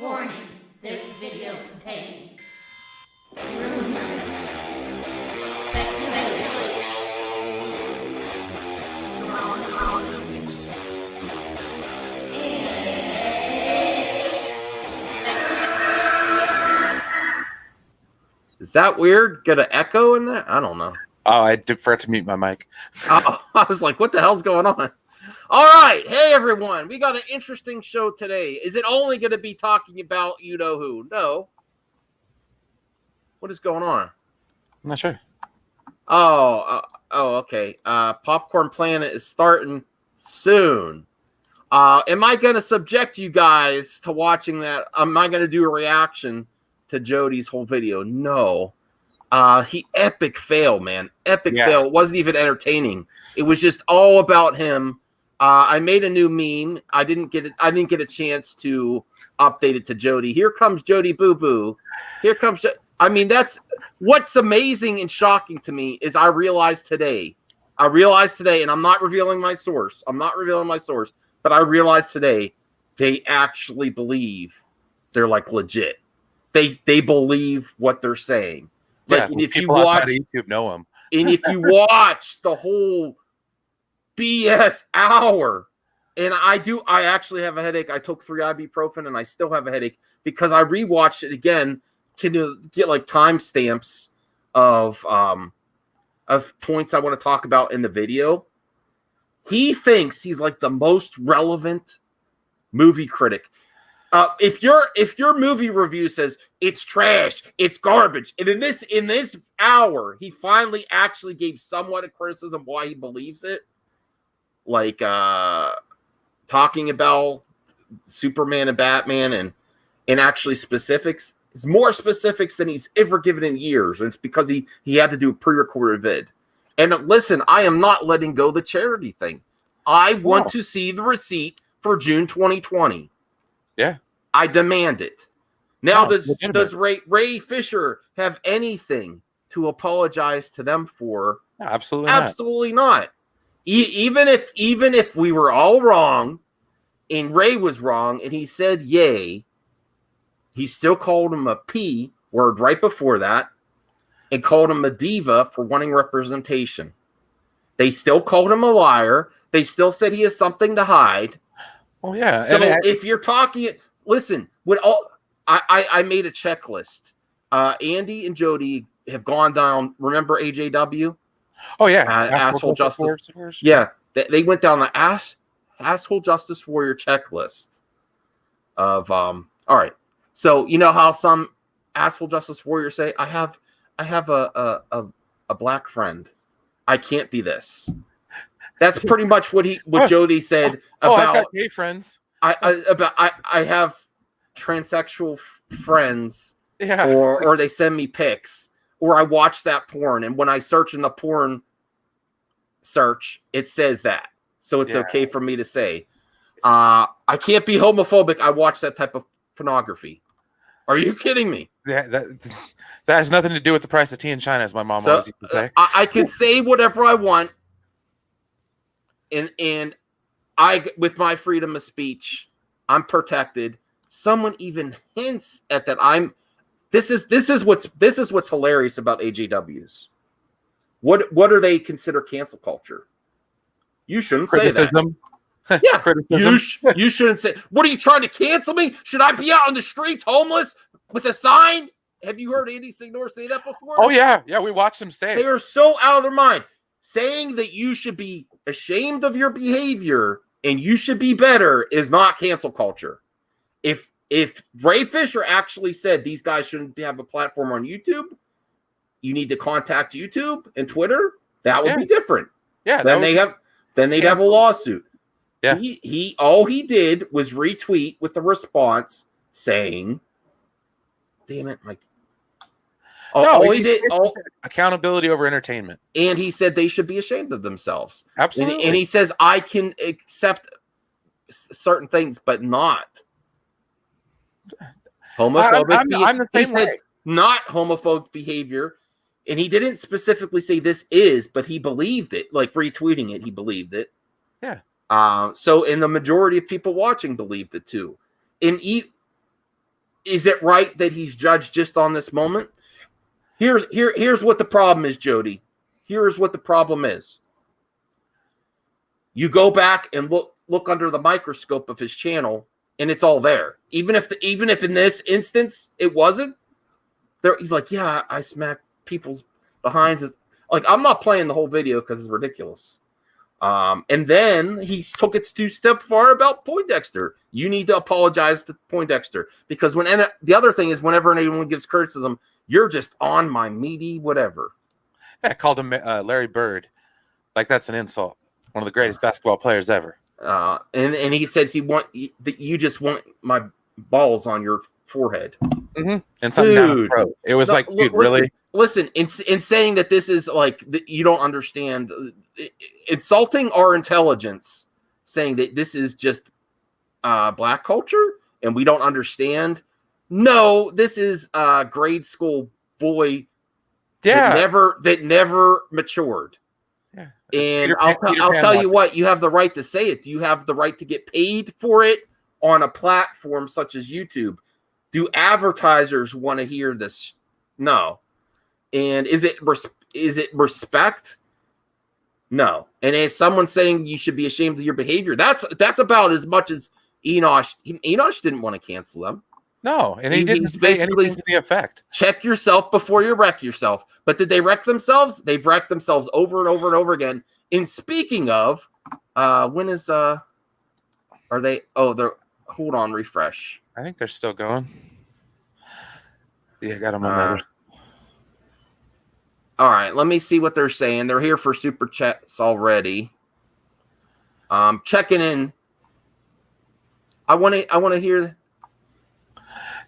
Warning, this video contains rumors, speculation, strong opinions, Is that weird? Get an echo in there? I don't know. Oh, I forgot to mute my mic. Oh, I was like, what the hell's going on? All right. Hey, everyone. We got an interesting show today. Is it only going to be talking about you-know-who? No. What is going on? I'm not sure. Okay. Popcorn Planet is starting soon. Am I going to subject you guys to watching that? Am I going to do a reaction to Jody's whole video? No. He epic fail, man. Epic fail. It wasn't even entertaining. It was just all about him. I made a new meme. I didn't get a chance to update it to Jody. Here comes Jody Boo Boo. Here comes. I mean, that's what's amazing and shocking to me is I realized today, and I'm not revealing my source. But I realized today they actually believe they're like legit. They believe what they're saying. Like, Yeah, if you watch YouTube know him, and if you watch the whole BS hour, and I actually have a headache. I took 3 ibuprofen and I still have a headache because I rewatched it again to get like timestamps of points I want to talk about in the video. He thinks he's like the most relevant movie critic. If your movie review says it's trash, it's garbage, and in this hour, he finally actually gave somewhat of criticism why he believes it, like talking about Superman and Batman and actually specifics. It's more specifics than he's ever given in years, and it's because he had to do a pre-recorded vid. And listen, I am not letting go the charity thing. I want to see the receipt for June 2020. Yeah. I demand it. Now, does Ray Fisher have anything to apologize to them for? No, absolutely not. Even if we were all wrong and Ray was wrong and he said yay, he still called him a P word right before that and called him a diva for wanting representation. They still called him a liar. They still said he has something to hide. Oh yeah. So if you're talking, listen. I made a checklist. Andy and Jody have gone down. Remember AJW? Oh yeah, asshole justice. Yeah, they went down the asshole justice warrior checklist. Of all right. So you know how some asshole justice warriors say, I have a black friend. I can't be this. That's pretty much what Jody said about. I've got gay friends. I have transsexual friends, or they send me pics, or I watch that porn, and when I search in the porn search, it says that, so it's okay for me to say, I can't be homophobic. I watch that type of pornography. Are you kidding me? Yeah, that has nothing to do with the price of tea in China, as my mom always used to say. I can say whatever I want, and I, with my freedom of speech, I'm protected. Someone even hints at that. This is what's hilarious about AJWs. What are they consider cancel culture? You shouldn't say that. Yeah, criticism. You shouldn't say. What are you trying to cancel me? Should I be out on the streets homeless with a sign? Have you heard Andy Signor say that before? Oh yeah, we watched him say it. They are so out of their mind, saying that you should be ashamed of your behavior and you should be better is not cancel culture. If Ray Fisher actually said these guys shouldn't have a platform on YouTube, you need to contact YouTube and Twitter. That would be different. Yeah, then they'd have a lawsuit. Yeah, all he did was retweet with a response saying, "Damn it, Mike." He did accountability over entertainment, and he said they should be ashamed of themselves. Absolutely, and he says I can accept certain things, but not homophobic. I'm the same way. Not homophobic behavior, and he didn't specifically say this is, but he believed it. Like retweeting it, he believed it. Yeah. So, and the majority of people watching believed it too. And is it right that he's judged just on this moment? Here's what the problem is, Jody. Here's what the problem is. You go back and look under the microscope of his channel, and it's all there. Even if in this instance it wasn't there, he's like, yeah, I smack people's behinds. Like, I'm not playing the whole video because it's ridiculous. And then he took it 2 steps far about Poindexter. You need to apologize to Poindexter, because the other thing is, whenever anyone gives criticism, you're just on my meaty whatever. Yeah, I called him Larry Bird. Like, that's an insult. One of the greatest basketball players ever. And he says you just want my balls on your forehead. Mm-hmm. And something down the throat. It was like, dude, really? Listen, in saying that this is like, you don't understand, insulting our intelligence, saying that this is just black culture and we don't understand. No, this is a grade school boy that never matured. Yeah. And I'll tell you what, you have the right to say it. Do you have the right to get paid for it on a platform such as YouTube? Do advertisers want to hear this? No. And is it respect? No. And is someone saying you should be ashamed of your behavior? That's about as much as Enosh. Enosh didn't want to cancel them. No, and he didn't say anything to the effect. Check yourself before you wreck yourself. But did they wreck themselves? They've wrecked themselves over and over and over again. And speaking of, when is are they? Oh, they're hold on, refresh. I think they're still going. Yeah, got them on there. All right, let me see what they're saying. They're here for super chats already. Checking in. I want to hear.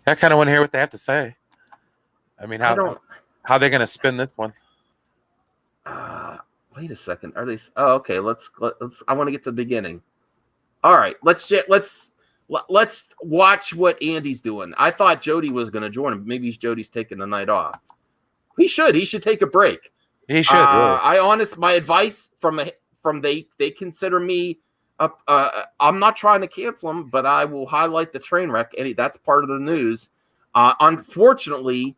I kind of want to hear what they have to say. I mean, how are they going to spin this one? Wait a second. Are they? Oh, okay. Let's. I want to get to the beginning. All right. Let's watch what Andy's doing. I thought Jody was going to join him. Maybe Jody's taking the night off. He should take a break. He should. Really. My advice from they consider me. I'm not trying to cancel them, but I will highlight the train wreck. That's part of the news. Unfortunately,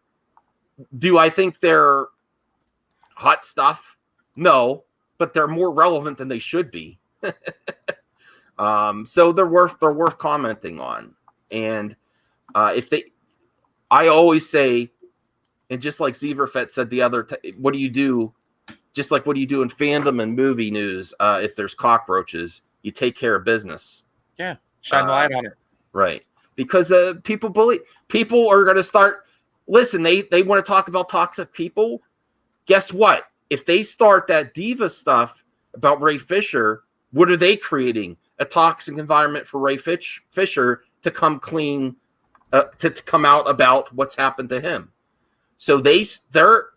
do I think they're hot stuff? No, but they're more relevant than they should be. So they're worth commenting on. And I always say, and just like Zeverfett said the other, what do you do? Just like what do you do in fandom and movie news? If there's cockroaches, you take care of business. Yeah, shine the light on it. Right, because people are going to start. Listen, they want to talk about toxic people. Guess what? If they start that diva stuff about Ray Fisher, what are they creating? A toxic environment for Ray Fisher to come clean, to come out about what's happened to him. So they start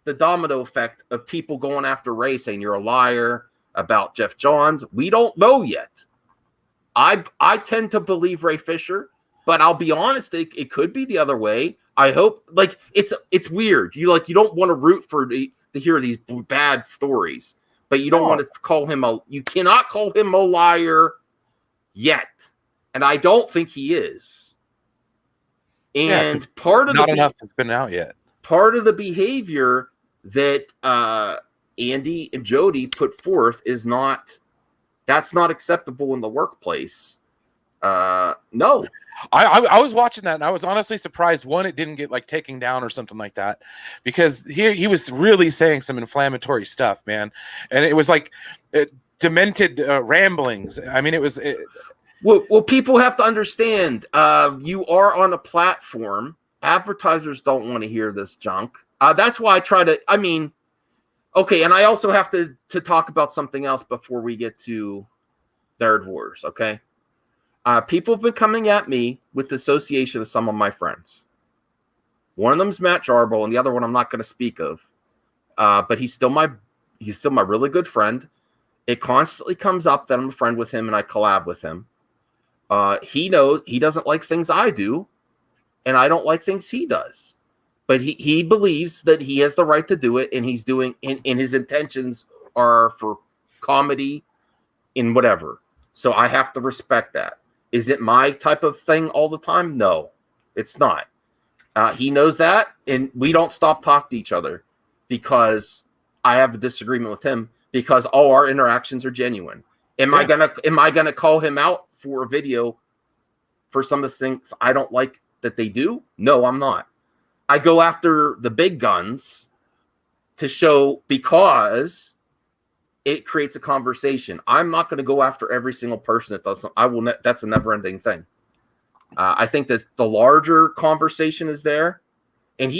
the domino effect of people going after Ray, saying you're a liar about Jeff Johns. We don't know yet. I tend to believe Ray Fisher, but I'll be honest, it could be the other way. I hope, like, it's weird. You don't want to root to hear these bad stories, but you don't want to call him you cannot call him a liar yet. And I don't think he is. And part of not enough has been out yet. Part of the behavior that Andy and Jody put forth that's not acceptable in the workplace. No. I was watching that and I was honestly surprised. One, it didn't get like taken down or something like that, because he was really saying some inflammatory stuff, man. And it was like demented ramblings. I mean, it was. Well, people have to understand. You are on a platform. Advertisers don't want to hear this junk. That's why I try to. I mean, okay, and I also have to talk about something else before we get to Nerd Wars. Okay. People have been coming at me with the association of some of my friends. One of them is Matt Jarbo, and the other one I'm not going to speak of. But he's still my really good friend. It constantly comes up that I'm a friend with him and I collab with him. He knows he doesn't like things I do, and I don't like things he does. But he believes that he has the right to do it, and he's doing, and his intentions are for comedy in whatever. So I have to respect that. Is it my type of thing all the time? No, it's not. He knows that, and we don't stop talking to each other because I have a disagreement with him because all our interactions are genuine. Am I gonna call him out for a video for some of the things I don't like that they do? No, I'm not. I go after the big guns to show because it creates a conversation. I'm not going to go after every single person that does something. I will. That's a never-ending thing. I think that the larger conversation is there, and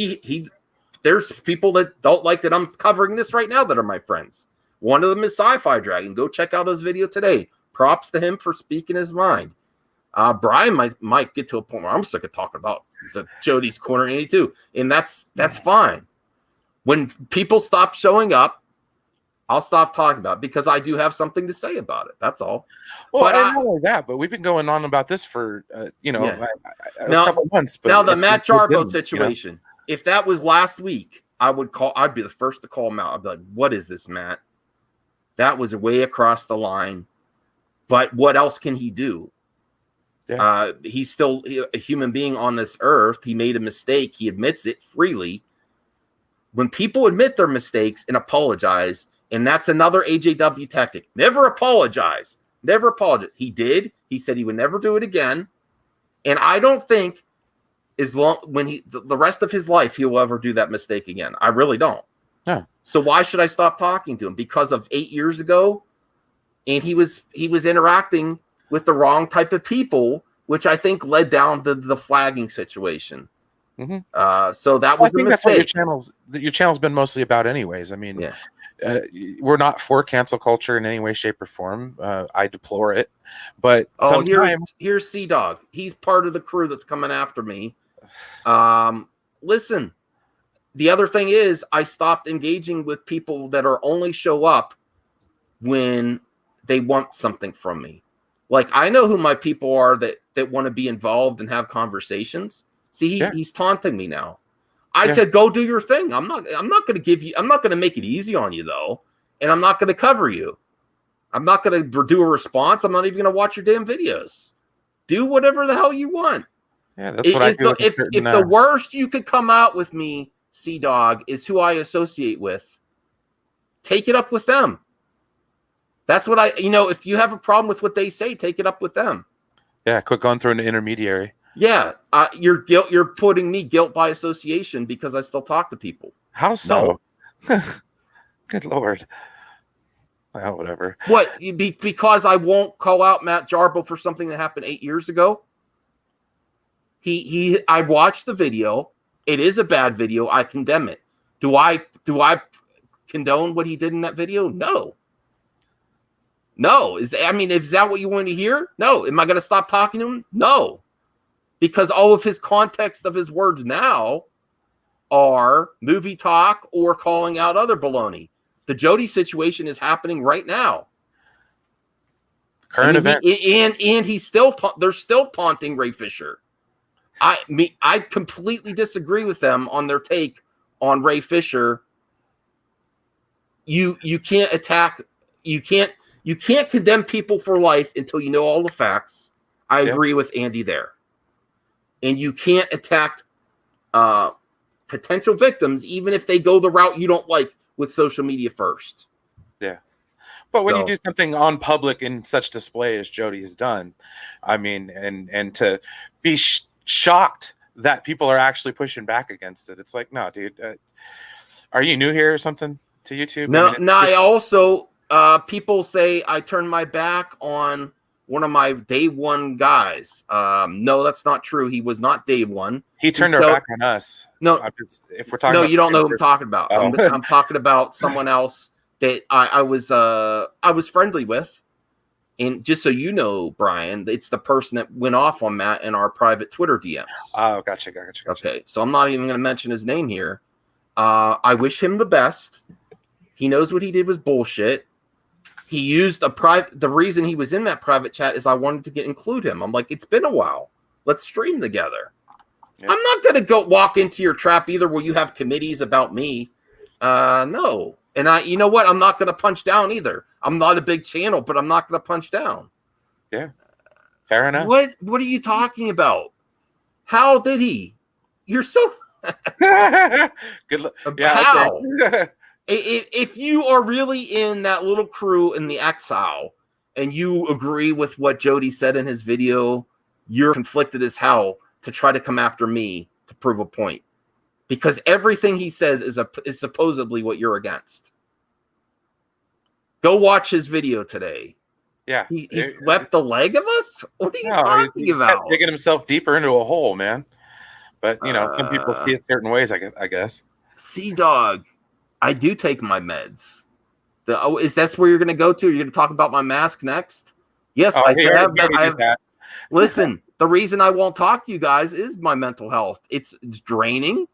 there's people that don't like that I'm covering this right now that are my friends. One of them is Sci-Fi Dragon. Go check out his video today. Props to him for speaking his mind. Brian might get to a point where I'm sick of talking about the Jody's Corner 82, and that's fine. When people stop showing up, I'll stop talking about it because I do have something to say about it. That's all. Well, but not only that, but we've been going on about this for a couple months. But now the Matt Jarbo situation, if that was last week, I'd be the first to call him out. I'd be like, "What is this, Matt? That was way across the line." But what else can he do? Yeah. He's still a human being on this earth. He made a mistake. He admits it freely. When people admit their mistakes and apologize, and that's another AJW tactic. Never apologize. Never apologize. He did. He said he would never do it again. And I don't think the rest of his life he'll ever do that mistake again. I really don't. Yeah. So why should I stop talking to him? Because of 8 years ago, and he was interacting with the wrong type of people, which I think led down to the flagging situation. Mm-hmm. So that was the mistake. That's what your channel's been mostly about anyways. I mean, we're not for cancel culture in any way, shape, or form. I deplore it. But here's C-Dog. He's part of the crew that's coming after me. Listen, the other thing is I stopped engaging with people that are only show up when they want something from me. Like, I know who my people are that want to be involved and have conversations. See, he's taunting me now. I said, go do your thing. I'm not going to make it easy on you though. And I'm not going to cover you. I'm not going to do a response. I'm not even going to watch your damn videos. Do whatever the hell you want. Yeah, that's what I do. If the worst you could come out with me, C-Dog, is who I associate with, take it up with them. That's what if you have a problem with what they say, take it up with them. Yeah, quit going through an intermediary. Yeah, you're putting me guilt by association because I still talk to people. How so? No. Good Lord. Well, whatever. What? Because I won't call out Matt Jarbo for something that happened 8 years ago? I watched the video. It is a bad video. I condemn it. Do I condone what he did in that video? No. No. Is that what you want to hear? No. Am I going to stop talking to him? No. Because all of his context of his words now are movie talk or calling out other baloney. The Jody situation is happening right now. Current event. And he's they're still taunting Ray Fisher. I completely disagree with them on their take on Ray Fisher. You can't attack. You can't condemn people for life until you know all the facts. I agree with Andy there. And you can't attack potential victims, even if they go the route you don't like with social media first. Yeah. But when you do something on public in such display as Jody has done, I mean, and to be shocked that people are actually pushing back against it. It's like, no, dude, are you new here or something to YouTube? No, I also, people say I turned my back on one of my day one guys. No, that's not true. He was not day one. He turned our back on us. No, if we're talking, you don't know who I'm talking about. Oh. I'm talking about someone else that I was friendly with. And just so you know, Brian, it's the person that went off on Matt in our private Twitter DMs. Oh, gotcha. Okay, so I'm not even going to mention his name here. I wish him the best. He knows what he did was bullshit. He used the reason he was in that private chat is I wanted to include him. I'm like, it's been a while. Let's stream together. Yeah. I'm not going to go walk into your trap either where you have committees about me. No. And you know what? I'm not going to punch down either. I'm not a big channel, but I'm not going to punch down. Yeah. Fair enough. What are you talking about? How did he? You're so Good luck. Yeah. how? Okay. If you are really in that little crew in the exile and you agree with what Jody said in his video, you're conflicted as hell to try to come after me to prove a point. Because everything he says is supposedly what you're against. Go watch his video today. Yeah. He swept the leg of us? What are you talking he about? kept digging himself deeper into a hole, man. But, some people see it certain ways, I guess. Sea Dog, I do take my meds. Is that where you're going to go to? You're going to talk about my mask next? Yes, I said that. Listen, the reason I won't talk to you guys is my mental health. It's draining.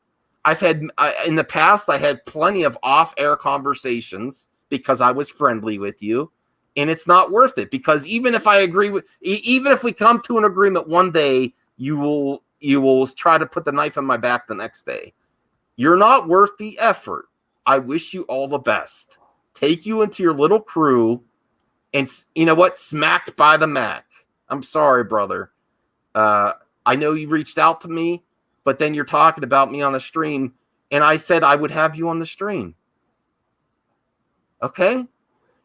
In the past, I had plenty of off-air conversations because I was friendly with you, and it's not worth it because even if we come to an agreement one day, you will try to put the knife in my back the next day. You're not worth the effort. I wish you all the best. Take you into your little crew, and you know what? Smacked by the Mac. I'm sorry, brother. I know you reached out to me, but then you're talking about me on the stream, and I said I would have you on the stream. Okay?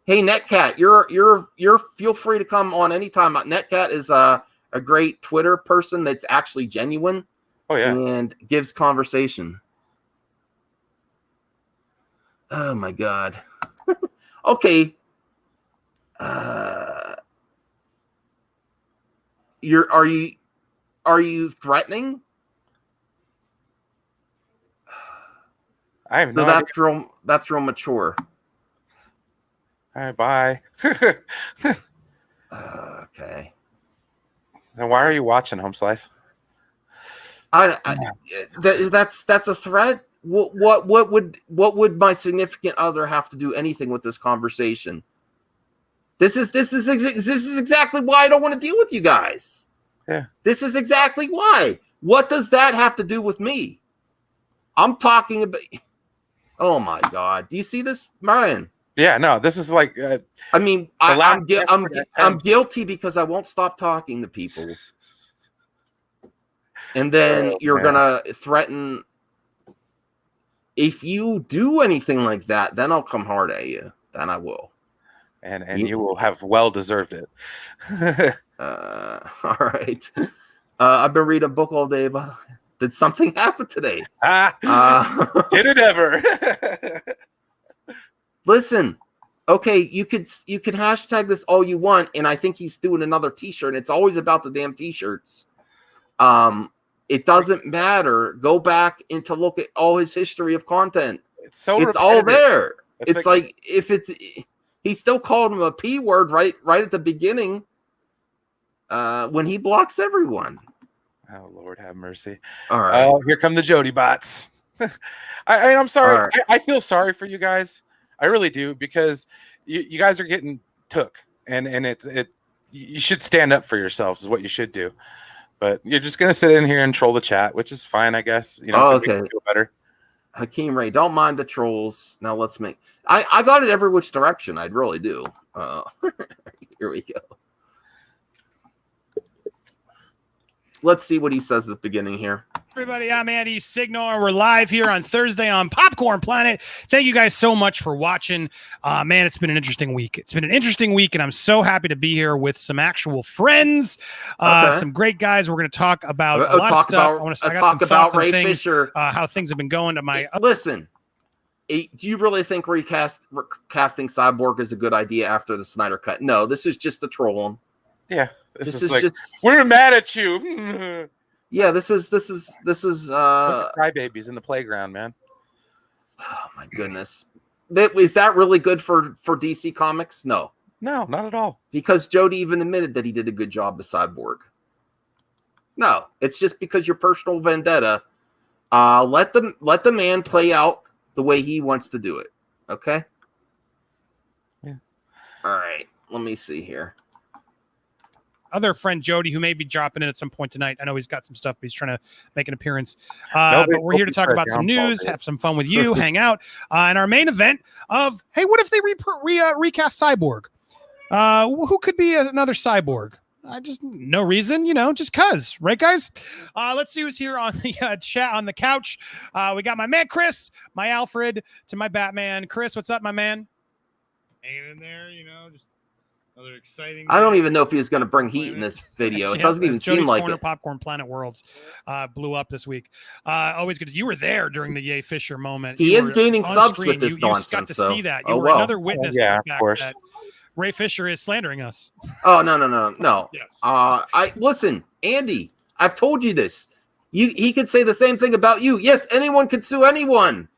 Hey, Netcat, you're feel free to come on anytime. Netcat is a great Twitter person that's actually genuine. Oh yeah, and gives conversation. Oh my God. Okay. Are you threatening? I have no idea. That's real mature. All right, bye. Okay. Then why are you watching, Home Slice? That's a threat. What would my significant other have to do anything with this conversation? This is exactly why I don't want to deal with you guys. Yeah. This is exactly why. What does that have to do with me? I'm talking about. Oh my God! Do you see this, Ryan? Yeah, no. This is like. I mean, I'm guilty because I won't stop talking to people, and then you're gonna threaten. If you do anything like that, then I'll come hard at you. Then I will. And you will have well deserved it. All right. I've been reading a book all day, but did something happen today? Did it ever? Listen, okay, you could hashtag this all you want, and I think he's doing another T-shirt, and it's always about the damn T-shirts. It doesn't matter. Go back and to look at all his history of content. It's all there. It's like if it's he still called him a P word right at the beginning when he blocks everyone. Oh, Lord have mercy. All right. Oh, here come the Jody bots. I'm sorry. Right. I feel sorry for you guys. I really do, because you guys are getting took, and you should stand up for yourselves is what you should do. But you're just going to sit in here and troll the chat, which is fine, I guess. Okay. Feel better. Hakeem Ray, don't mind the trolls. Now let's make. I got it every which direction. I really do. Here we go. Let's see what he says at the beginning here. Everybody, I'm Andy Signal, and we're live here on Thursday on Popcorn Planet. Thank you guys so much for watching. Man, it's been an interesting week. And I'm so happy to be here with some actual friends, some great guys. We're going to talk about a lot of stuff. I got some thoughts on things, Fisher. How things have been going to my. Listen, do you really think casting Cyborg is a good idea after the Snyder cut? No, this is just the trolling. Yeah, this is like, just, we're mad at you. Yeah, this is crybabies in the playground, man. Oh my goodness. Is that really good for DC Comics? No, not at all. Because Jody even admitted that he did a good job as Cyborg. No, it's just because your personal vendetta. Let the man play out the way he wants to do it. Okay? Yeah. All right. Let me see here. Other friend Jody, who may be dropping in at some point tonight. I know he's got some stuff, but he's trying to make an appearance. But we're here to talk about some news, have some fun with you, hang out, and our main event of, hey, what if they recast Cyborg? Who could be another Cyborg? I just no reason, just cuz, right, guys? Let's see who's here on the chat on the couch. We got my man Chris, my Alfred, to my Batman. Chris, what's up, my man? Hanging in there, just another exciting. I don't day. even know if he was going to bring heat in this video. It Yeah, doesn't even Jody's seem like Corner it. Popcorn Planet Worlds blew up this week. Always good. You were there during the Ye Fisher moment. He You is were gaining on subs screen. with this you got nonsense. to So. see that. You Oh, were well. another witness to Yeah, the of fact course. that Ray Fisher is slandering us. Oh no. Yes. I listen, Andy. I've told you this. He could say the same thing about you. Yes, anyone could sue anyone.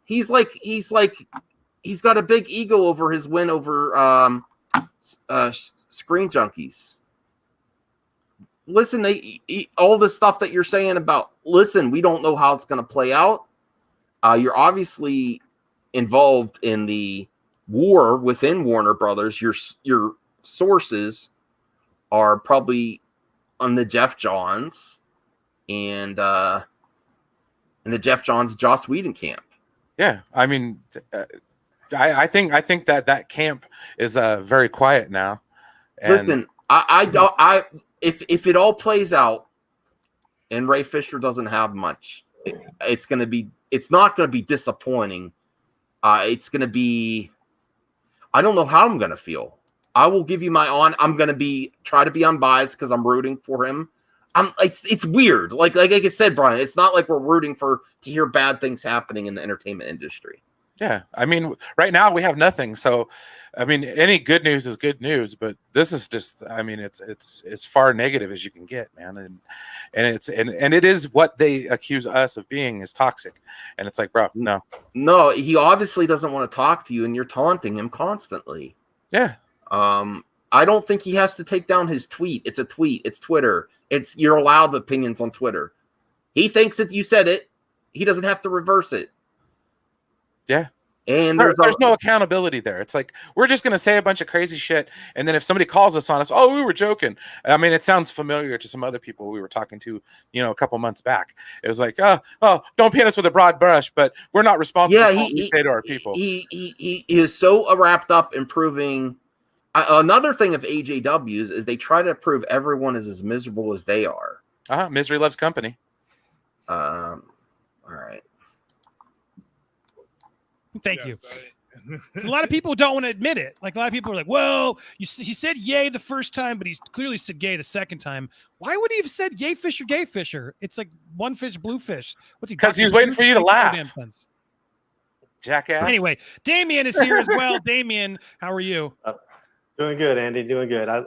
He's got a big ego over his win over Screen Junkies. Listen, all the stuff that you're saying about. Listen, we don't know how it's going to play out. You're obviously involved in the war within Warner Brothers. Your sources are probably on the Jeff Johns and the Jeff Johns Joss Whedon camp. Yeah, I mean, I think that camp is very quiet now. And Listen, if it all plays out and Ray Fisher doesn't have much, it's not going to be disappointing. It's going to be. I don't know how I'm going to feel. I will give you my I'm going to try to be unbiased because I'm rooting for him. It's weird. Like I said, Brian, it's not like we're rooting to hear bad things happening in the entertainment industry. yeah, I mean, right now we have nothing. So, I mean, any good news is good news, but this is just, I mean, it's as far negative as you can get, man. And it is what they accuse us of being is toxic. And it's like, bro, no. No, he obviously doesn't want to talk to you, and you're taunting him constantly. Yeah. I don't think he has to take down his tweet. It's a tweet. It's Twitter. You're allowed opinions on Twitter. He thinks that you said it. He doesn't have to reverse it. Yeah. And There's no accountability there. It's like we're just going to say a bunch of crazy shit, and then if somebody calls us on us, oh, we were joking. I mean, it sounds familiar to some other people we were talking to, a couple months back. It was like, oh, don't paint us with a broad brush, but we're not responsible for what we say to our people. He is so wrapped up in proving. Another thing of AJWs is they try to prove everyone is as miserable as they are. Misery loves company. All right. Thank you. A lot of people don't want to admit it. Like a lot of people are like, well, he said yay the first time, but he's clearly said gay the second time. Why would he have said yay fish or gay fisher? It's like one fish, blue fish. What's he? Because he was waiting for you to laugh. Jackass. Anyway, Damien is here as well. Damien, how are you? Doing good, Andy. Doing good. I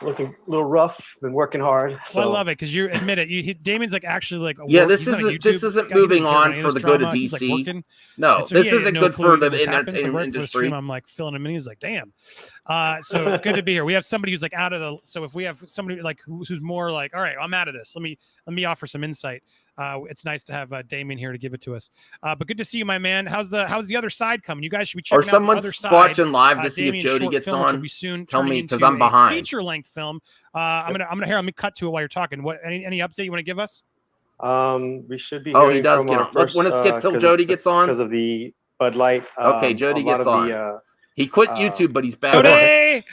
looking a little rough. Been working hard. So. Well, I love it because you admit it. Damien's like actually like this isn't moving on for the good of DC. Like no, so this isn't good for the entertainment So industry. I'm like filling him in. He's like, damn. So good to be here. We have somebody who's like out of the. So if we have somebody like who's more like, all right, I'm out of this. Let me offer some insight. It's nice to have Damien here to give it to us. But good to see you, my man. How's the other side coming? You guys should be checking out the other side. Or someone's watching live to see if Damien's Jody short gets film, on. which will be soon Tell turning me because into I'm behind. a feature-length film. I'm gonna cut to it while you're talking. What any update you want to give us? We should be. Oh, he does get on. Want to skip till Jody gets on because of the Bud Light. Okay, Jody gets on. He quit YouTube, but he's back. Jody!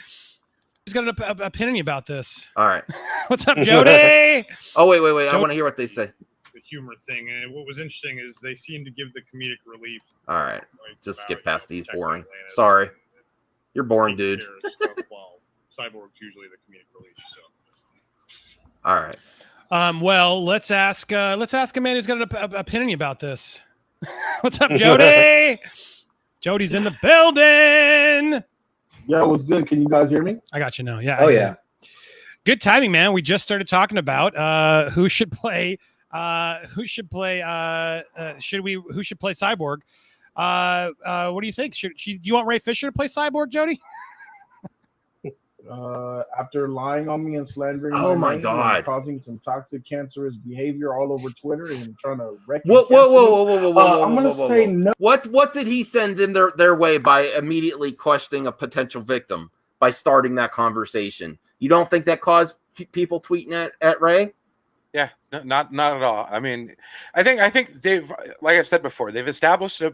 He's got an opinion about this. All right. What's up, Jody? Oh, wait. I want to hear what they say. The humor thing, and what was interesting is they seem to give the comedic relief. All right. Just skip past these boring. Sorry. You're boring, dude. Well, Cyborg's usually the comedic relief, so. All right. Well, let's ask a man who's got an opinion about this. What's up, Jody? Jody's in the building. Yeah, it was good. Can you guys hear me? I got you now. Yeah. Oh, yeah. Good timing, man. We just started talking about who should play Cyborg. What do you think? Do you want Ray Fisher to play Cyborg, Jody? After lying on me and slandering my name God, and causing some toxic cancerous behavior all over Twitter and trying to wreck whoa, I'm gonna say no. What did he send in their way by immediately questioning a potential victim by starting that conversation? You don't think that caused people tweeting at Ray? Yeah, not at all. I mean, I think they've, like I've said before, they've established a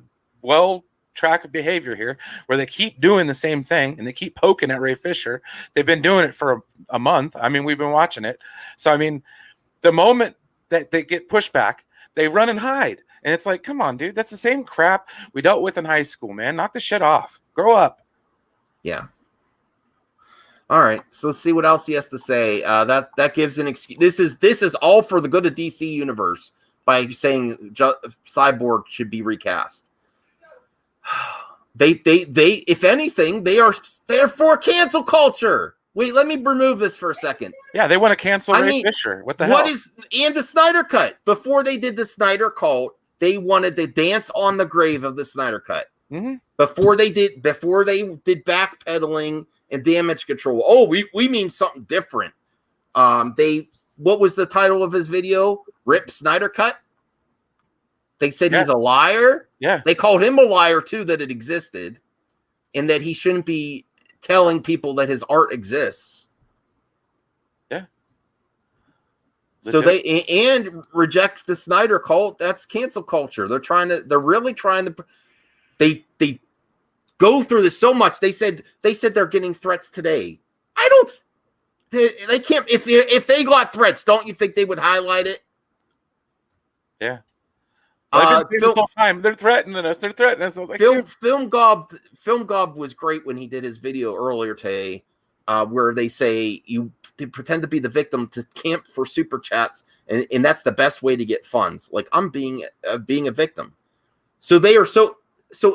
track of behavior here where they keep doing the same thing and they keep poking at Ray Fisher. They've been doing it for a month. I mean, we've been watching it. So, I mean, the moment that they get pushback, they run and hide. And it's like, come on, dude, that's the same crap we dealt with in high school, man. Knock the shit off. Grow up. Yeah. All right. So let's see what else he has to say. That gives an excuse. This is all for the good of DC Universe by saying Cyborg should be recast. They if anything, they're for cancel culture. Wait, let me remove this for a second. Yeah, they want to cancel Ray Fisher. What the hell? What is and the Snyder Cut? Before they did the Snyder Cult, they wanted to dance on the grave of the Snyder Cut. Mm-hmm. Before they did backpedaling and damage control. Oh, we mean something different. What was the title of his video? Rip Snyder Cut. They said he's a liar. Yeah. They called him a liar too, that it existed, and that he shouldn't be telling people that his art exists. Yeah. So they and reject the Snyder Cult. That's cancel culture. They're really trying to. They go through this so much. They said they're getting threats today. They can't. If they got threats, don't you think they would highlight it? Yeah. This whole time. They're threatening us. They're threatening us. I was like, Film Gob was great when he did his video earlier today, where they say you pretend to be the victim to camp for super chats, and that's the best way to get funds. Like I'm being a victim. So they are so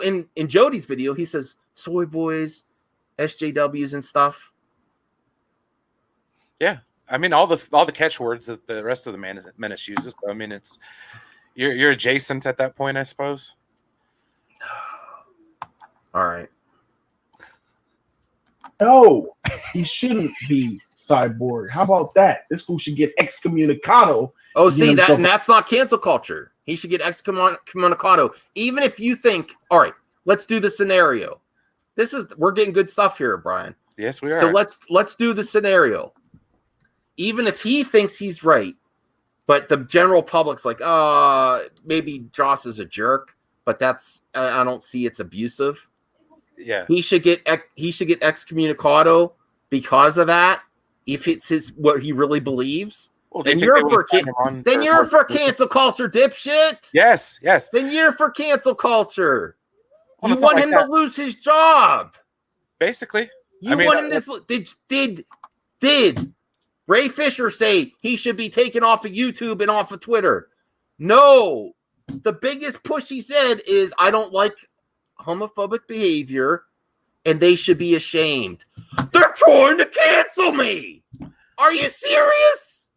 in Jody's video, he says soy boys, SJWs and stuff. Yeah, I mean all the catchwords that the rest of the Menace uses. So, I mean, it's you're adjacent at that point, I suppose. All right. No, he shouldn't be Cyborg. How about that? This fool should get excommunicado. Oh, see that's not cancel culture. He should get excommunicado. Even if you think, all right, let's do the scenario. We're getting good stuff here, Brian. Yes, we are. So let's do the scenario. Even if he thinks he's right, but the general public's like, maybe Joss is a jerk, but I don't see it's abusive. Yeah, he should get excommunicado because of that. If it's what he really believes, well, then you're for cancel culture, dipshit. Yes. Then you're for cancel culture. Well, you want him to lose his job, basically. Want him to did Ray Fisher say he should be taken off of YouTube and off of Twitter? No. The biggest push he said is, I don't like homophobic behavior and they should be ashamed. They're trying to cancel me. Are you serious?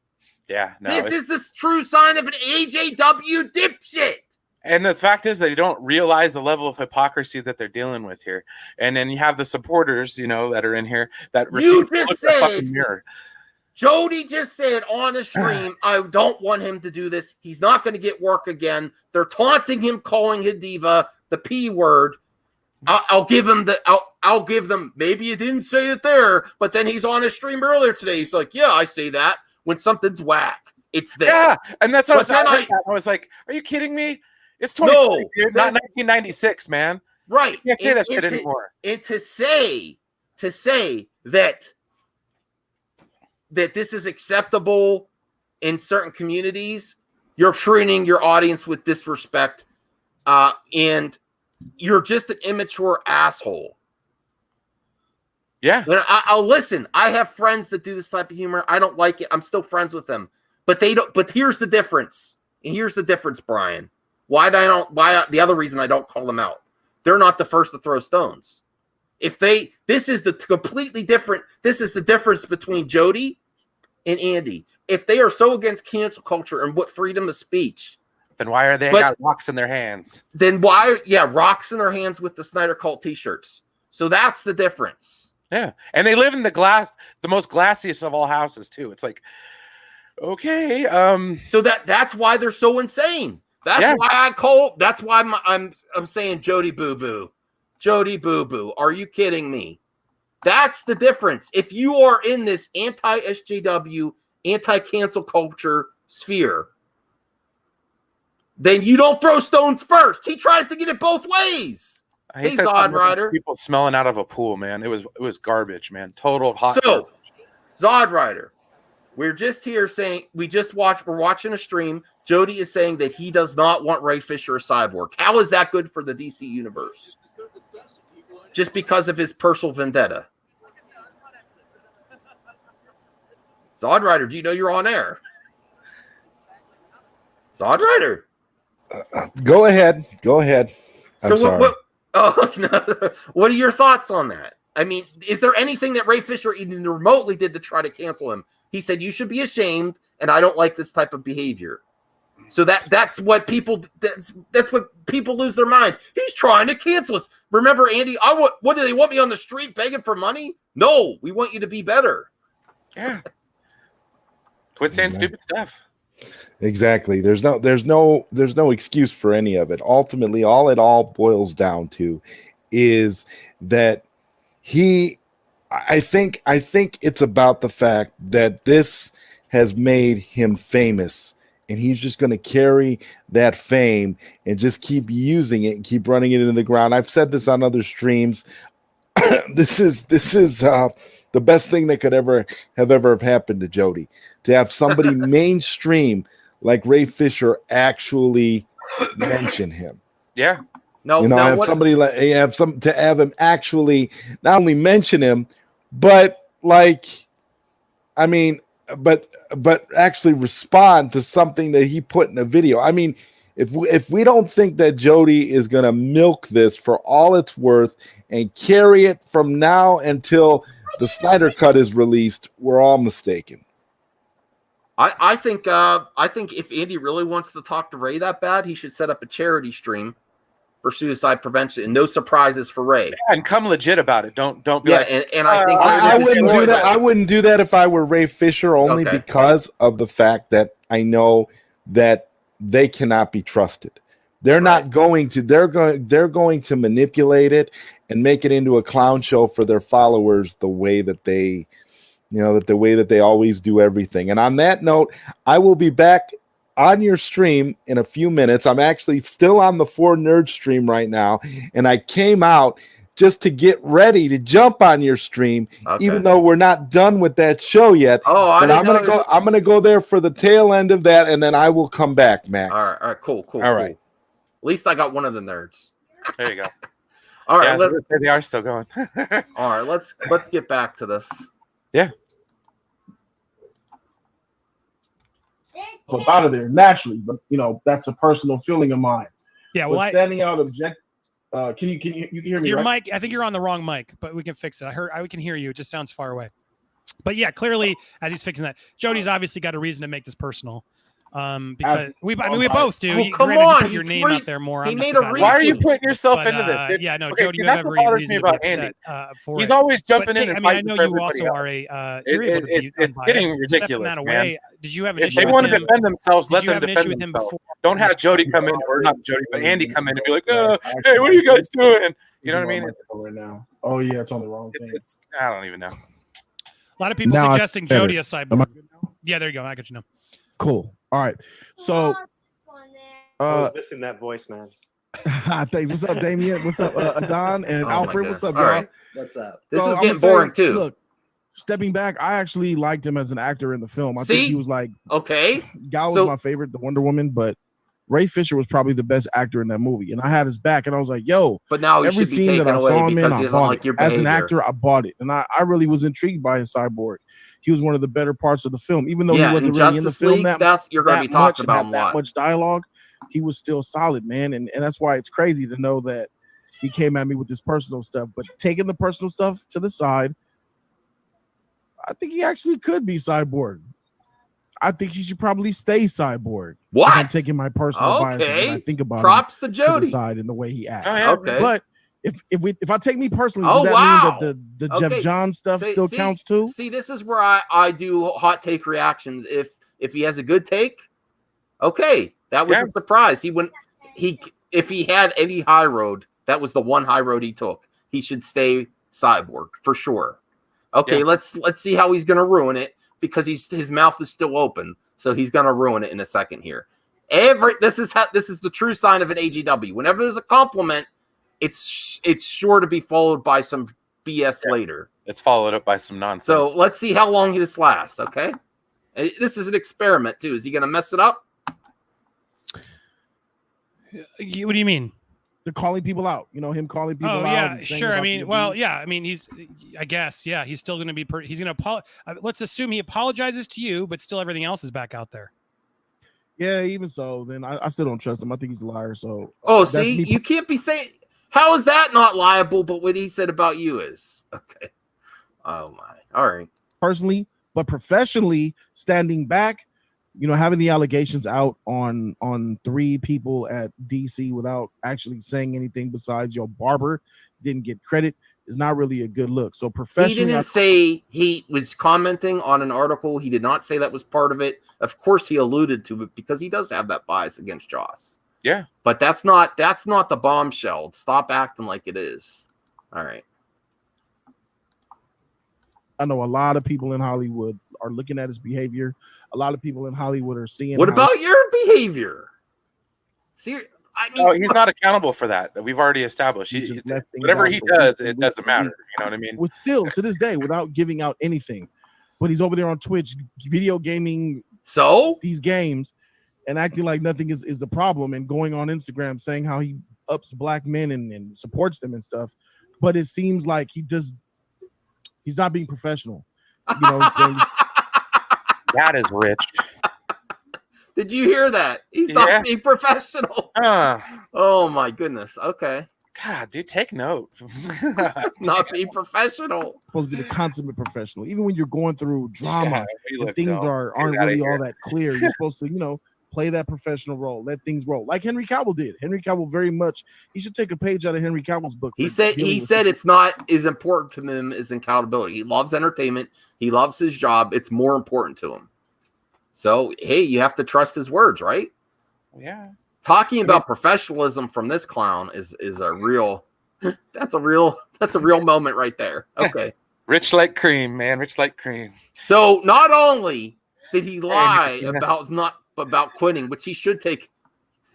Yeah. No, this is the true sign of an AJW dipshit. And the fact is they don't realize the level of hypocrisy that they're dealing with here. And then you have the supporters, that are in here that you just said mirror. Jody just said on a stream, I don't want him to do this. He's not going to get work again. They're taunting him, calling Hadiva the P word. I'll give him I'll give them. Maybe you didn't say it there, but then he's on a stream earlier today. He's like, yeah, I say that when something's whack. It's there. Yeah, and that's what I was like, are you kidding me? It's 2020, dude, not 1996, man. Right. You can't say that shit anymore. And to say that this is acceptable in certain communities, you're treating your audience with disrespect, and you're just an immature asshole. Yeah. I'll listen. I have friends that do this type of humor. I don't like it. I'm still friends with them, but they don't. But here's the difference. And here's the difference, Brian. Why the other reason I don't call them out? They're not the first to throw stones. This is the completely different. This is the difference between Jody and Andy. If they are so against cancel culture and what freedom of speech, then why are they got rocks in their hands? Then why? Yeah, rocks in their hands with the Snyder Cult T-shirts. So that's the difference. Yeah, and they live in the most glassiest of all houses too. It's like, okay, so that's why they're so insane. That's why I'm saying Jody Boo Boo. Jody Boo Boo. Are you kidding me? That's the difference. If you are in this anti-SJW, anti-cancel culture sphere, then you don't throw stones first. He tries to get it both ways. He Hey, said Zod something about Rider. people smelling out of a pool, man. It was garbage, man. Total hot. So, garbage. Zod Rider, we're just here saying we're watching a stream. Jody is saying that he does not want Ray Fisher a cyborg. How is that good for the DC universe? Just because of his personal vendetta. Zod Rider, do you know you're on air? Zod Rider. Go ahead. I'm sorry. What are your thoughts on that? I mean, is there anything that Ray Fisher even remotely did to try to cancel him? He said, you should be ashamed, and I don't like this type of behavior. So that's what people lose their mind. He's trying to cancel us. Remember, Andy, what do they want me on the street begging for money? No, we want you to be better. Yeah. Quit saying stupid stuff. Exactly. There's no excuse for any of it. Ultimately, all it all boils down to is that I think it's about the fact that this has made him famous, and he's just going to carry that fame and just keep using it and keep running it into the ground. I've said this on other streams. This is the best thing that could ever have happened to Jody, to have somebody mainstream like Ray Fisher actually mention him. Yeah. No, to have him actually not only mention him, but actually respond to something that he put in a video. I mean, if we don't think that Jody is going to milk this for all it's worth and carry it from now until the Snyder Cut is released, we're all mistaken. I think if Andy really wants to talk to Ray that bad, he should set up a charity stream for suicide prevention and no surprises for Ray. Yeah, and come legit about it. Don't be like. And I think I wouldn't do that. I wouldn't do that if I were Ray Fisher, only because of the fact that I know that they cannot be trusted. They're not going to. They're going to manipulate it and make it into a clown show for their followers the way that they. The way that they always do everything. And on that note, I will be back on your stream in a few minutes. I'm actually still on the 4Nerd stream right now, and I came out just to get ready to jump on your stream, even though we're not done with that show yet. I'm gonna go there for the tail end of that, and then I will come back, Max. All right, cool. All right. At least I got one of the nerds. There you go. All right, they are still going. All right, let's get back to this. Yeah. Flip out of there naturally, but that's a personal feeling of mine. Yeah, well, standing out object. Can you hear me? Your right? mic. I think you're on the wrong mic, but we can fix it. I can hear you. It just sounds far away. But yeah, clearly, as he's fixing that, Jody's obviously got a reason to make this personal. Because we both do. Oh, come on! You put your name out there more. Why are you putting yourself into this? Yeah, no, okay, Jody, you that's have what every bothers reason me about to be Andy. for He's it. always jumping in I and mean, I fighting know for you also everybody are else. a. You're able to be It's getting ridiculous, man. Did you have an If issue? they want to defend themselves, let them defend him themselves. before? Don't have Jody come in, or not Jody, but Andy come in and be like, "Hey, what are you guys doing?" You know what I mean? It's right now. Oh yeah, it's on the wrong thing. It's I don't even know. A lot of people Now suggesting Jody a cyborg. Yeah, there you go. I got you now. Cool. All right. So, missing that voice, man. thanks. What's up, Damien? What's up, Adon and Alfred? What's up, All y'all? right. What's up? This is I'ma getting boring too. Look, stepping back, I actually liked him as an actor in the film. I See? think he was like, okay. Gal was my favorite, the Wonder Woman, but Ray Fisher was probably the best actor in that movie. And I had his back, and I was like, yo, but now every scene that I saw him in, I bought it. Your as an actor, I bought it. And I really was intrigued by his cyborg. He was one of the better parts of the film, even though he wasn't really in the film you're going to be talking about that much dialogue. He was still solid, man. And that's why it's crazy to know that he came at me with this personal stuff. But taking the personal stuff to the side, I think he actually could be cyborg. I think he should probably stay cyborg. What? I'm taking my personal bias when I think about props him to Jody to the side in the way he acts. Oh, yeah. Okay. But if I take me personally, does that mean that the Jeff Johns stuff still counts too? See, this is where I do hot take reactions. If he has a good take, okay, that was a surprise. If he had any high road, that was the one high road he took. He should stay cyborg for sure. Okay, let's see how he's gonna ruin it, because his mouth is still open, so he's gonna ruin it in a second here. This is the true sign of an AGW. Whenever there's a compliment, it's sure to be followed by some BS later. It's followed up by some nonsense. So let's see how long this lasts. Okay, this is an experiment too. Is he going to mess it up? What do you mean? They're calling people out. You know, him calling people out. Oh yeah, and saying sure. I about mean, the well, abuse. yeah. I mean, I guess, yeah. He's still going to be. He's going to apologize. Let's assume he apologizes to you, but still everything else is back out there. Yeah, even so, then I still don't trust him. I think he's a liar. So, Oh, that's see, me you can't be saying. How is that not liable? But what he said about you is okay. Oh my. All right. personally, but professionally, standing back, you know, having the allegations out on 3 people at DC without actually saying anything besides your barber didn't get credit is not really a good look. So He professionally, didn't say he was commenting on an article. He did not say that was part of it. Of course, he alluded to it because he does have that bias against Joss. Yeah. But that's not the bombshell. Stop acting like it is. All right. I know a lot of people in Hollywood are looking at his behavior. A lot of people in Hollywood are seeing. What how about your behavior? See, I mean, Oh, he's not accountable for that. We've already established. He just left things Whatever out he for does, weeks and it weeks doesn't and matter. weeks. You know what I mean? with still to this day without giving out anything, but he's over there on Twitch video gaming so these games and acting like nothing is the problem and going on Instagram saying how he ups black men and supports them and stuff. But it seems like he's not being professional. You know, saying, That is rich. did you hear that? He's not being professional. Oh my goodness. Okay. God, dude, take note. Not being professional. supposed to be the consummate professional. Even when you're going through drama Yeah, and things aren't Get outta really here. all that clear, you're supposed to, you know, play that professional role, let things roll, like Henry Cavill did. Henry Cavill very much. He should take a page out of Henry Cavill's book. He said it's not as important to him as accountability. He loves entertainment. He loves his job. It's more important to him. So, hey, you have to trust his words, right? Yeah. Talking about professionalism from this clown is a real that's a real moment right there. Okay. Rich like cream, man. Rich like cream. So not only did he lie about quitting, which he should take.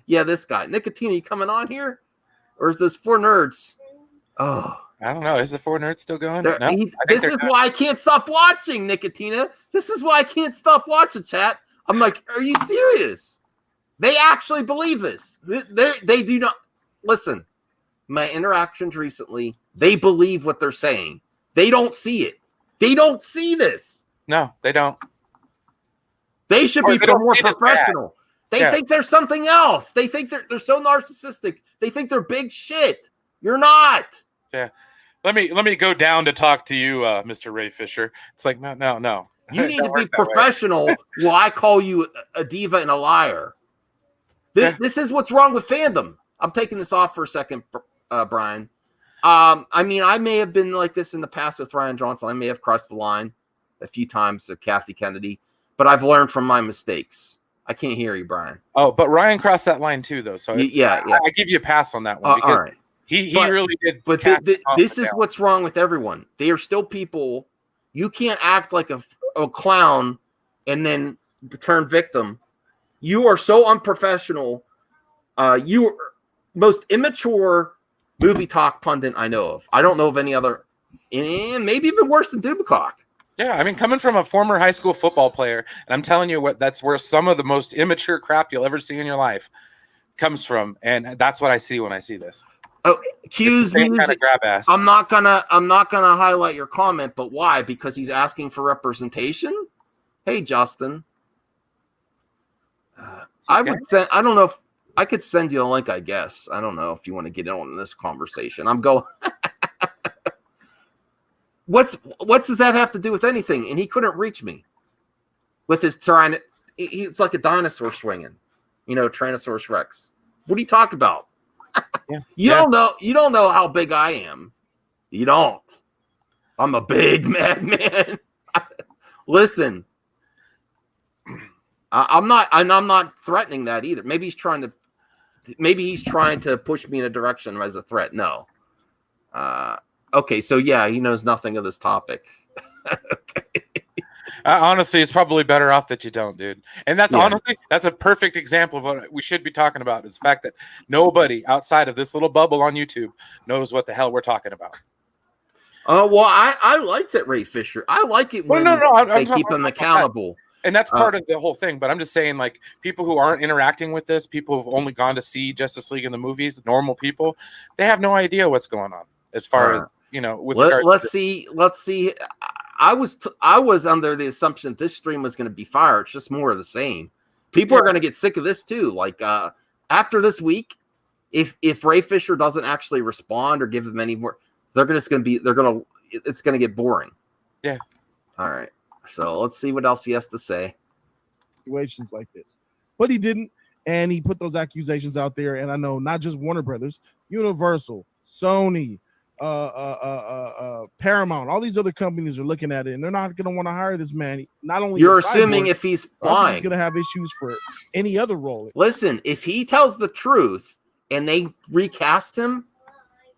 Yeah, this guy. Nicotina, you coming on here? Or is this 4 nerds? Oh. I don't know. Is the 4 nerds still going? No, this is why I can't stop watching, Nicotina. This is why I can't stop watching, chat. I'm like, are you serious? They actually believe this. They do not. Listen, my interactions recently, they believe what they're saying. They don't see it. They don't see this. No, they don't. They should be more professional. They think there's something else. They think they're so narcissistic. They think they're big shit. You're not. Yeah. Let me go down to talk to you, Mr. Ray Fisher. It's like, no. You need to be professional while I call you a diva and a liar. This is what's wrong with fandom. I'm taking this off for a second, Brian. I mean, I may have been like this in the past with Ryan Johnson. I may have crossed the line a few times with Kathy Kennedy, but I've learned from my mistakes. I can't hear you, Brian. Oh, but Ryan crossed that line too, though. So yeah. I give you a pass on that one. All right. He really did. But this is what's wrong with everyone. They are still people. You can't act like a clown and then turn victim. You are so unprofessional. You are most immature movie talk pundit I know of. I don't know of any other, and maybe even worse than Dubikock. Yeah, I mean, coming from a former high school football player, and I'm telling you that's where some of the most immature crap you'll ever see in your life comes from, and that's what I see when I see this. Oh, Q's music. Kind of grab ass. I'm not gonna highlight your comment, but why? Because he's asking for representation. Hey, Justin. I would send. I don't know if I could send you a link. I guess I don't know if you want to get in on this conversation. I'm going. What does that have to do with anything? And he couldn't reach me with his trying to. It's like a dinosaur swinging, Tyrannosaurus Rex. What do you talk about? You don't know. You don't know how big I am. You don't. I'm a big madman. Listen, I'm not. I'm not threatening that either. Maybe he's trying to push me in a direction as a threat. No. Okay, so yeah, he knows nothing of this topic. Okay. Honestly, it's probably better off that you don't, dude. And that's Yeah. honestly, that's a perfect example of what we should be talking about is the fact that nobody outside of this little bubble on YouTube knows what the hell we're talking about. Oh, well, I like that Ray Fisher. I like it Well, when no, I'm they talking keep him about that. accountable. And that's part of the whole thing. But I'm just saying, like, people who aren't interacting with this, people who've only gone to see Justice League in the movies, normal people, they have no idea what's going on as far as, you know, with Let's see. I was under the assumption this stream was going to be fire. It's just more of the same. People are going to get sick of this too. Like after this week, if Ray Fisher doesn't actually respond or give them any more, it's going to get boring. Yeah. All right. So let's see what else he has to say. Situations like this, but he didn't, and he put those accusations out there. And I know not just Warner Brothers, Universal, Sony, Paramount, all these other companies are looking at it, and they're not going to want to hire this man. Not only You're assuming if he's lying, he's going to have issues for any other role. Listen, if he tells the truth and they recast him,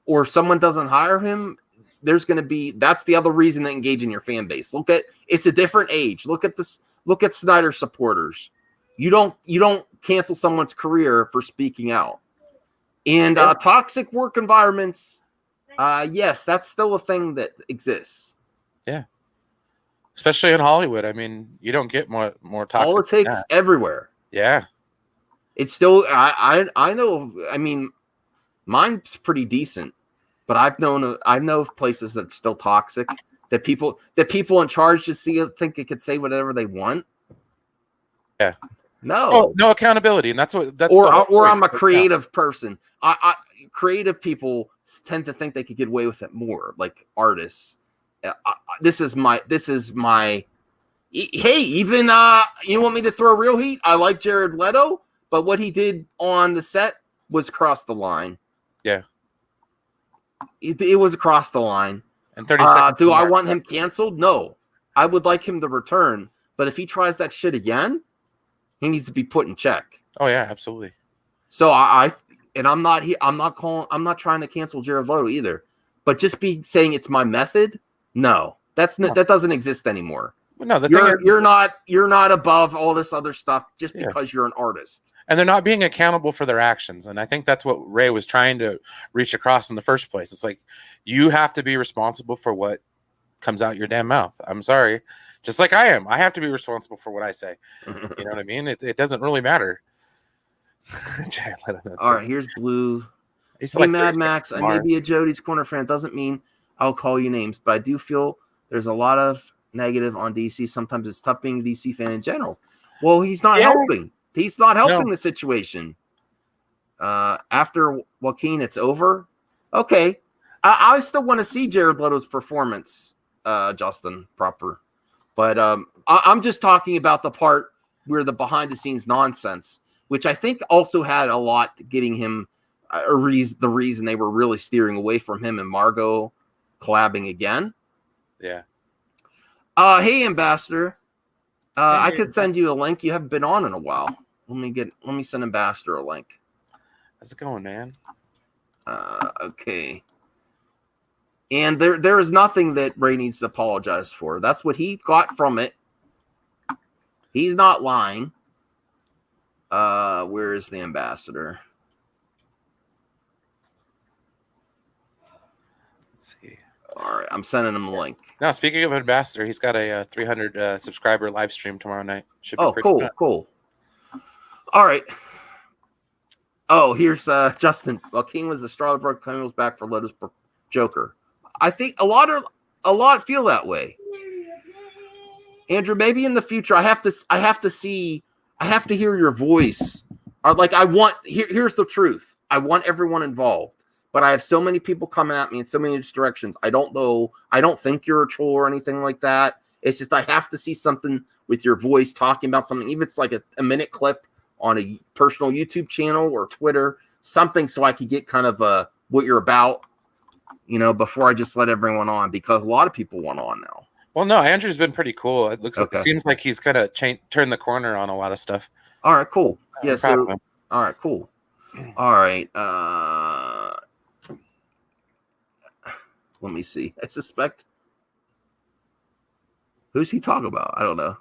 or someone doesn't hire him, there's going to be, that's the other reason to engage in your fan base. It's a different age. Look at Snyder supporters. You don't cancel someone's career for speaking out. And toxic work environments, yes, that's still a thing that exists. Yeah. Especially in Hollywood. I mean, you don't get more toxic. Politics everywhere. Yeah. It's still, I know, I mean, mine's pretty decent. But I know places that are still toxic, that people in charge just think they could say whatever they want. Yeah. No accountability, and that's or I'm a creative person. Creative people tend to think they could get away with it more, like artists. This is my. Hey, even you want me to throw real heat? I like Jared Leto, but what he did on the set was cross the line. Yeah. It was across the line. And 30 seconds. Do I want him canceled? No. I would like him to return. But if he tries that shit again, he needs to be put in check. Oh yeah, absolutely. So I'm not trying to cancel Jared Leto either. But just be saying it's my method. No, that doesn't exist anymore. Well, no, you're not above all this other stuff just because you're an artist. And they're not being accountable for their actions. And I think that's what Ray was trying to reach across in the first place. It's like, you have to be responsible for what comes out your damn mouth. I'm sorry. Just like I am. I have to be responsible for what I say. You know what I mean? It doesn't really matter. All right, here's Blue. Hey, like Mad Max, I may be a Jody's Corner fan. Doesn't mean I'll call you names, but I do feel there's a lot of negative on DC. Sometimes it's tough being a DC fan in general. Well, he's not helping. He's not helping the situation. After Joaquin, it's over. Okay. I still want to see Jared Leto's performance, Justin, proper. But I'm just talking about the part where the behind-the-scenes nonsense, which I think also had a lot to getting him the reason they were really steering away from him and Margot collabing again. Yeah. Hey, Ambassador. I could send you a link. You haven't been on in a while. Let me send Ambassador a link. How's it going, man? Okay. And there is nothing that Ray needs to apologize for. That's what he got from it. He's not lying. Where is the Ambassador? Let's see. All right, I'm sending him a link. Now, speaking of Ambassador, he's got a 300 subscriber live stream tomorrow night. Should be cool, fun. cool. All right. Oh, here's Justin. Joaquin was the straw that broke Camel's back for Leto's Joker. I think a lot feel that way. Andrew, maybe in the future I have to hear your voice. Or like here's the truth. I want everyone involved. But I have so many people coming at me in so many directions. I don't know. I don't think you're a troll or anything like that. It's just I have to see something with your voice talking about something, even if it's like a minute clip on a personal YouTube channel or Twitter, something so I could get kind of what you're about, before I just let everyone on, because a lot of people want on now. Well, no, Andrew's been pretty cool. It seems like he's kind of turned the corner on a lot of stuff. All right, cool. Yeah, all right, cool. All right. Let me see. I suspect. Who's he talking about? I don't know.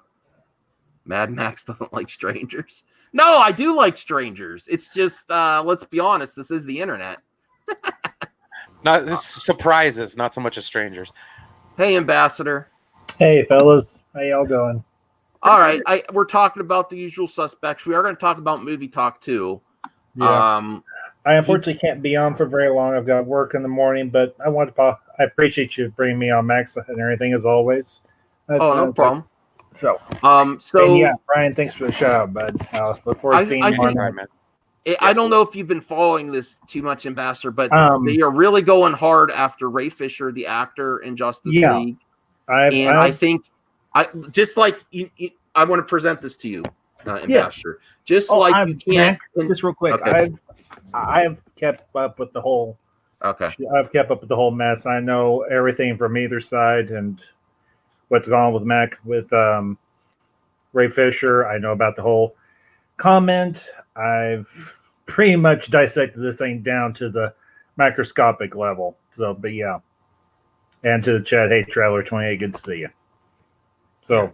Mad Max doesn't like strangers. No, I do like strangers. It's just, let's be honest, this is the internet. This surprises, not so much as strangers. Hey, Ambassador. Hey, fellas. How y'all going? All right, we're talking about the usual suspects. We are going to talk about movie talk too. Yeah. I unfortunately can't be on for very long. I've got work in the morning, but I appreciate you bringing me on, Max, and everything as always. No problem. So, and yeah, Brian, thanks for the shout out, bud. Look forward to seeing you on man. I don't know if you've been following this too much, Ambassador, but they are really going hard after Ray Fisher, the actor in Justice League. I think just like I want to present this to you, Ambassador. Just like you can't. Just real quick, okay. I've kept up with the whole. Okay. I've kept up with the whole mess. I know everything from either side and what's gone with Ray Fisher. I know about the whole comment. I've pretty much dissected this thing down to the microscopic level. So, but yeah. And to the chat, hey, Traveler 28, good to see you. So,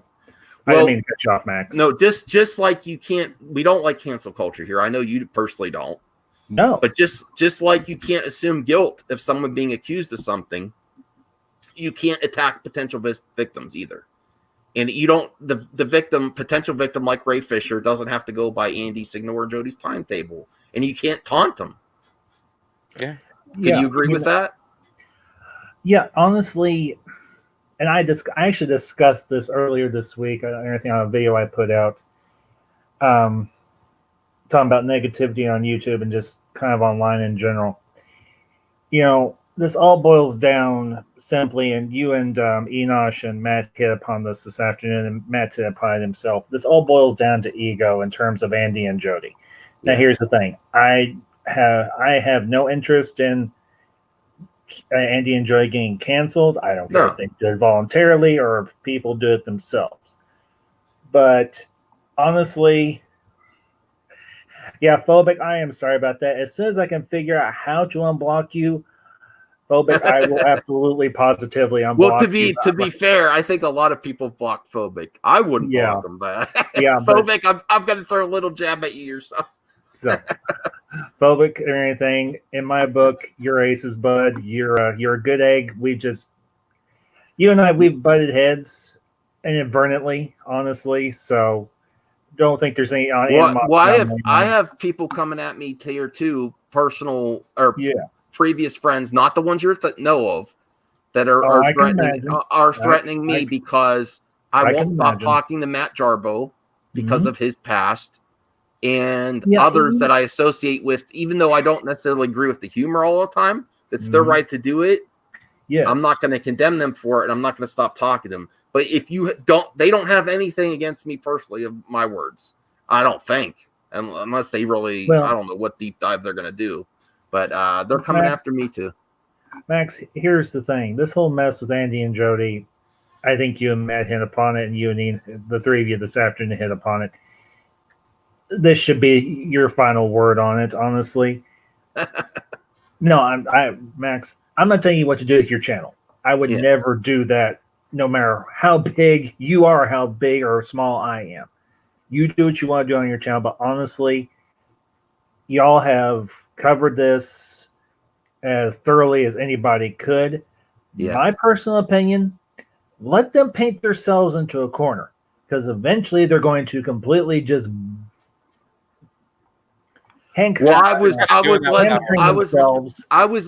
I didn't mean to cut you off, Max. No, just like we don't like cancel culture here. I know you personally don't. No. But just like you can't assume guilt if someone being accused of something, you can't attack potential victims either. And you don't, the potential victim like Ray Fisher doesn't have to go by Andy's signal or Jody's timetable. And you can't taunt them. Yeah. Can you agree with that? Yeah, honestly, and I actually discussed this earlier this week, everything on a video I put out, talking about negativity on YouTube and just kind of online in general. This all boils down simply, and you and Enosh and Matt hit upon this afternoon, and Matt hit upon it himself. This all boils down to ego in terms of Andy and Jody. Now, here's the thing. I have no interest in Andy and Jody getting canceled. I don't care if they do it voluntarily or if people do it themselves. But honestly, yeah, Phobic, I am sorry about that. As soon as I can figure out how to unblock you, Phobic, I will absolutely positively unblock you. Well, to be fair, I think a lot of people block Phobic. I wouldn't block him, but Phobic, I'm going to throw a little jab at you yourself. So, Phobic or anything, in my book, you're aces, bud. You're a good egg. You and I, we've butted heads inadvertently, honestly. So don't think there's any. I have people coming at me here too, personal or previous friends, not the ones you know of, that are threatening me because I won't stop talking to Matt Jarbo because of his past. And others that I associate with, even though I don't necessarily agree with the humor all the time, it's their right to do it. Yeah, I'm not going to condemn them for it, and I'm not going to stop talking to them. But if they don't have anything against me personally of my words. I don't think, unless they really, I don't know what deep dive they're going to do. But they're coming after me too. Max, here's the thing: this whole mess with Andy and Jody, I think you and Matt hit upon it, and you and Ian, the three of you this afternoon hit upon it. This should be your final word on it, honestly. No, Max, I'm not telling you what to do with your channel. I would never do that, no matter how big you are, how big or small I am. You do what you want to do on your channel, but honestly, y'all have covered this as thoroughly as anybody could. Yeah. My personal opinion, let them paint themselves into a corner, because eventually they're going to completely just handcuff. Well, I was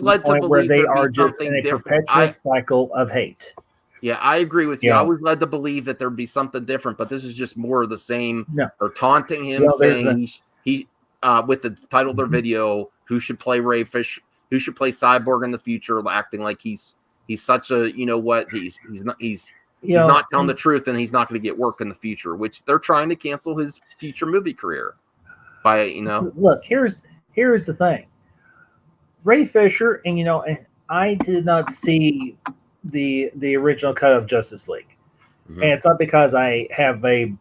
led to believe where they are just in a perpetual cycle of hate. Yeah, I agree with you. I was led to believe that there'd be something different, but this is just more of the same. No. They're taunting him, saying he with the title of their video, who should play Ray Fish, who should play Cyborg in the future, acting like he's such a he's not telling the truth, and he's not going to get work in the future, which they're trying to cancel his future movie career by Look, here's the thing. Ray Fisher, and I did not see the original cut of Justice League. Mm-hmm. And it's not because I have a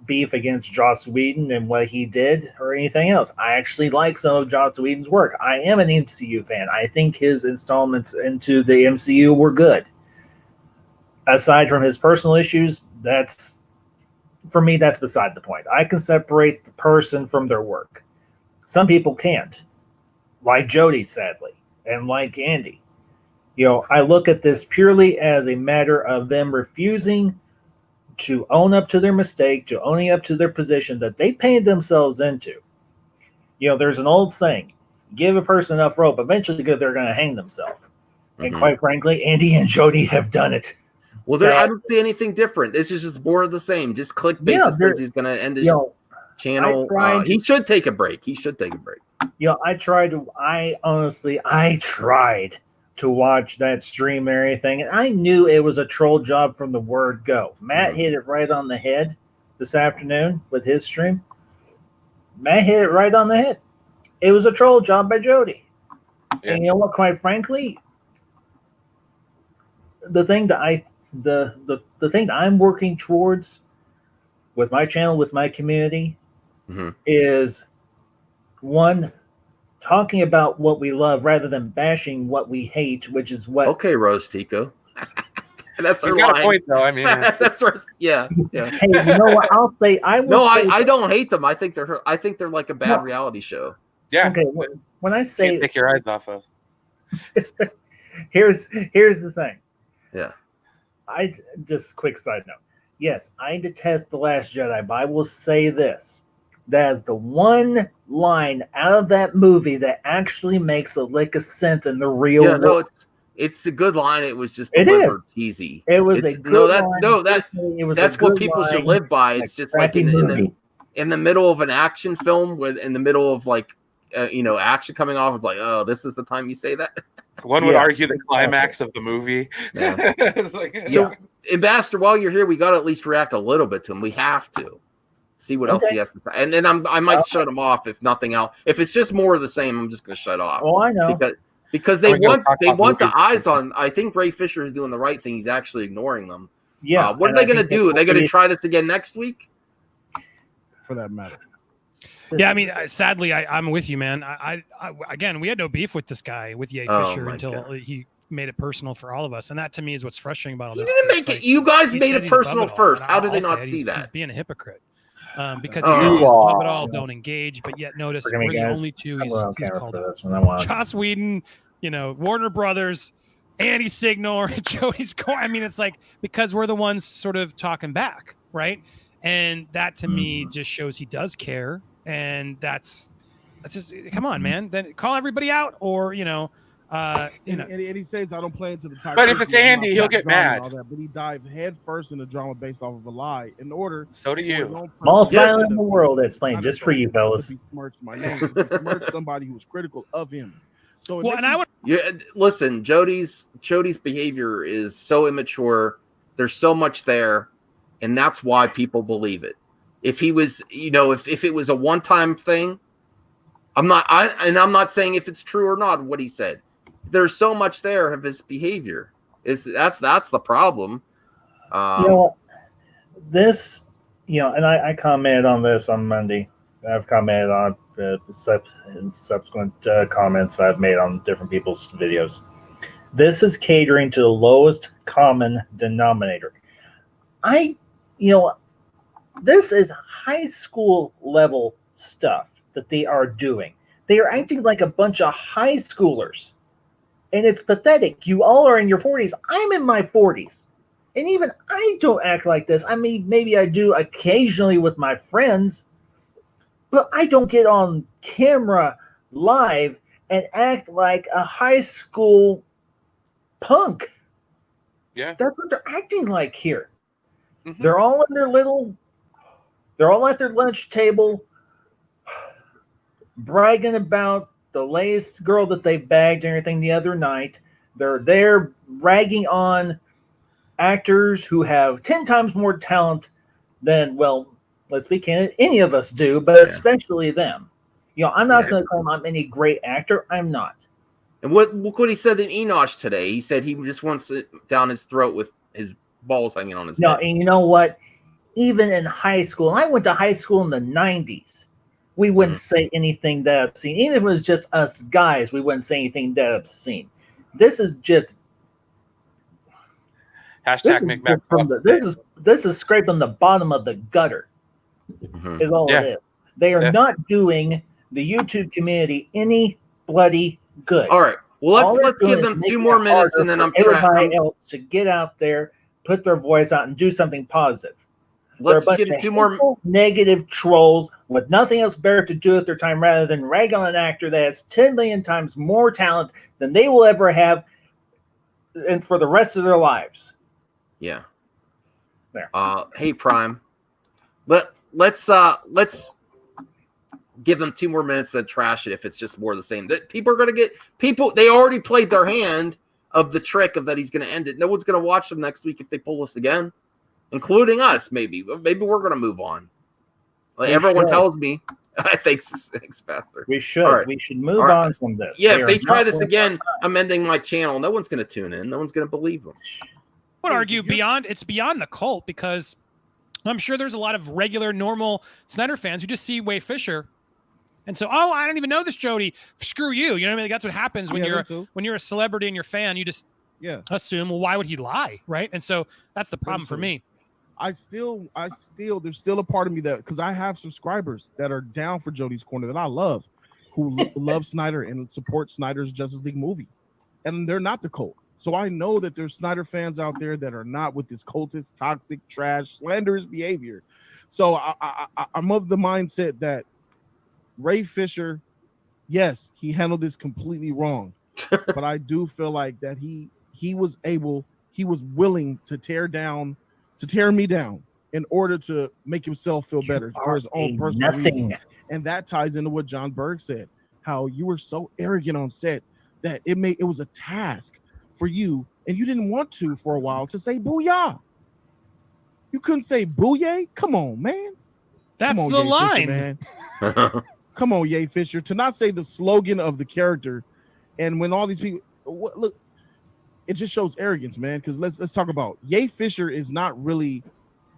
beef against Joss Whedon and what he did or anything else. I actually like some of Joss Whedon's work. I am an MCU fan. I think his installments into the MCU were good. Aside from his personal issues, that's for me. That's beside the point. I can separate the person from their work. Some people can't, like Jody, sadly, and like Andy. I look at this purely as a matter of them refusing to own up to their mistake, to owning up to their position that they painted themselves into. There's an old saying: give a person enough rope, eventually they're going to hang themselves. And quite frankly, Andy and Jody have done it. Well, I don't see anything different. This is just more of the same. Just clickbait that says he's going to end his channel. He should take a break. I tried to watch that stream and everything, and I knew it was a troll job from the word go. Matt hit it right on the head this afternoon with his stream. Matt hit it right on the head. It was a troll job by Jody. Yeah. And you know what, quite frankly, the thing that I'm working towards with my channel, with my community, is one, talking about what we love rather than bashing what we hate, which is what. Okay, Rose Tico. That's her got line. a point, though. I mean, that's her. Yeah. Hey, you know what? I'll say. I don't hate them. I think they're like a bad reality show. Yeah. Okay. When I say, can't take your eyes off of. here's the thing. Yeah. I just quick side note. Yes, I detest The Last Jedi, but I will say this: that is the one line out of that movie that actually makes a lick of sense in the real world. No, it's a good line. It was just delivered cheesy. It was a good line. That's what people should live by. It's just like in the middle of an action film, in the middle of action coming off, it's like, oh, this is the time you say that. One would argue the climax of the movie. Yeah. So, Ambassador, while you're here, we got to at least react a little bit to him. We have to see what else he has to say, and then I might shut him off if nothing else. If it's just more of the same, I'm just going to shut off. Oh, I know. Because they want the eyes on. I think Ray Fisher is doing the right thing. He's actually ignoring them. Yeah. What are they going to do? Are they going to try this again next week? For that matter. Yeah, I mean, sadly, I'm with you, man. I again, we had no beef with this guy, with Ye Fisher, until he made it personal for all of us, and that to me is what's frustrating about all this. He didn't make it. You guys made it personal first. How did they not see that? He's being a hypocrite. Because he says he's above it all, don't engage, but yet notice we're the only two he's called out. Joss Whedon, Warner Brothers, Andy Signor, Jody's Core. I mean, it's like, because we're the ones sort of talking back, right? And that to me just shows he does care. And that's just, come on, man. Then call everybody out, or and he says, I don't play into the type. But if it's Andy, he'll get mad. But he dived head first in the drama based off of a lie in order. So do you. Small smile in the world that's playing just for you, fellas. Smirched my name. Smirched somebody who was critical of him. So listen, Jody's behavior is so immature. There's so much there, and that's why people believe it. If he was, if it was a one-time thing, I'm not saying if it's true or not what he said. There's so much there of his behavior. That's the problem. This, and I commented on this on Monday. I've commented on in subsequent comments I've made on different people's videos. This is catering to the lowest common denominator. This is high school level stuff that they are doing. They are acting like a bunch of high schoolers. And it's pathetic. You all are in your 40s. I'm in my 40s. And even I don't act like this. I mean, maybe I do occasionally with my friends. But I don't get on camera live and act like a high school punk. Yeah. That's what they're acting like here. Mm-hmm. They're all at their lunch table bragging about the latest girl that they bagged and everything the other night. They're there ragging on actors who have 10 times more talent than, well, let's be candid, any of us do, but especially them. I'm not going to claim I'm any great actor. I'm not. And look what he said in Enosh today. He said he just wants it down his throat with his balls hanging on his head. And you know what? Even in high school, and I went to high school in the 90s, we wouldn't say anything that obscene. Even if it was just us guys, we wouldn't say anything that obscene. This is just... Hashtag McMac. This is scraping the bottom of the gutter. Mhm. Is all Yeah. it is. They are Yeah. not doing the YouTube community any bloody good. All right. Well, All they're let's give doing is them making 2 more it minutes, harder and then for I'm everybody else to get out there, put their voice out, and do something positive. They're a let's bunch give of them 2 more. hateful, negative trolls with nothing else better to do with their time rather than rag on an actor that has 10 million times more talent than they will ever have, and for the rest of their lives. Yeah. There. Hey, Prime. Let's give them 2 more minutes to trash it if it's just more of the same. That people are going to get people. They already played their hand of the trick of that he's going to end it. No one's going to watch them next week if they pull us again, including us. Maybe we're going to move on. Like everyone tells me. Thanks, Pastor. We should. All right. We should move All right. on from this. Yeah, They if they are try not this worth again, I'm ending my channel. No one's going to tune in. No one's going to believe them. I would argue it's beyond the cult, because I'm sure there's a lot of regular, normal Snyder fans who just see Wade Fisher and so, oh, I don't even know this Jody. Screw you. You know what I mean? That's what happens when you're a celebrity and you're a fan. You just assume, well, why would he lie, right? And so that's the problem for me. There's still a part of me that, because I have subscribers that are down for Jody's Corner that I love, who love Snyder and support Snyder's Justice League movie, and they're not the cult. So I know that there's Snyder fans out there that are not with this cultist, toxic, trash, slanderous behavior. So I'm of the mindset that Ray Fisher, yes, he handled this completely wrong, but I do feel like that he was willing to tear me down in order to make himself feel better for his own personal reasons. And that ties into what John Berg said, how you were so arrogant on set that it was a task for you, and you didn't want to for a while to say booyah. You couldn't say booyah. Come on, man. That's the line, man. Come on, Ye Fisher, to not say the slogan of the character, and when all these people look, it just shows arrogance, man. Because let's talk about Ye Fisher is not really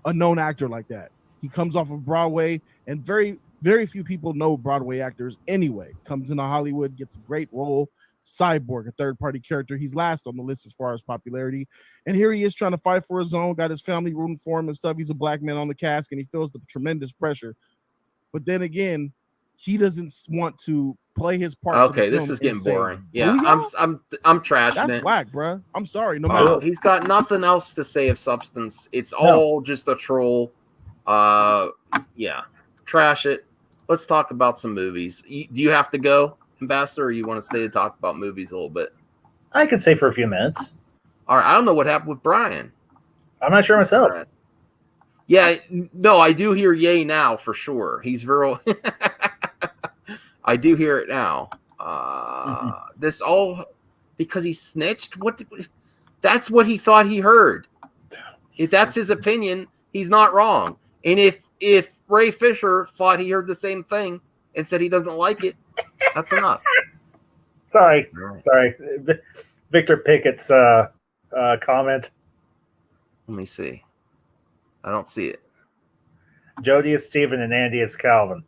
a known actor like that. He comes off of Broadway, and very, very few people know Broadway actors anyway. Comes into Hollywood, gets a great role. Cyborg, a third-party character. He's last on the list as far as popularity. And here he is trying to fight for his own, got his family rooting for him and stuff. He's a black man on the cask, and he feels the tremendous pressure. But then again, he doesn't want to play his part. Okay, this is getting boring. Yeah, I'm trashing That's it. black, bro. I'm sorry. No matter. He's got nothing else to say of substance. It's all just a troll. Yeah, trash it. Let's talk about some movies. Do you have to go, Ambassador, or you want to stay to talk about movies a little bit? I could say for a few minutes. All right, I don't know what happened with Brian. I'm not sure myself. Right. Yeah, no, I do hear yay now for sure. He's real. I do hear it now. This all because he snitched. That's what he thought he heard. If that's his opinion, he's not wrong. And if Ray Fisher thought he heard the same thing and said he doesn't like it, that's enough. Sorry. Victor Pickett's comment. Let me see. I don't see it. Jody is Steven and Andy is Calvin.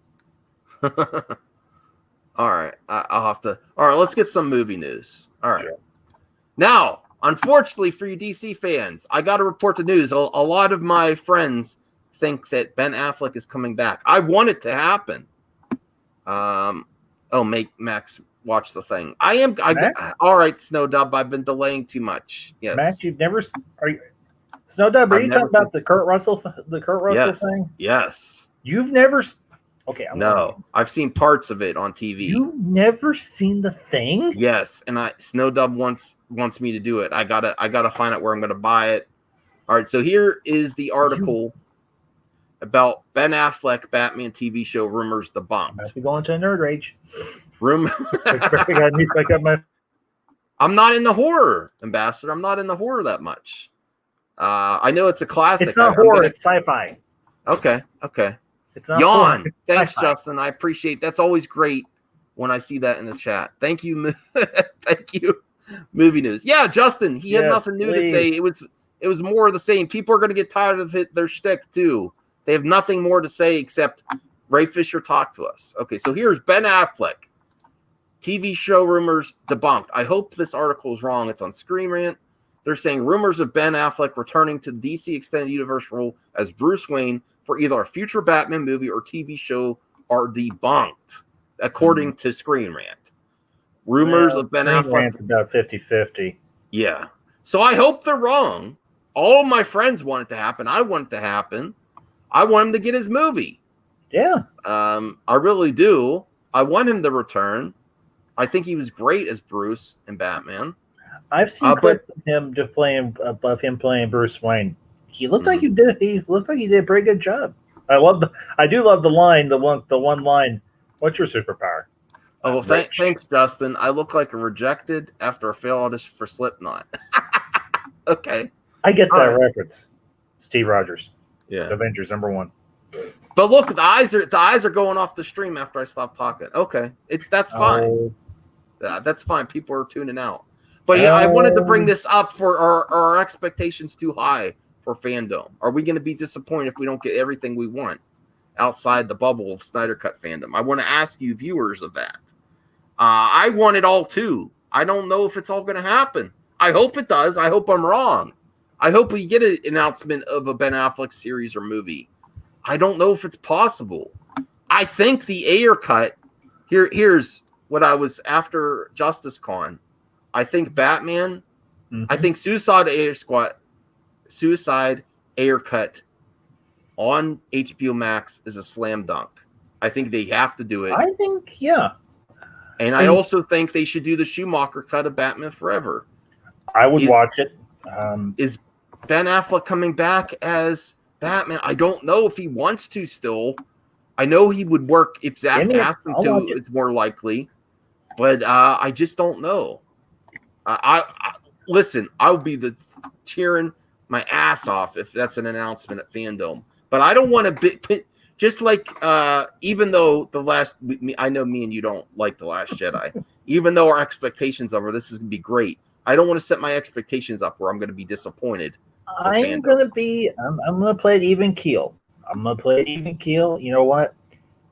All right. I'll have to. All right. Let's get some movie news. All right. Now, unfortunately for you DC fans, I got to report the news. A lot of my friends think that Ben Affleck is coming back. I want it to happen. Make Max watch the thing. All right, Snow Dub. I've been delaying too much. Yes. Max, you've never. Snow Dub, are you talking about the Kurt Russell thing? Yes. You've never. Okay. I've seen parts of it on TV. You've never seen the thing? Yes, and Snow Dub wants me to do it. I gotta find out where I'm gonna buy it. All right, so here is the article about Ben Affleck Batman TV show rumors debunked. Must be going to a nerd rage. I'm not in the horror, Ambassador. I'm not in the horror that much. I know it's a classic. It's not horror. It's sci-fi. Okay. It's not Yawn. horror. Thanks, sci-fi. Justin. I appreciate. That's always great when I see that in the chat. Thank you. Thank you. Movie news. Yeah, Justin. He had nothing new to say. It was more of the same. People are going to get tired of their shtick too. They have nothing more to say except Ray Fisher talked to us. Okay, so here's Ben Affleck. TV show rumors debunked. I hope this article is wrong. It's on Screen Rant. They're saying rumors of Ben Affleck returning to the DC Extended Universe role as Bruce Wayne for either a future Batman movie or TV show are debunked, according to Screen Rant. Rumors of Ben Screen Affleck. Rant's about 50-50. Yeah. So I hope they're wrong. All my friends want it to happen. I want it to happen. I want him to get his movie. Yeah. I really do. I want him to return. I think he was great as Bruce and Batman. I've seen clips of him just playing Bruce Wayne. He looked like he did. He looked like he did a pretty good job. I do love the line. The one line. What's your superpower? Oh, well, thanks, Justin. I look like a rejected after a failed audition for Slipknot. Okay. I get that reference. Steve Rogers. Yeah. Avengers #1. But look, the eyes are going off the stream after I stop talking. Okay, that's fine. That's fine. People are tuning out. But yeah, I wanted to bring this up for our expectations too high for fandom. Are we going to be disappointed if we don't get everything we want outside the bubble of Snyder Cut fandom? I want to ask you, viewers, of that. I want it all too. I don't know if it's all going to happen. I hope it does. I hope I'm wrong. I hope we get an announcement of a Ben Affleck series or movie. I don't know if it's possible. I think the Ayer cut. Here's what I was after Justice Con. I think Batman. I think Suicide Ayer cut on HBO Max is a slam dunk. I think they have to do it. I think, yeah. And I also think they should do the Schumacher cut of Batman Forever. I would watch it. Is Ben Affleck coming back as Batman? I don't know if he wants to still. I know he would work if Zach asked him to. It's more likely. But I just don't know. I listen, I'll be cheering my ass off if that's an announcement at Fandom. But I don't want to just like even though I know me and you don't like The Last Jedi, even though our expectations are this is gonna be great. I don't want to set my expectations up where I'm going to be disappointed. I'm going to play it even keel. You know what?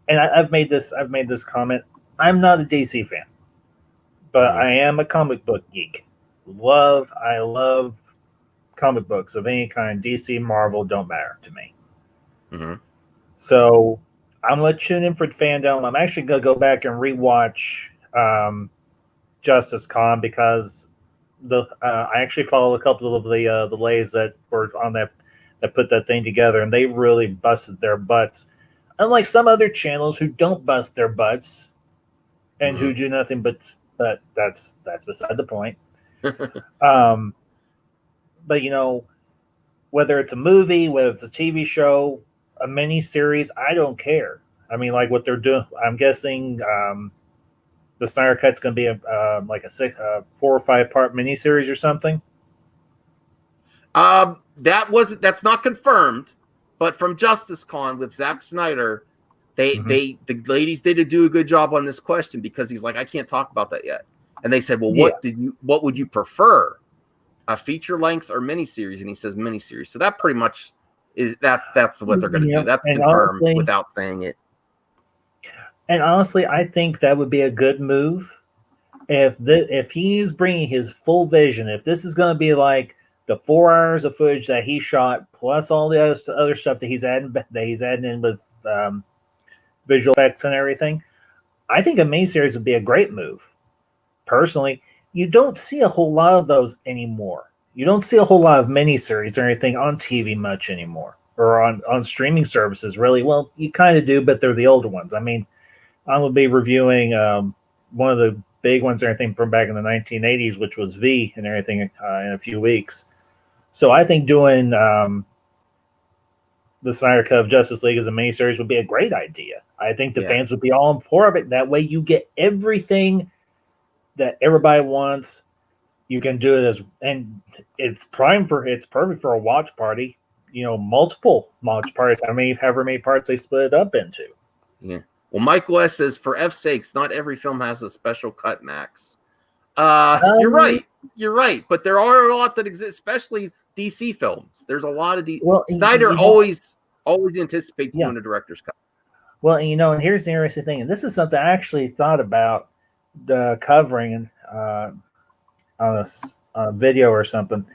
And I've made this comment. I'm not a DC fan, but I am a comic book geek. I love comic books of any kind. DC, Marvel, don't matter to me. Mm-hmm. So I'm going to tune in for fandom. I'm actually going to go back and rewatch Justice Con because I actually follow a couple of the lays that were on that put that thing together, and they really busted their butts. Unlike some other channels who don't bust their butts and who do nothing but that's beside the point. But you know, whether it's a movie, whether it's a TV show, a mini series, I don't care. I mean, like what they're doing. I'm guessing. The Snyder Cut's going to be a 4 or 5 part miniseries or something. That's not confirmed, but from Justice Con with Zack Snyder, the ladies did do a good job on this question because he's like, I can't talk about that yet, and they said, well, what would you prefer, a feature length or miniseries? And he says miniseries. So that pretty much is that's what they're going to do. That's confirmed without saying it. And honestly, I think that would be a good move if he's bringing his full vision. If this is going to be like the 4 hours of footage that he shot, plus all the other stuff that he's adding in with visual effects and everything, I think a miniseries would be a great move. Personally, you don't see a whole lot of those anymore. You don't see a whole lot of miniseries or anything on TV much anymore, or on streaming services. Really, well, you kind of do, but they're the older ones. I mean. I'm going to be reviewing one of the big ones, everything from back in the 1980s, which was V and everything in a few weeks. So I think doing the Snyder Cut of Justice League as a miniseries would be a great idea. I think the fans would be all for it. That way you get everything that everybody wants. You can do it and it's perfect for a watch party. You know, multiple watch parties. However many parts they split it up into. Yeah. Well, Mike West says, for F's sakes, not every film has a special cut, Max. You're right. You're right. But there are a lot that exist, especially DC films. There's a lot of DC. Well, Snyder always anticipates doing a director's cut. Well, and here's the interesting thing. And this is something I actually thought about covering on a video or something.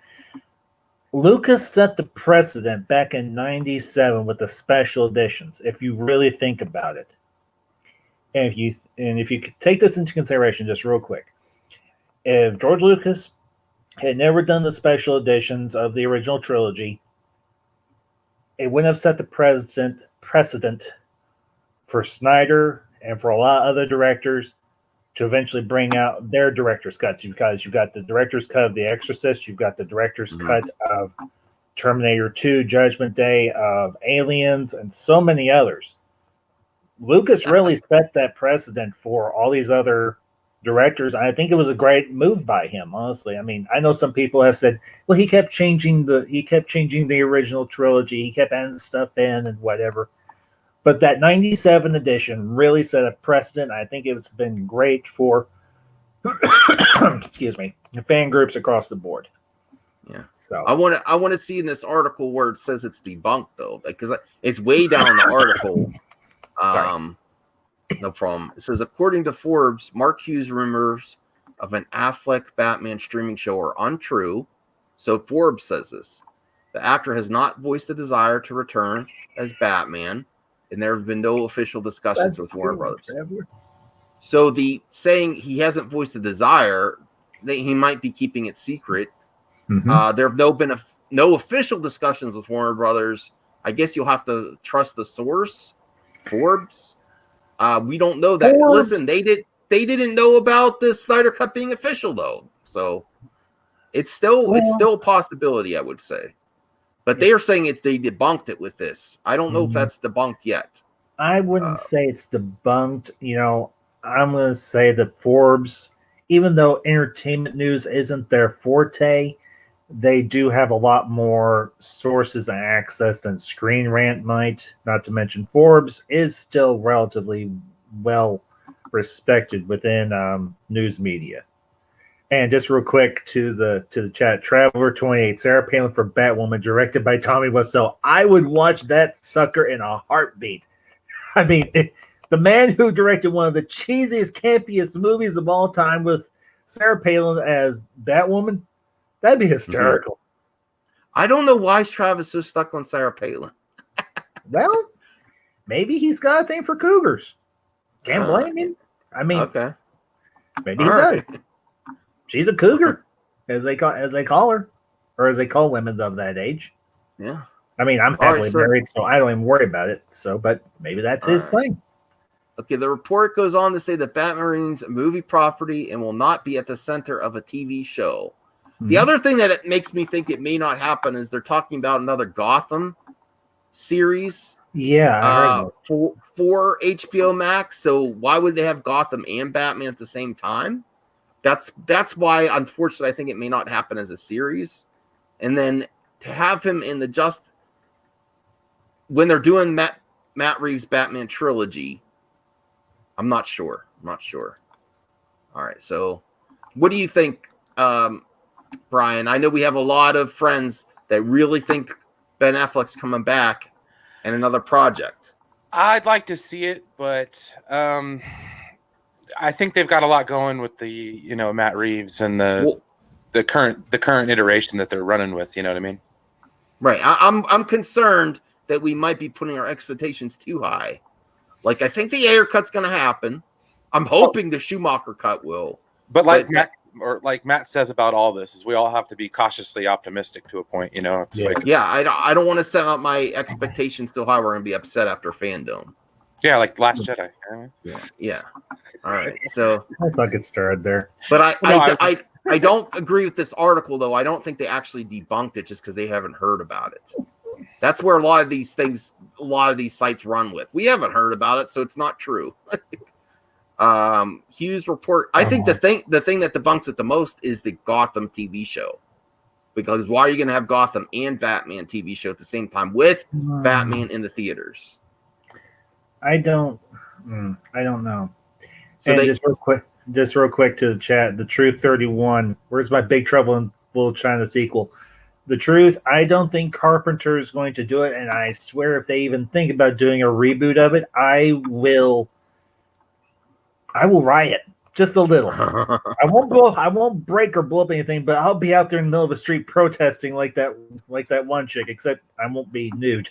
Lucas set the precedent back in '97 with the special editions. If you really think about it, and if you could take this into consideration, just real quick, if George Lucas had never done the special editions of the original trilogy, it wouldn't have set the precedent for Snyder and for a lot of other directors to eventually bring out their director's cuts, because you've got the director's cut of The Exorcist, you've got the director's cut of Terminator 2, Judgment Day, of Aliens, and so many others. Lucas really set that precedent for all these other directors. I think it was a great move by him, honestly. I mean, I know some people have said, well, he kept changing the original trilogy, he kept adding stuff in and whatever. But that '97 edition really set a precedent. I think it's been great for excuse me, fan groups across the board. Yeah. So I want to see in this article where it says it's debunked though, because it's way down in the article. No problem. It says, according to Forbes, Mark Hughes' rumors of an Affleck Batman streaming show are untrue. So Forbes says this. The actor has not voiced a desire to return as Batman, and there have been no official discussions with Warner Brothers. So the saying he hasn't voiced a desire, he might be keeping it secret. There have been no official discussions with Warner Brothers. I guess you'll have to trust the source, Forbes. We don't know that. Forbes. Listen, they didn't know about this Snyder Cut being official though, so it's still a possibility, I would say. But they are saying they debunked it with this. I don't know if that's debunked yet. I wouldn't say it's debunked. You know, I'm going to say that Forbes, even though entertainment news isn't their forte, they do have a lot more sources and access than Screen Rant might. Not to mention Forbes is still relatively well respected within news media. And just real quick to the chat, Traveler 28, Sarah Palin for Batwoman, directed by Tommy Wiseau. I would watch that sucker in a heartbeat. I mean, the man who directed one of the cheesiest, campiest movies of all time with Sarah Palin as Batwoman, that'd be hysterical. I don't know why Travis so stuck on Sarah Palin. Well, maybe he's got a thing for cougars. Can't blame him. I mean, okay, maybe he does. She's a cougar, as they call her, or as they call women of that age. Yeah. I mean, I'm happily married, so I don't even worry about it. So, but maybe that's his thing. Okay, the report goes on to say that Batman remains a movie property and will not be at the center of a TV show. The other thing that it makes me think it may not happen is they're talking about another Gotham series. Yeah, for HBO Max. So why would they have Gotham and Batman at the same time? That's why, unfortunately, I think it may not happen as a series. And then to have him in when they're doing Matt Reeves' Batman trilogy, I'm not sure. All right, so what do you think, Brian? I know we have a lot of friends that really think Ben Affleck's coming back and another project. I'd like to see it, but I think they've got a lot going with the Matt Reeves and the current iteration that they're running with. You know what I mean? Right. I'm concerned that we might be putting our expectations too high. Like, I think the Ayer cut's going to happen. I'm hoping the Schumacher cut will. But like Matt says about all this, is we all have to be cautiously optimistic to a point. I don't want to set up my expectations too high. We're going to be upset after Fandom. Yeah, like Last Jedi. Yeah. All right. So let's not get started there. But I don't agree with this article, though. I don't think they actually debunked it just because they haven't heard about it. That's where a lot of these sites run with. We haven't heard about it, so it's not true. Hughes report. I think the thing that debunks it the most is the Gotham TV show. Because why are you going to have Gotham and Batman TV show at the same time with Batman in the theaters? I don't know. So and just real quick to the chat, the Truth 31. Where's my Big Trouble in Little China sequel? The Truth, I don't think Carpenter is going to do it, and I swear if they even think about doing a reboot of it, I will riot. Just a little. I won't break or blow up anything, but I'll be out there in the middle of the street protesting like that one chick. Except I won't be nude.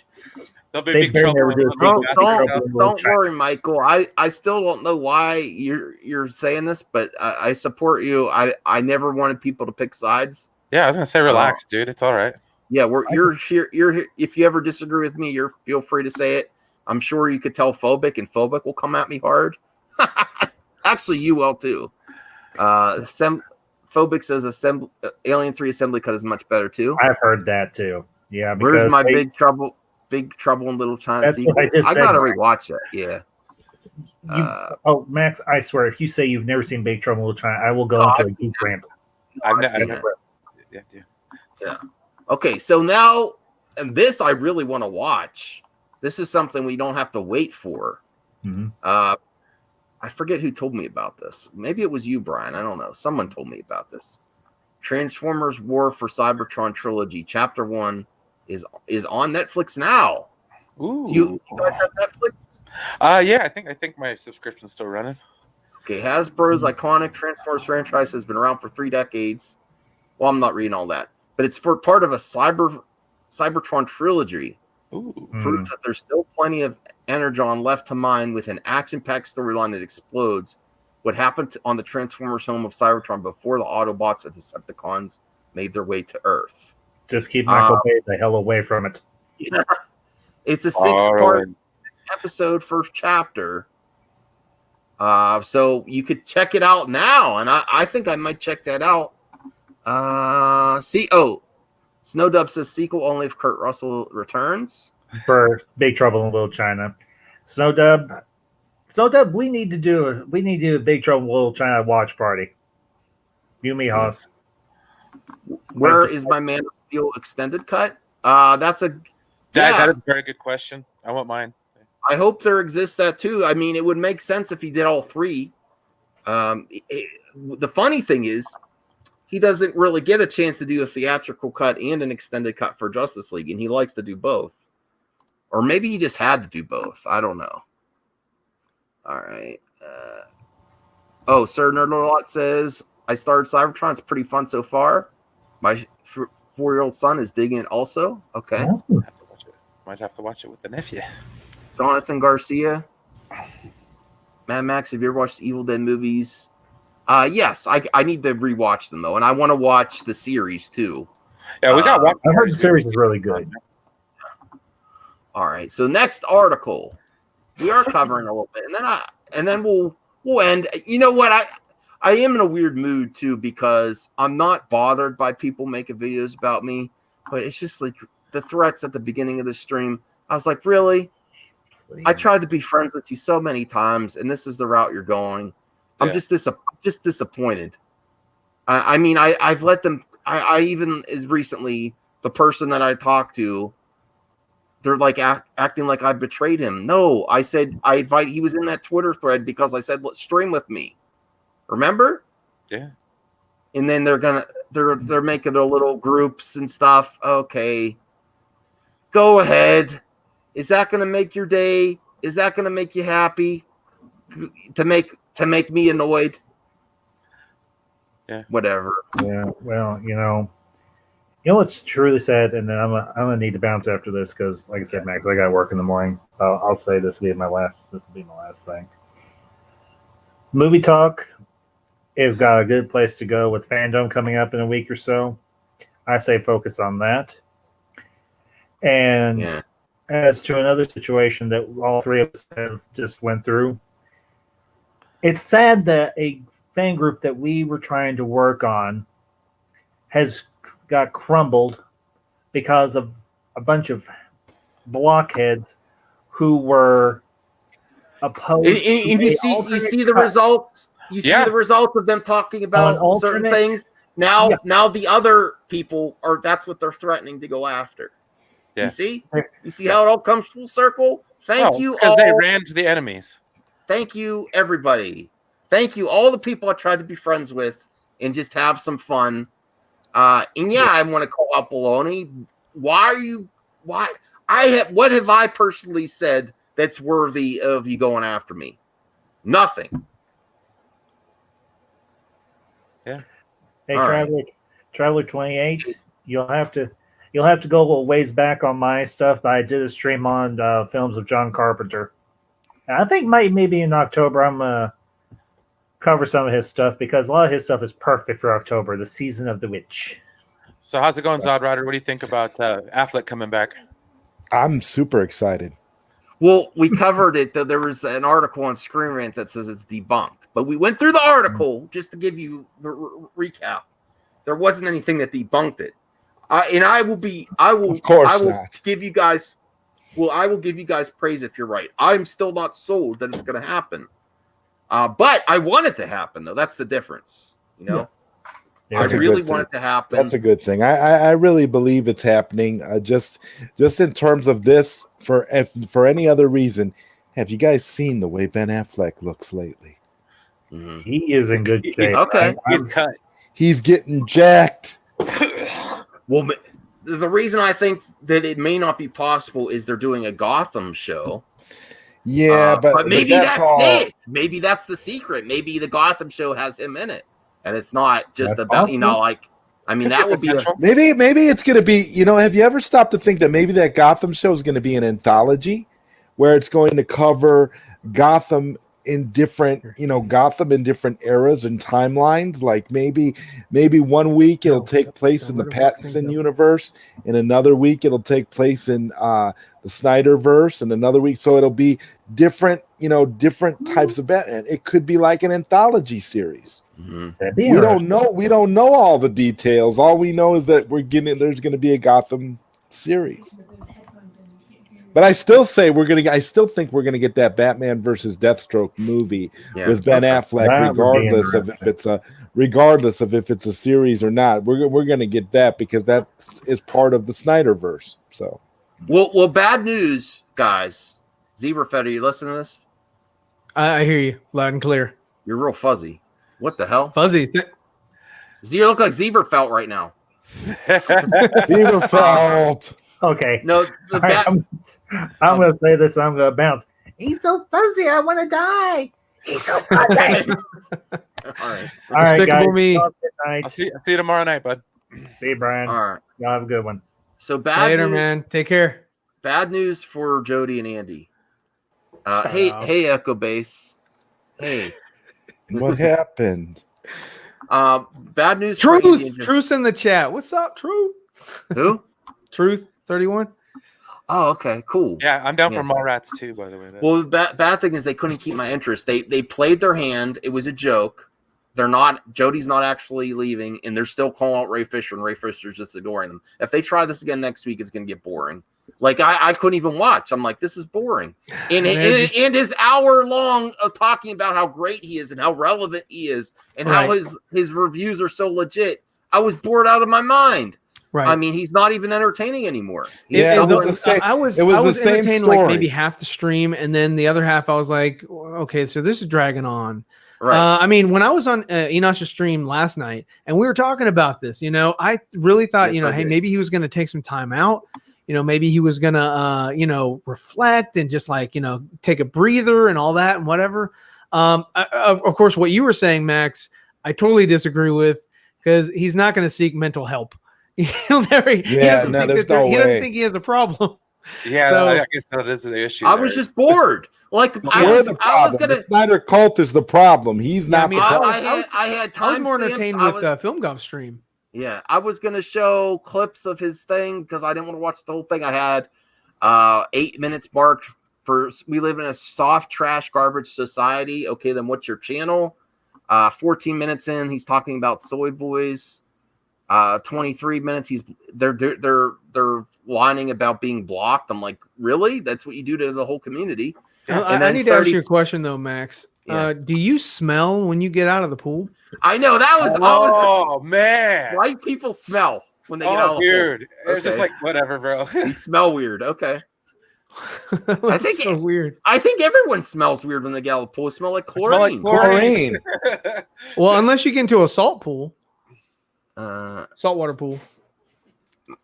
There'll be They big better trouble. never in do Little it. Big Don't- Bathhouse. Don't worry, Michael. I still don't know why you're saying this, but I support you. I never wanted people to pick sides. Yeah, I was gonna say, relax, dude. It's all right. Yeah, you're here. You're here. If you ever disagree with me, you're feel free to say it. I'm sure you could tell Phobic, and Phobic will come at me hard. Actually, you will too. Phobic says Alien 3 Assembly Cut is much better too. I've heard that too. Yeah. Where's my they- Big Trouble in Little China That's sequel? what I just I said, gotta Mike. rewatch it. Yeah. Oh, Max, I swear, if you say you've never seen Big Trouble in Little China, I will go into a geek rant. I've seen never. it. Yeah. Okay, so now, and this I really want to watch. This is something we don't have to wait for. Mhm. I forget who told me about this. Maybe it was you, Brian. I don't know. Someone told me about this. Transformers War for Cybertron Trilogy, Chapter 1 is on Netflix now. Ooh. Do you guys have Netflix? Yeah, I think my subscription's still running. Okay, Hasbro's iconic Transformers franchise has been around for 3 decades. Well, I'm not reading all that, but it's for part of a Cybertron trilogy. Ooh. Proves that there's still plenty of energon left to mine with an action-packed storyline that explodes what happened on the Transformers home of Cybertron before the Autobots and Decepticons made their way to Earth. Just keep Michael Bay the hell away from it. Yeah. It's a All 6-episode first chapter. So you could check it out now, and I think I might check that out. Snowdub says sequel only if Kurt Russell returns. For Big Trouble in Little China. Snowdub, we need to do a Big Trouble in Little China watch party. You, me, Haas. Where is my Man of Steel extended cut? That's a That is a very good question. I won't mind. I hope there exists that too. I mean, it would make sense if he did all 3. The funny thing is, he doesn't really get a chance to do a theatrical cut and an extended cut for Justice League, and he likes to do both. Or maybe he just had to do both. I don't know. All right. Sir Nerdlot says, I started Cybertron. It's pretty fun so far. My 4-year-old son is digging it also. Okay. Awesome. Might have to watch it with the nephew. Jonathan Garcia. Mad Max, have you ever watched the Evil Dead movies? Yes, I need to rewatch them though, and I want to watch the series too. Yeah, we got one. I heard the series is really good. All right, so next article we are covering a little bit, and then we'll end. You know what? I am in a weird mood too because I'm not bothered by people making videos about me, but it's just like the threats at the beginning of the stream. I was like, really? I tried to be friends with you so many times, and this is the route you're going. I'm just disappointed. I mean, I've let them. I even as recently the person that I talked to, they're like acting like I betrayed him. No, I said he was in that Twitter thread because I said let's stream with me. Remember? Yeah. And then they're making their little groups and stuff. Okay, go ahead. Is that going to make your day? Is that going to make you happy? To make me annoyed? Yeah. Whatever. Yeah. Well, you know what's truly sad, and then I'm gonna need to bounce after this because, like I said, Max, I got to work in the morning. I'll say this will be my last. This will be my last thing. Movie talk has got a good place to go with Fandom coming up in a week or so. I say focus on that. And as to another situation that all 3 of us have just went through, it's sad that a fan group that we were trying to work on has got crumbled because of a bunch of blockheads who were opposed. And you see the results. You see the results of them talking about certain things. Now the other people are. That's what they're threatening to go after. Yeah. You see how it all comes full circle. Thank you because all. they ran to the enemies. Thank you, everybody. Thank you, all the people I tried to be friends with and just have some fun. I want to call out baloney. What have I personally said that's worthy of you going after me? Nothing. Hey, All right. Traveler 28. You'll have to go a little ways back on my stuff. But I did a stream on films of John Carpenter. And I think maybe in October I'm gonna cover some of his stuff because a lot of his stuff is perfect for October, the season of the witch. So how's it going, Zod Rider? What do you think about Affleck coming back? I'm super excited. Well, we covered it. There was an article on Screen Rant that says it's debunked, but we went through the article just to give you the recap. There wasn't anything that debunked it. I will Of course I will not. give you guys. Well, I will give you guys praise if you're right. I'm still not sold that it's going to happen. But I want it to happen, though. That's the difference. You know, I That's a really good want it thing. to happen. That's a good thing. I really believe it's happening. Just in terms of this, for any other reason, have you guys seen the way Ben Affleck looks lately? He is in good shape. Okay. He's cut. He's getting jacked. Well, the reason I think that it may not be possible is they're doing a Gotham show. Yeah, but maybe that's all. it. Maybe that's the secret. Maybe the Gotham show has him in it, and it's not just about that would be Maybe it's going to be. Have you ever stopped to think that maybe that Gotham show is going to be an anthology, where it's going to cover Gotham in different eras and timelines? Like maybe 1 week it'll take place in the Pattinson universe, in another week it'll take place in the Snyderverse, and another week, so it'll be different types of Batman. It could be like an anthology series. We don't know all the details. All we know is that there's going to be a Gotham series. But I still think we're gonna get that Batman versus Deathstroke movie with Ben Affleck, regardless of if it's a series or not. We're gonna get that because that is part of the Snyderverse. So, well, bad news, guys. Zebrafed, are you listening to this? I hear you loud and clear. You're real fuzzy. What the hell? Fuzzy. You look like Zebrafelt right now. Zebrafelt. Okay. No, I'm going to say this. I'm going to bounce. He's so fuzzy. I want to die. He's so fuzzy. All right. All right, guys. Me. I'll see you tomorrow night, bud. See you, Brian. All right. Y'all have a good one. So bad Later, news, man. Take care. Bad news for Jody and Andy. Hey, Echo Base. Hey. What happened? Bad news for Andy and Truth's in the chat. What's up, Truth? Who? Truth 31. Oh, okay, cool. Yeah, I'm down for Mallrats too, by the way. Well, the bad thing is they couldn't keep my interest. They played their hand. It was a joke. Jody's not actually leaving, and they're still calling out Ray Fisher, and Ray Fisher's just ignoring them. If they try this again next week, it's going to get boring. Like, I couldn't even watch. I'm like, this is boring. And his hour long of talking about how great he is and how relevant he is and how his reviews are so legit, I was bored out of my mind. Right. I mean, he's not even entertaining anymore. I was entertained like maybe half the stream, and then the other half I was like, okay, so this is dragging on. Right. I mean, when I was on Enosh's stream last night, and we were talking about this, I really thought, hey, maybe he was going to take some time out. Maybe he was going to, reflect and just like, take a breather and all that and whatever. Of course, what you were saying, Max, I totally disagree with, because he's not going to seek mental help. He doesn't think he has a problem. Yeah, So- I guess that is the issue. I was just bored. Like I was gonna. The Snyder cult is the problem. He's not the problem. I had time. I was more entertained with Film Gov stream. Yeah, I was gonna show clips of his thing because I didn't want to watch the whole thing. I had 8 minutes marked for. We live in a soft trash garbage society. Okay, then what's your channel? 14 minutes in, he's talking about soy boys. 23 minutes, they're whining about being blocked. I'm like, really? That's what you do to the whole community? I need to ask you a question though, Max. Yeah. Do you smell when you get out of the pool? I know that was. Oh man, white people smell when they get out of the weird. pool. It's just like whatever, bro. You smell weird. Okay. I think so weird. I think everyone smells weird when they get out of the pool. It smells like chlorine. Well, unless you get into a salt pool. Saltwater pool.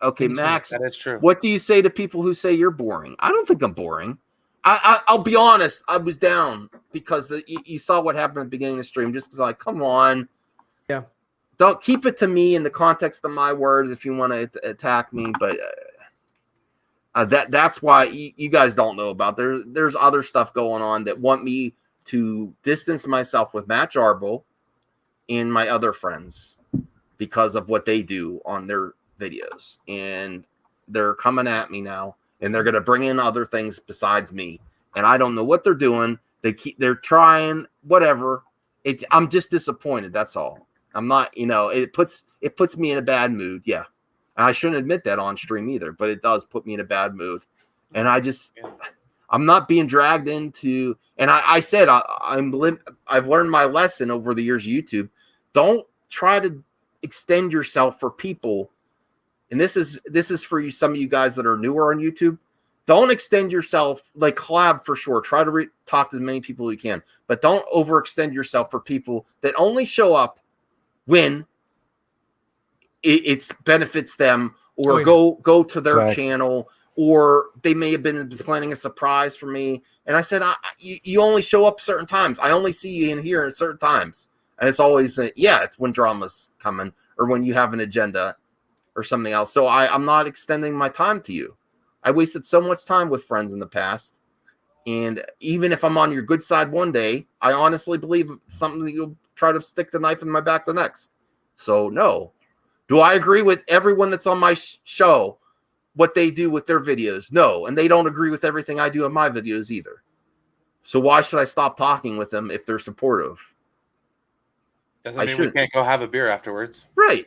Okay, Max. That is true. What do you say to people who say you're boring? I don't think I'm boring. I'll be honest. I was down because you saw what happened at the beginning of the stream. Just because, come on. Yeah. don't keep it to me in the context of my words if you want to attack me, but that's why you guys don't know about. There's other stuff going on that want me to distance myself with Matt Jarbo and my other friends because of what they do on their videos, and they're coming at me now, and they're going to bring in other things besides me, and I don't know what they're doing. They're trying whatever. I'm just disappointed. That's all. I'm not, it puts me in a bad mood. Yeah. And I shouldn't admit that on stream either, but it does put me in a bad mood. And I'm not being dragged into, and I said, I've learned my lesson over the years of YouTube. Don't try to extend yourself for people. And this is for you, some of you guys that are newer on YouTube. Don't extend yourself, like collab for sure. Try to talk to as many people as you can, but don't overextend yourself for people that only show up when it benefits them, or go to their channel, or they may have been planning a surprise for me. And I said, you only show up certain times. I only see you in here at certain times. And it's always, it's when drama's coming or when you have an agenda or something else. So I'm not extending my time to you. I wasted so much time with friends in the past. And even if I'm on your good side one day, I honestly believe something that you'll try to stick the knife in my back the next. So no. Do I agree with everyone that's on my show, what they do with their videos? No. And they don't agree with everything I do in my videos either. So why should I stop talking with them if they're supportive? Doesn't mean we can't go have a beer afterwards. Right.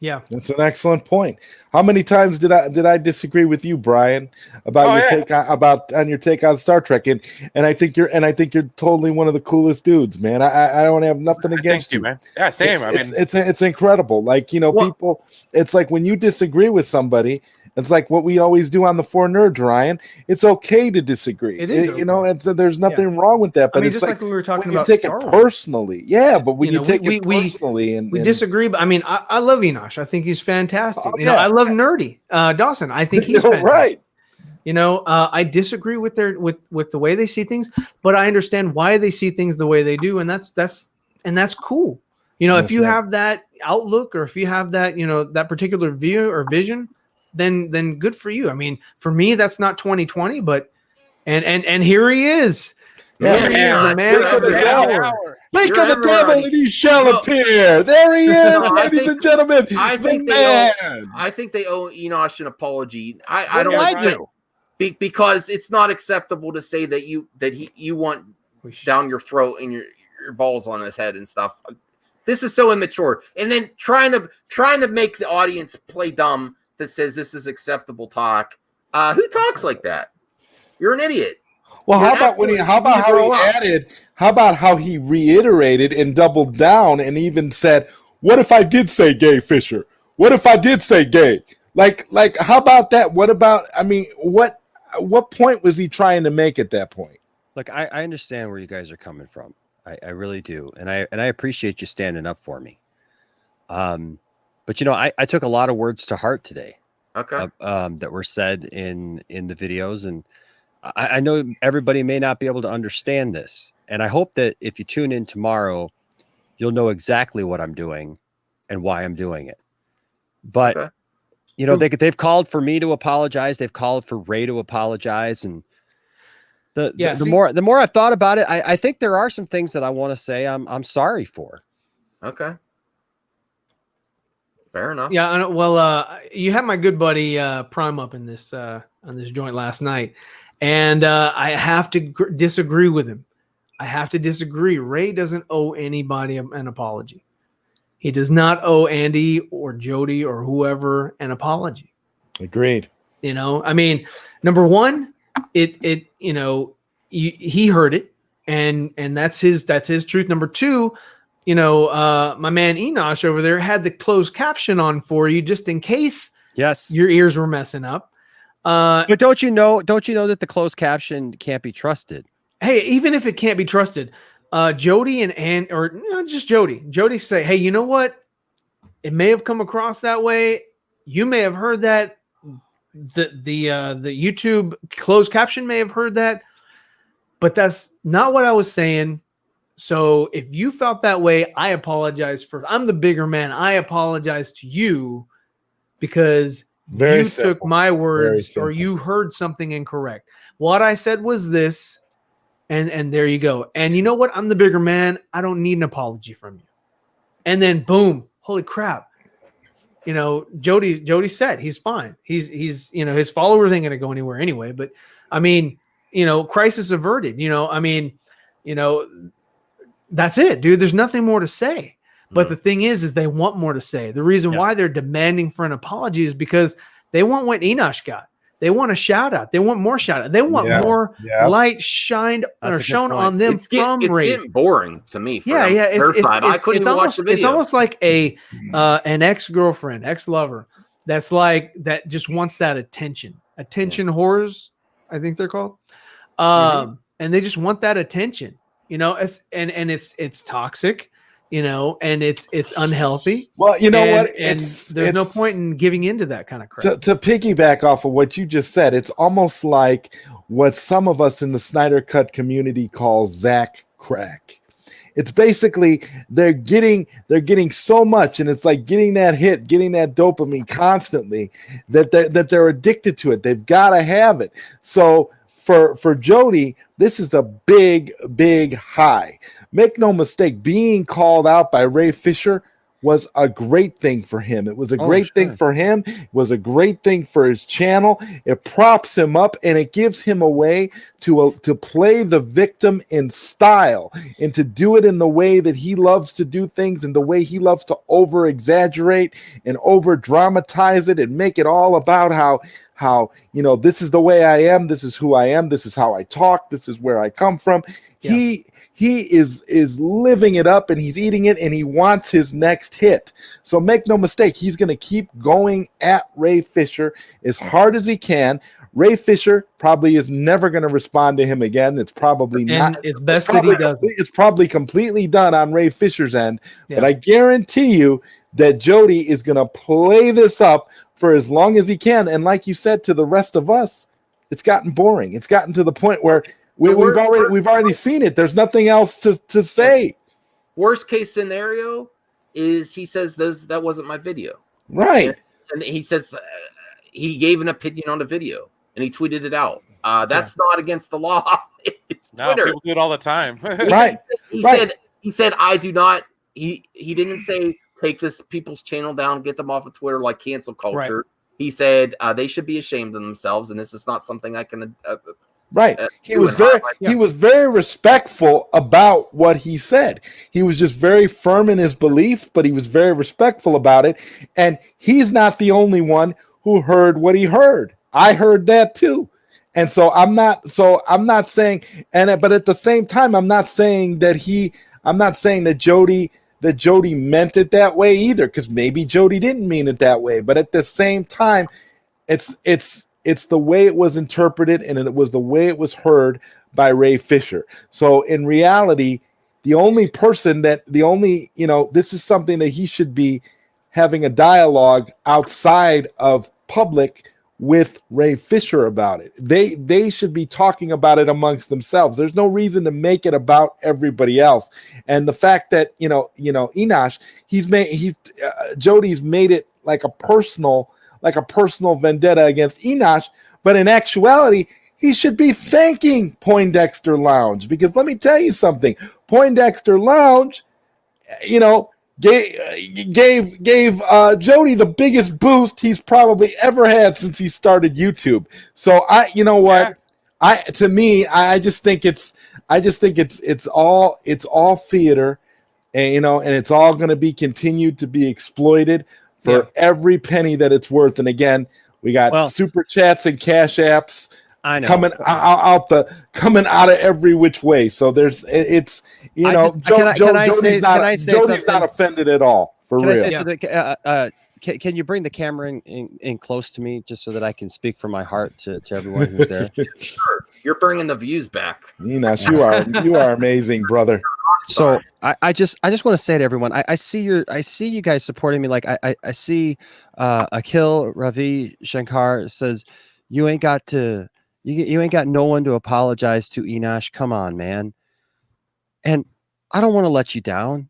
Yeah, that's an excellent point. How many times did I disagree with you, Brian, about your take on Star Trek? And I think you're totally one of the coolest dudes, man. I don't have nothing against you, man. Yeah, same. It's incredible. Like, people. It's like when you disagree with somebody. It's like what we always do on the Four Nerds, Ryan. It's okay to disagree. It is, there's nothing wrong with that. But it's just like when we were talking about you take Star it Wars. personally, but when you take it personally, and we disagree. But I love Enosh. I think he's fantastic. I love Nerdy Dawson. I think he's fantastic. Right. I disagree with with the way they see things, but I understand why they see things the way they do, and that's cool. If you have that outlook, or if you have that that particular view or vision, then good for you. I mean, for me, that's not 2020, but and here he is. The man of the hour. Make of the devil, and he shall appear. There he is, ladies and gentlemen. I think they owe Enosh an apology. I don't because it's not acceptable to say that you want down your throat and your balls on his head and stuff. This is so immature. And then trying to make the audience play dumb that says this is acceptable talk. Who talks like that? You're an idiot. Well, how about how he reiterated and doubled down and even said, "What if I did say gay, Fisher? What if I did say gay?" Like how about that? What about? I mean, what point was he trying to make at that point? Look, I understand where you guys are coming from. I really do, and I appreciate you standing up for me. But I took a lot of words to heart today. Okay. That were said in the videos, and I know everybody may not be able to understand this, and I hope that if you tune in tomorrow, you'll know exactly what I'm doing and why I'm doing it. But they've called for me to apologize. They've called for Ray to apologize, and the more I've thought about it, I think there are some things that I want to say I'm sorry for. Okay. Fair enough. Yeah. Well, you had my good buddy Prime up in this on this joint last night, and I have to disagree with him. I have to disagree. Ray doesn't owe anybody an apology. He does not owe Andy or Jody or whoever an apology. Agreed. I mean, number one, he heard it, and that's his truth. Number two, my man Enosh over there had the closed caption on for you just in case your ears were messing up. But don't you know that the closed caption can't be trusted? Hey, even if it can't be trusted, Jody or just Jody say, hey, you know what? It may have come across that way. You may have heard that. The YouTube closed caption may have heard that, but that's not what I was saying. So if you felt that way, I apologize I'm the bigger man. I apologize to you because you took my words or you heard something incorrect. What I said was this, and there you go. And you know what? I'm the bigger man. I don't need an apology from you. And then boom, holy crap. You know, Jody said he's fine. He's you know, his followers ain't gonna go anywhere anyway. But I mean, you know, crisis averted. You know, I mean, you know, that's it, dude. There's nothing more to say. But the thing is they want more to say. The reason why they're demanding for an apology is because they want what Enosh got. They want a shout out. They want more shout out. They want more light shined or shown on them it's getting boring to me. I couldn't even watch the video. It's almost like an ex-girlfriend, ex-lover that's like that just wants that attention whores, I think they're called. And they just want that attention, you know. It's toxic, you know, and it's unhealthy. Well, you know what? There's no point in giving into that kind of crap. To piggyback off of what you just said, it's almost like what some of us in the Snyder Cut community call Zach crack. It's basically they're getting so much, and it's like getting that hit, getting that dopamine constantly that they're addicted to it. They've got to have it. So for Jody, this is a big high. Make no mistake, being called out by Ray Fisher was a great thing for him. It was a great thing for him. It was a great thing for his channel. It props him up, and it gives him a way to play the victim in style and to do it in the way that he loves to do things and the way he loves to over exaggerate and over dramatize it and make it all about how you know, this is the way I am, this is who I am, this is how I talk, this is where I come from. He is living it up, and he's eating it, and he wants his next hit. So make no mistake, he's going to keep going at Ray Fisher as hard as he can. Ray Fisher probably is never going to respond to him again. It's probably not. It's best that he doesn't. It's probably completely done on Ray Fisher's end. Yeah. But I guarantee you that Jody is going to play this up for as long as he can. And like you said, to the rest of us, it's gotten boring. It's gotten to the point where we've already seen it. There's nothing else to say. Worst case scenario is he says that wasn't my video. Right. And he says he gave an opinion on the video and he tweeted it out. That's not against the law. It's Twitter. People do it all the time. Right. He said I do not. He didn't say take this people's channel down, get them off of Twitter like cancel culture. Right. He said they should be ashamed of themselves, and this is not something I can. Right. He was very respectful about what he said. He was just very firm in his beliefs, but he was very respectful about it. And he's not the only one who heard what he heard. I heard that too. And so I'm not saying, but at the same time, I'm not saying that Jody meant it that way either, because maybe Jody didn't mean it that way. But at the same time, it's the way it was interpreted, and it was the way it was heard by Ray Fisher. So in reality, this is something that he should be having a dialogue outside of public with Ray Fisher about it. They should be talking about it amongst themselves. There's no reason to make it about everybody else. And the fact that, Enosh, Jody's made it like a personal vendetta against Enosh, but in actuality, he should be thanking Poindexter Lounge, because let me tell you something. Poindexter Lounge, gave Jody the biggest boost he's probably ever had since he started YouTube. So I just think it's all theater, and and it's all going to be continued to be exploited for every penny that it's worth. And again, we got super chats and cash apps coming out of every which way. So Jody's not offended at all, for real. Can you bring the camera in close to me, just so that I can speak from my heart to everyone who's there? Sure. You're bringing the views back. Enos, you are amazing, brother. So I just want to say to everyone, I see you guys supporting me. Like I see Akhil Ravi Shankar says, you ain't got no one to apologize to, Enosh. Come on, man. And I don't want to let you down.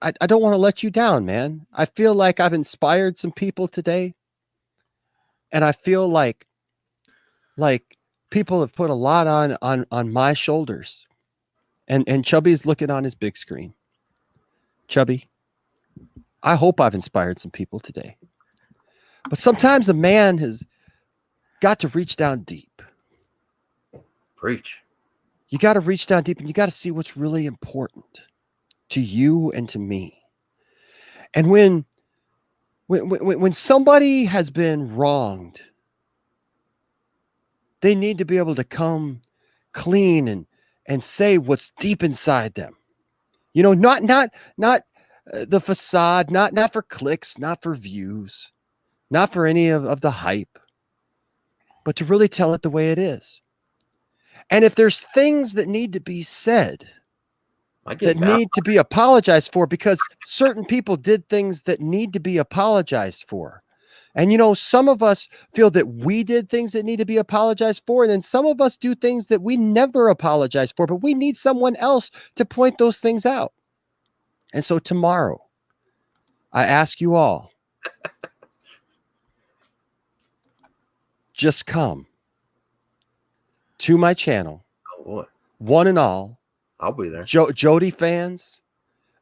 I don't want to let you down, man. I feel like I've inspired some people today. And I feel like people have put a lot on my shoulders. And Chubby's looking on his big screen. Chubby, I hope I've inspired some people today. But sometimes a man has got to reach down deep. Preach. You got to reach down deep and you got to see what's really important to you and to me. And when somebody has been wronged, they need to be able to come clean and say what's deep inside them. You know, not the facade, not for clicks, not for views, not for any of the hype, but to really tell it the way it is. And if there's things that need to be said, that need to be apologized for, because certain people did things that need to be apologized for. And, you know, some of us feel that we did things that need to be apologized for. And then some of us do things that we never apologize for, but we need someone else to point those things out. And so tomorrow, I ask you all, just come to my channel. Oh, boy. One and all. I'll be there. Jody fans,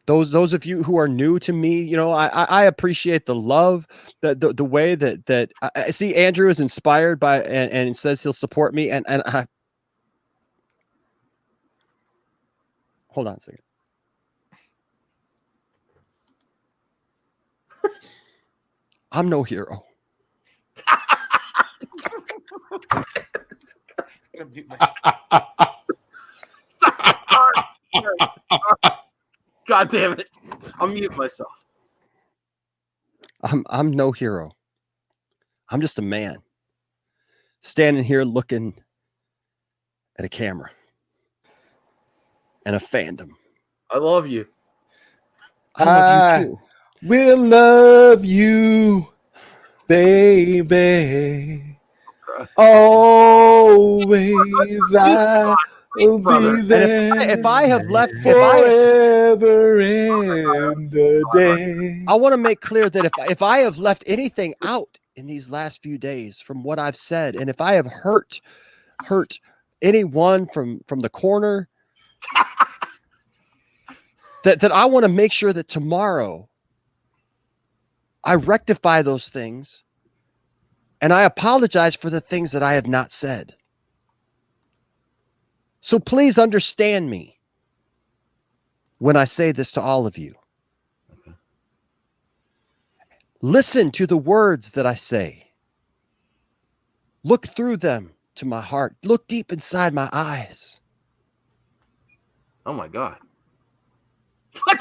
those of you who are new to me, you know, I appreciate the love, the way that I see Andrew is inspired by and says he'll support me. And I hold on a second. I'm no hero. God damn it. I'll mute myself. I'm no hero. I'm just a man standing here looking at a camera and a fandom. I love you. I love you too. Will love you, baby. Always I will be there. If I have left forever and a day. I want to make clear that if I have left anything out in these last few days from what I've said, and if I have hurt anyone from the corner, that I want to make sure that tomorrow I rectify those things and I apologize for the things that I have not said. So please understand me when I say this to all of you. Okay. Listen to the words that I say. Look through them to my heart. Look deep inside my eyes. Oh my God. God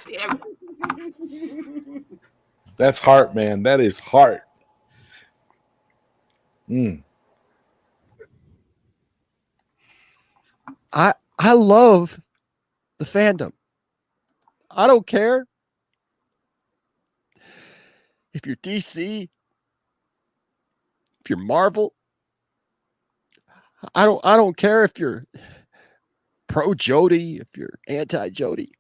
damn it. That's heart, man. That is heart. I love the fandom. I don't care if you're DC, if you're Marvel. I don't care if you're pro Jody, if you're anti Jody.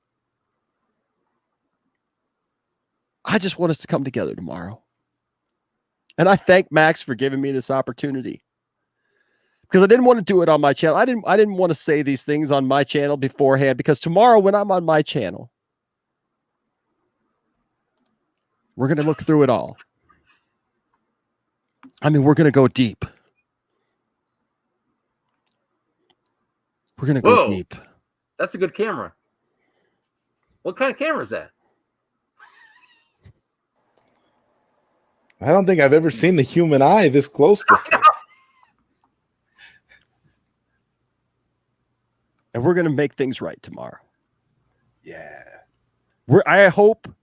I just want us to come together tomorrow. And I thank Max for giving me this opportunity. Because I didn't want to do it on my channel. I didn't want to say these things on my channel beforehand, because tomorrow when I'm on my channel, we're going to look through it all. I mean, we're going to go deep. We're going to go deep. That's a good camera. What kind of camera is that? I don't think I've ever seen the human eye this close before. And we're going to make things right tomorrow. Yeah. I hope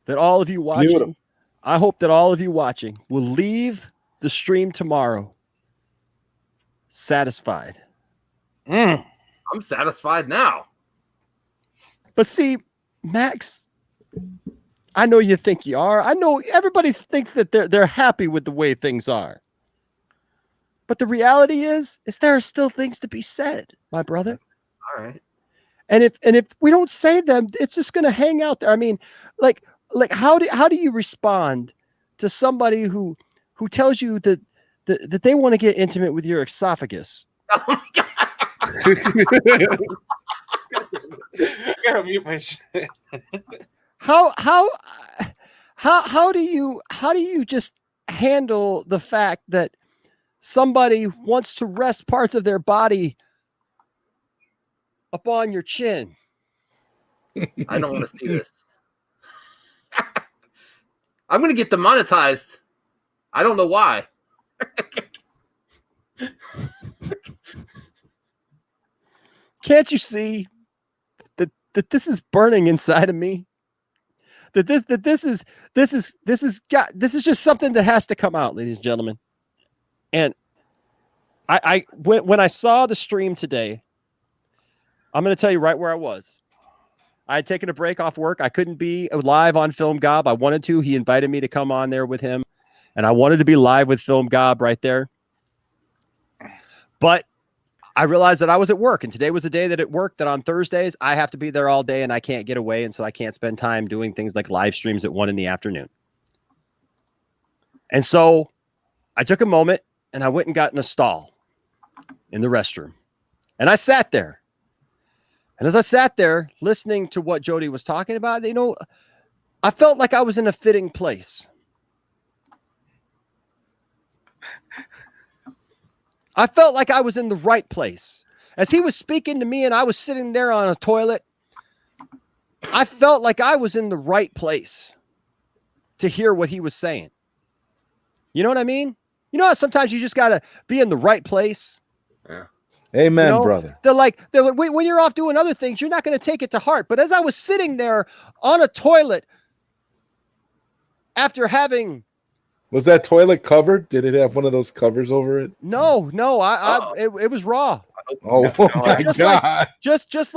that all of you watching, Beautiful. I hope that all of you watching will leave the stream tomorrow satisfied. I'm satisfied now. But see, Max, I know you think you are. I know everybody thinks that they're happy with the way things are. But the reality is there are still things to be said, my brother. All right. And if we don't say them, it's just going to hang out there. I mean, like how do you respond to somebody who tells you that they want to get intimate with your esophagus? Oh my God. I gotta mute my shit. How do you just handle the fact that somebody wants to rest parts of their body upon your chin? I don't want to see this. I'm going to get demonetized. I don't know why. Can't you see that this is burning inside of me? That this is just something that has to come out, ladies and gentlemen. And when I saw the stream today, I'm going to tell you right where I was. I had taken a break off work. I couldn't be live on Film Gob. I wanted to. He invited me to come on there with him, and I wanted to be live with Film Gob right there. But I realized that I was at work, and today was a day that at work that on Thursdays I have to be there all day and I can't get away, and so I can't spend time doing things like live streams at 1 p.m. And so I took a moment and I went and got in a stall in the restroom, and I sat there. And as I sat there listening to what Jody was talking about, I felt like I was in a fitting place. I felt like I was in the right place. As he was speaking to me and I was sitting there on a toilet, I felt like I was in the right place to hear what he was saying. You know what I mean? You know how sometimes you just got to be in the right place? Yeah. Amen, brother. They're like, when you're off doing other things, you're not going to take it to heart. But as I was sitting there on a toilet after having... Was that toilet covered? Did it have one of those covers over it? No, it was raw. Oh my God. Just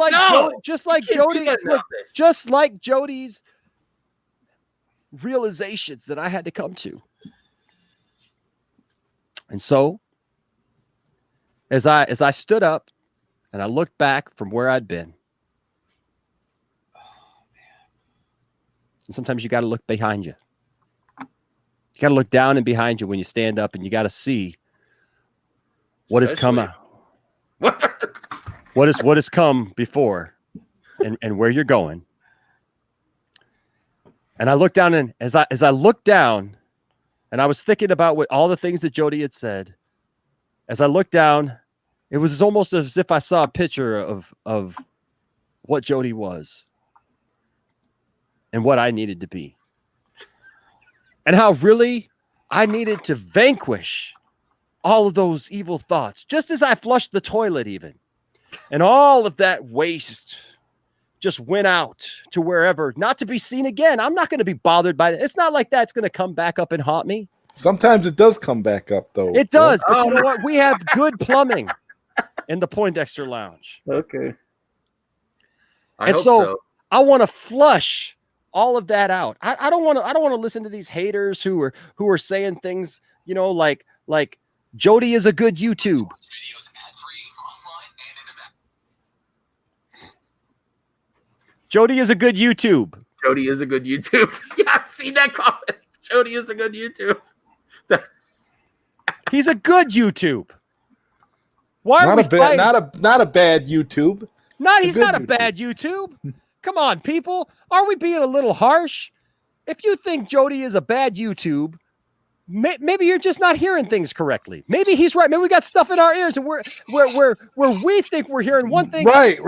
like Jody's realizations that I had to come to. And so as I stood up and I looked back from where I'd been. And sometimes you got to look behind you. You got to look down and behind you when you stand up, and you got to see what has come out. What has come before and where you're going. And I looked down, and as I looked down and I was thinking about what all the things that Jody had said, as I looked down, it was almost as if I saw a picture of what Jody was and what I needed to be. And how really I needed to vanquish all of those evil thoughts, just as I flushed the toilet even. And all of that waste just went out to wherever, not to be seen again. I'm not going to be bothered by it. It's not like that's going to come back up and haunt me. Sometimes it does come back up, though. It does, but you know what? We have good plumbing in the Poindexter Lounge. Okay. And so I want to flush all of that out. I don't want to listen to these haters who are saying things, like Jody is a good YouTube. Jody is a good YouTube. Jody is a good YouTube. Yeah, I've seen that comment. Jody is a good YouTube. He's a good YouTube. Why not are we fighting? Not a bad YouTube. He's not a bad YouTube. Come on, people. Are we being a little harsh? If you think Jody is a bad YouTube, maybe you're just not hearing things correctly. Maybe he's right. Maybe we got stuff in our ears and where we think we're hearing one thing. Right.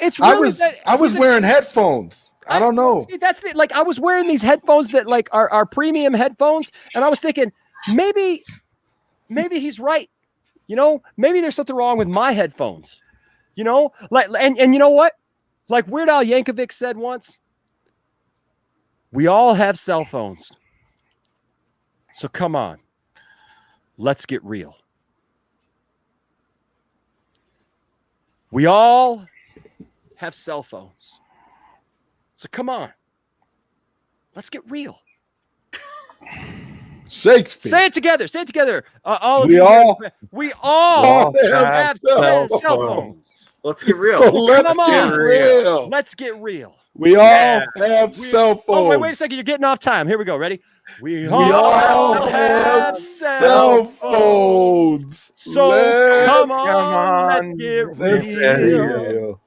It's really I was wearing headphones. I don't know. See, that's the, I was wearing these headphones that are premium headphones, and I was thinking maybe he's right. Maybe there's something wrong with my headphones. And you know what? Like Weird Al Yankovic said once, we all have cell phones. So come on, let's get real. We all have cell phones. So come on, let's get real. Shakespeare. Say it together. Say it together. We all have cell phones. Let's get real. So let's Come get on. real. Let's get real. We all have cell phones. Oh, wait a second. You're getting off time. Here we go. Ready? We all have cell phones. So come on, let's get real.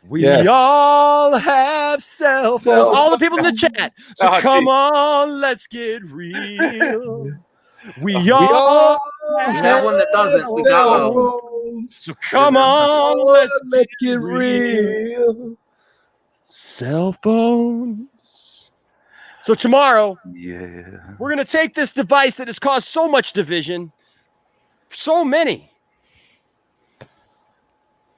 We all have cell phones. All the people in the chat. So come on, let's get real. We all have one that doesn't. We got one. So come on, let's get real. Cell phones. So tomorrow, we're going to take this device that has caused so much division, so many,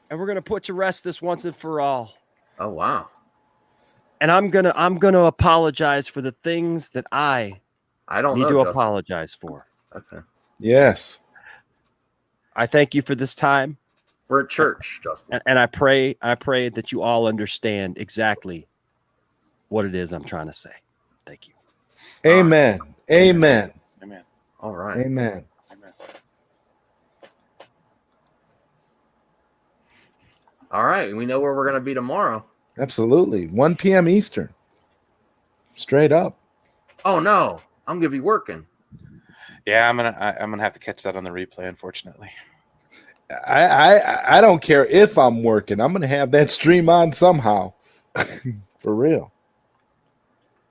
and we're going to put to rest this once and for all. Oh, wow. And I'm going to apologize for the things that I don't need know, to apologize for. Okay. Yes. I thank you for this time. We're at church, Justin. And I pray that you all understand exactly what it is I'm trying to say. Thank you. Amen. Amen. Amen. All right. Amen. All right. We know where we're going to be tomorrow. Absolutely. 1 p.m. Eastern. Straight up. Oh, no. I'm going to be working. Yeah, I'm gonna have to catch that on the replay, unfortunately. I don't care if I'm working. I'm gonna have that stream on somehow. For real.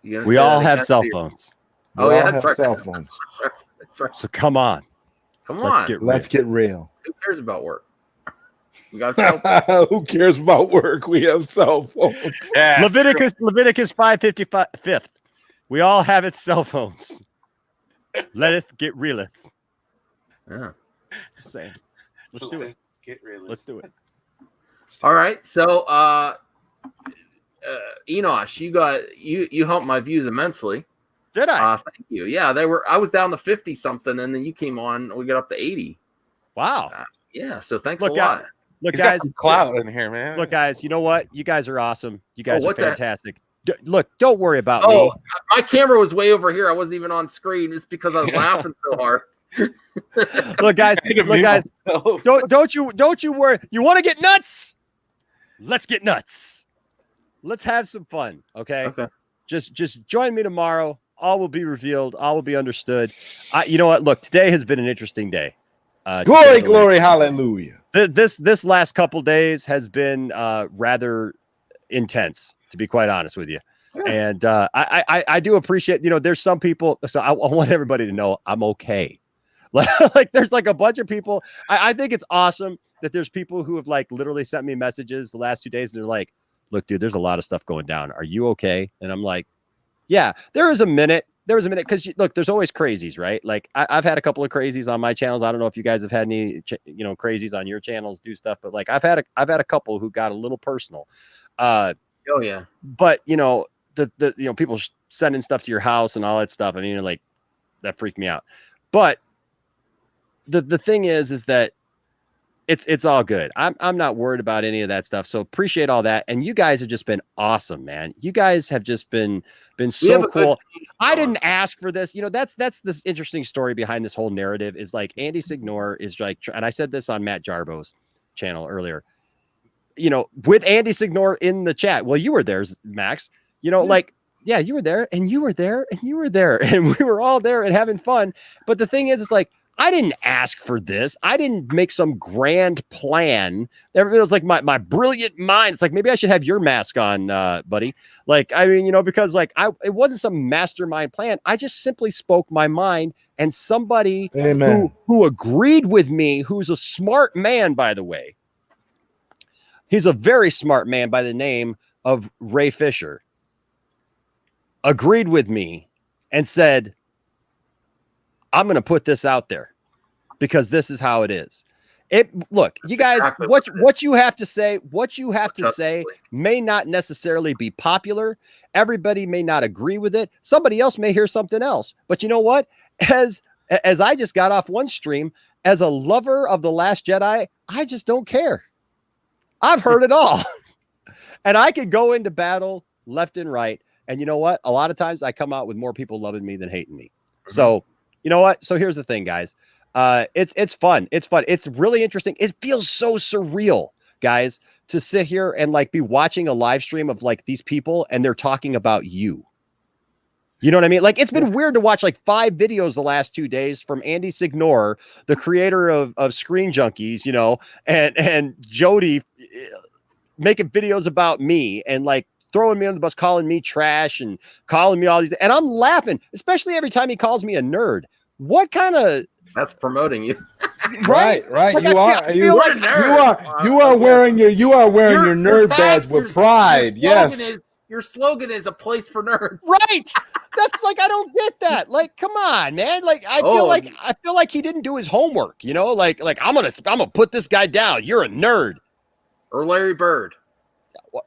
We all have cell phones. Oh, yeah, that's right. Cell phones. That's right. So come on. Come on. Let's get real. Who cares about work? We got cell phones. Who cares about work? We have cell phones. Yeah, Leviticus 5:55. We all have it cell phones. Let it get realeth. Yeah. Just saying. Let's do it. Get real. Let's do it. All right. So Enosh, you helped my views immensely. Did I? Thank you. Yeah, I was down to 50 something, and then you came on, we got up to 80. Wow. Yeah, so thanks Look, a lot. Look, He's guys, got some clout in here, man. Look, guys, you know what? You guys are awesome. You guys are what the- fantastic. Look, don't worry about me. Oh, my camera was way over here. I wasn't even on screen. It's because I was laughing so hard. Look, guys, don't you worry. You want to get nuts? Let's get nuts. Let's have some fun. Okay. Just join me tomorrow. All will be revealed. All will be understood. You know what? Look, today has been an interesting day. Glory, hallelujah. This last couple days has been rather intense, to be quite honest with you. And I do appreciate, there's some people. So I want everybody to know I'm okay. Like there's like a bunch of people. I think it's awesome that there's people who have like literally sent me messages the last 2 days. And they're like, look, dude, there's a lot of stuff going down. Are you okay? And I'm like, yeah, there was a minute because look, there's always crazies, right? Like I've had a couple of crazies on my channels. I don't know if you guys have had any, crazies on your channels do stuff, but like I've had a couple who got a little personal. Oh yeah. But the people sending stuff to your house and all that stuff. I mean, like that freaked me out. But the thing is that it's all good. I'm not worried about any of that stuff. So appreciate all that. And you guys have just been awesome, man. You guys have just been so cool. I didn't ask for this. That's this interesting story behind this whole narrative is like Andy Signor is like, and I said this on Matt Jarbo's channel earlier, with Andy Signor in the chat. Well, you were there, Max, like, yeah, you were there and you were there and you were there and we were all there and having fun. But the thing is, it's like, I didn't ask for this. I didn't make some grand plan. Everybody was like my brilliant mind. It's like, maybe I should have your mask on, buddy. Like, I mean, because like it wasn't some mastermind plan. I just simply spoke my mind, and somebody who agreed with me, who's a smart man, by the way. He's a very smart man by the name of Ray Fisher. Agreed with me and said, I'm going to put this out there because this is how it is. Look, you guys, what you have to say, may not necessarily be popular. Everybody may not agree with it. Somebody else may hear something else. But you know what? As I just got off one stream, as a lover of The Last Jedi, I just don't care. I've heard it all. And I could go into battle left and right. And you know what? A lot of times I come out with more people loving me than hating me. So You know what? So here's the thing, guys. It's fun. It's fun. It's really interesting. It feels so surreal, guys, to sit here and like be watching a live stream of like these people and they're talking about you. You know what I mean? Like, it's been weird to watch like 5 videos the last 2 days from Andy Signore, the creator of Screen Junkies, you know, and Jody making videos about me and like throwing me under the bus, calling me trash and calling me all these. And I'm laughing, especially every time he calls me a nerd. What kind of... That's promoting you. Right. Like, You are wearing your nerd badge with pride. Yes. Your slogan is a place for nerds. Right. That's like, I don't get that. Like, come on, man. Like, I feel like he didn't do his homework, you know, like I'm gonna put this guy down. You're a nerd. Or Larry Bird.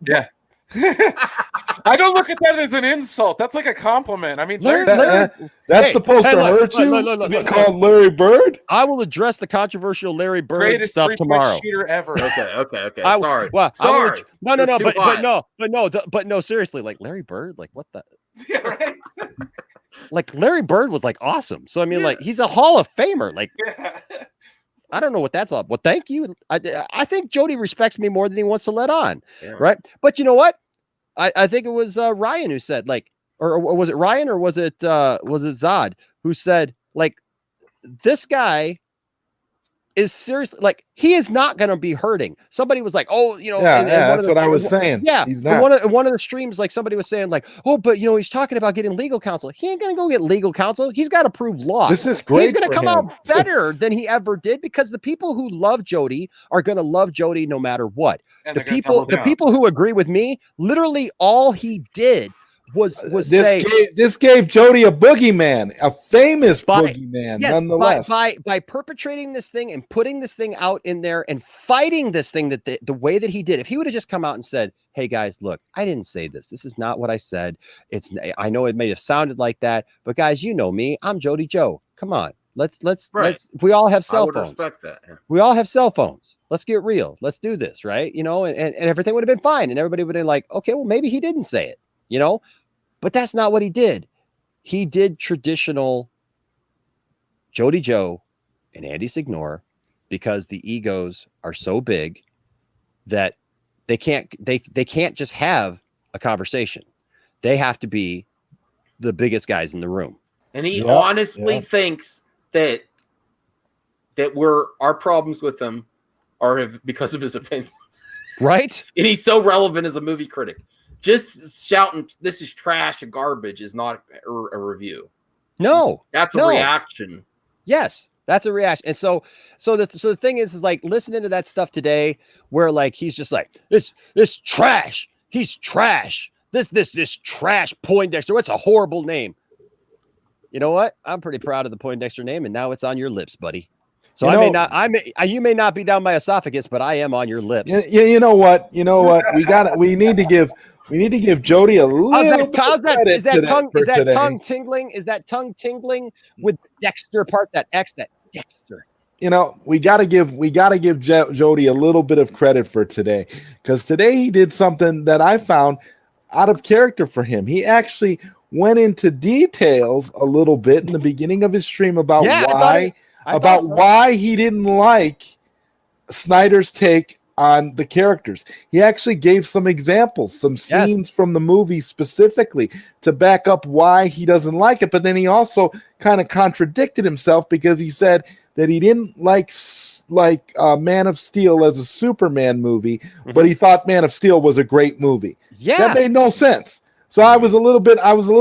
Yeah. I don't look at that as an insult. That's like a compliment. I mean, that's supposed to hurt you to be called Larry Bird. I will address the controversial Larry Bird greatest stuff tomorrow. Shooter ever. Okay. Sorry. Sorry. But no, seriously, like Larry Bird, like what the? Yeah, right. Like Larry Bird was like awesome. So I mean, like he's a Hall of Famer. Like. Yeah. I don't know what that's all. Well, thank you. I think Jody respects me more than he wants to let on. Yeah. Right. But you know what? I think it was Ryan who said like, or was it Ryan or was it Zod who said like, this guy is seriously like, he is not going to be hurting. Somebody was like, oh, you know, that's what I was saying. Yeah. He's not. One of the streams, like somebody was saying like, oh, but you know, he's talking about getting legal counsel. He ain't going to go get legal counsel. He's got to prove law. This is great. He's going to come out better than he ever did because the people who love Jody are going to love Jody no matter what. And the people who agree with me, literally all he did was this gave Jody a boogeyman, a famous boogeyman, nonetheless. By perpetrating this thing and putting this thing out in there and fighting this thing that the way that he did. If he would have just come out and said, "Hey guys, look, I didn't say this. This is not what I said. I know it may have sounded like that, but guys, you know me. I'm Jody Joe. Come on, let's we all have cell phones. Respect that. Yeah. We all have cell phones. Let's get real. Let's do this, right? You know, and everything would have been fine, and everybody would have been like, okay, well maybe he didn't say it, you know." But that's not what he did. He did traditional Jody Joe and Andy Signore because the egos are so big that they can't just have a conversation. They have to be the biggest guys in the room. And he honestly thinks that our problems with him are because of his opinions. Right? And he's so relevant as a movie critic. Just shouting, "This is trash and garbage," is not a review. No, that's a reaction. Yes, that's a reaction. And so the thing is like listening to that stuff today, where like he's just like this trash. He's trash. This trash Poindexter. It's a horrible name. You know what? I'm pretty proud of the Poindexter name, and now it's on your lips, buddy. So you may not be down my esophagus, but I am on your lips. You know what? We need to give Jody a little bit of credit. Is that tongue tingling? Is that tongue tingling with Dexter part? That Dexter. You know, we gotta give Jody a little bit of credit for today, because today he did something that I found out of character for him. He actually went into details a little bit in the beginning of his stream about why he didn't like Snyder's take on the characters. He actually gave some examples, some scenes from the movie specifically to back up why he doesn't like it. But then he also kind of contradicted himself, because he said that he didn't like Man of Steel as a Superman movie, but he thought Man of Steel was a great movie. Yeah, that made no sense. So I was a little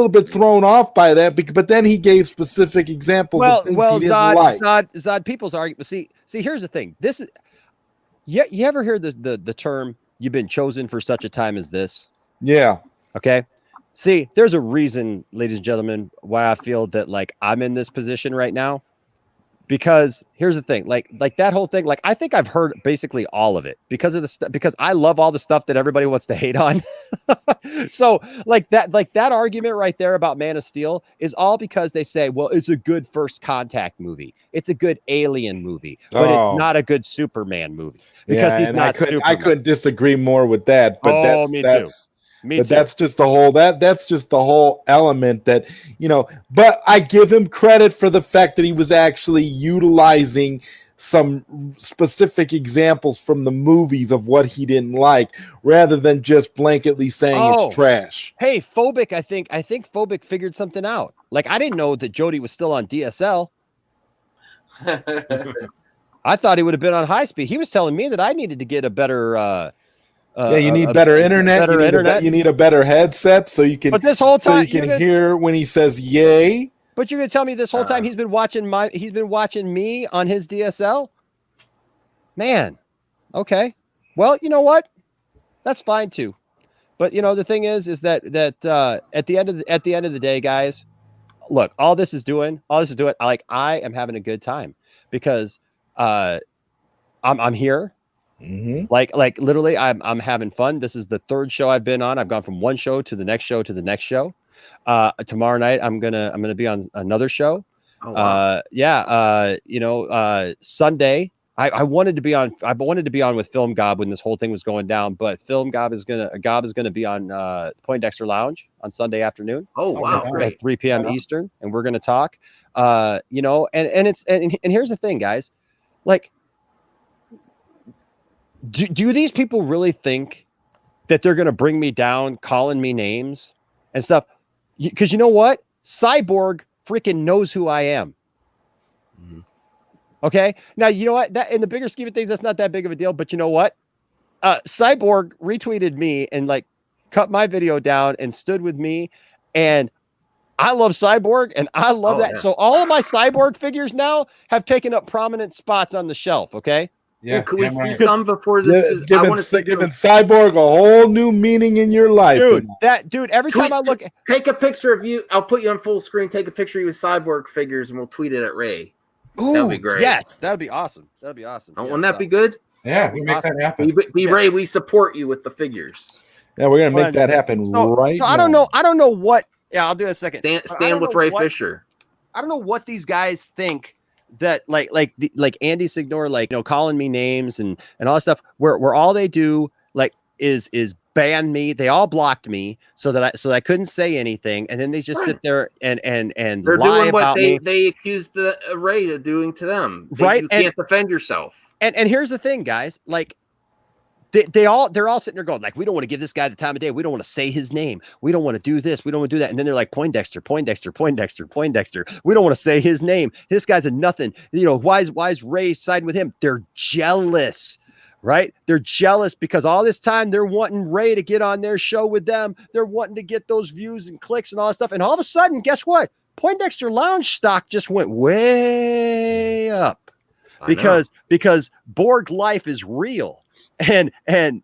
bit thrown off by that, but then he gave specific examples of things he didn't like. Zod, people's argument. See, here's the thing. This is, you ever hear the term "you've been chosen for such a time as this"? Yeah. Okay. See, there's a reason, ladies and gentlemen, why I feel that like I'm in this position right now. Because here's the thing, like that whole thing, like I think I've heard basically all of it because I love all the stuff that everybody wants to hate on. So like that argument right there about Man of Steel is all because they say, well, it's a good First Contact movie, it's a good Alien movie, but it's not a good Superman movie because he's not Superman. I couldn't disagree more with that. But me too. Me But too. that's just the whole that's just the whole element that, but I give him credit for the fact that he was actually utilizing some specific examples from the movies of what he didn't like, rather than just blanketly saying it's trash. Hey, Phobic, I think Phobic figured something out. Like, I didn't know that Jody was still on DSL. I thought he would have been on high speed. He was telling me that I needed to get a better you need better internet. You need a better headset so you can. But this whole time, so you can hear when he says "yay." But you're gonna tell me this whole time he's been watching me on his DSL? Man, okay. Well, you know what? That's fine too. But the thing is that at the end of the day, guys, look, all this is doing. Like, I am having a good time because I'm here. Mm-hmm. Like literally, I'm having fun. This is the third show I've been on. I've gone from one show to the next show to the next show. Tomorrow night I'm gonna be on another show. Oh, wow. Sunday I wanted to be on with Film Gob when this whole thing was going down, but Film Gob is gonna be on Poindexter Lounge on Sunday afternoon. Oh wow, great. At 3 p.m. Eastern, and we're gonna talk. And here's the thing, guys. Like, do these people really think that they're gonna bring me down, calling me names and stuff? Because you know what? Cyborg freaking knows who I am. Mm-hmm. Okay. Now, you know what? That in the bigger scheme of things, that's not that big of a deal. But you know what? Cyborg retweeted me and like cut my video down and stood with me. And I love Cyborg and I love that. Yeah. So all of my Cyborg figures now have taken up prominent spots on the shelf. Okay. Yeah. Well, could we see some before this? Giving Cyborg a whole new meaning in your life, dude. Every time I look, take a picture of you. I'll put you on full screen. Take a picture of you with Cyborg figures, and we'll tweet it at Ray. Ooh, that'd be great. Yes, that'd be awesome. That'd be awesome. Wouldn't that be good? Yeah, we make that happen. Ray, we support you with the figures. Yeah, we're gonna make that happen right now. I don't know what. Yeah, I'll do it in a second. Stand with Ray Fisher. I don't know what these guys think that like Andy Signor, calling me names and all that stuff. Where all they do is ban me. They all blocked me so that I couldn't say anything, and then they just sit there and they're lie doing what about they me. They accused the Ray of doing to them. Right, you can't defend yourself. And here's the thing, guys. Like, they're all sitting there going, like, we don't want to give this guy the time of day. We don't want to say his name. We don't want to do this. We don't want to do that. And then they're like, Poindexter. We don't want to say his name. This guy's a nothing. Why is Ray siding with him? They're jealous, right? They're jealous because all this time they're wanting Ray to get on their show with them. They're wanting to get those views and clicks and all that stuff. And all of a sudden, guess what? Poindexter Lounge stock just went way up because Borg life is real. And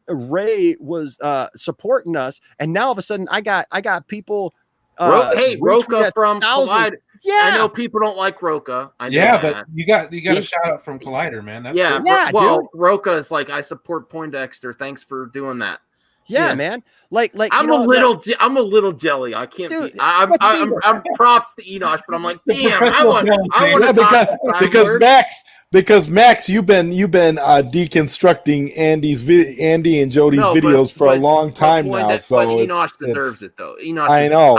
Ray was supporting us, and now all of a sudden I got people. Hey, Roca from Collider. Yeah, I know people don't like Roca. I know that. But you got a shout out from Collider, man. That's cool. Dude. Roca is like, I support Poindexter. Thanks for doing that. Yeah, man. Like I'm a little jelly. I can't. Dude, I'm props to Enosh, but I'm like, damn, I want to because Max, you've been deconstructing Andy and Jody's videos for a long time now. So Enosh deserves it, though. Enosh, I know.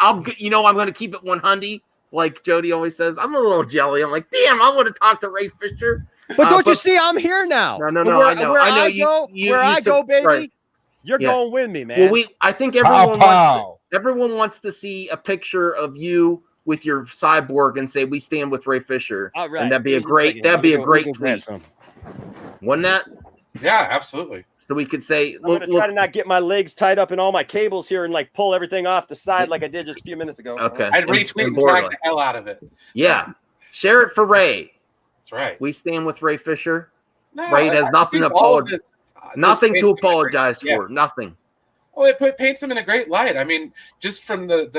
I'm gonna keep it 100. Like Jody always says, I'm a little jelly. I'm like, damn, I want to talk to Ray Fisher. But don't you see, I'm here now. No. Where I go, baby. Right. You're going with me, man. Well, I think everyone wants to see a picture of you with your Cyborg and say we stand with Ray Fisher. All right. And that'd be a great tweet. Wouldn't that? Yeah, absolutely. So we could say, I'm gonna try to not get my legs tied up in all my cables here and like pull everything off the side like I did just a few minutes ago. Okay. I'd retweet and tag the hell out of it. Yeah. Share it for Ray. That's right. We stand with Ray Fisher. No, Ray has nothing to apologize. Nothing to apologize for. Nothing. Well, it paints him in a great light. I mean, just from the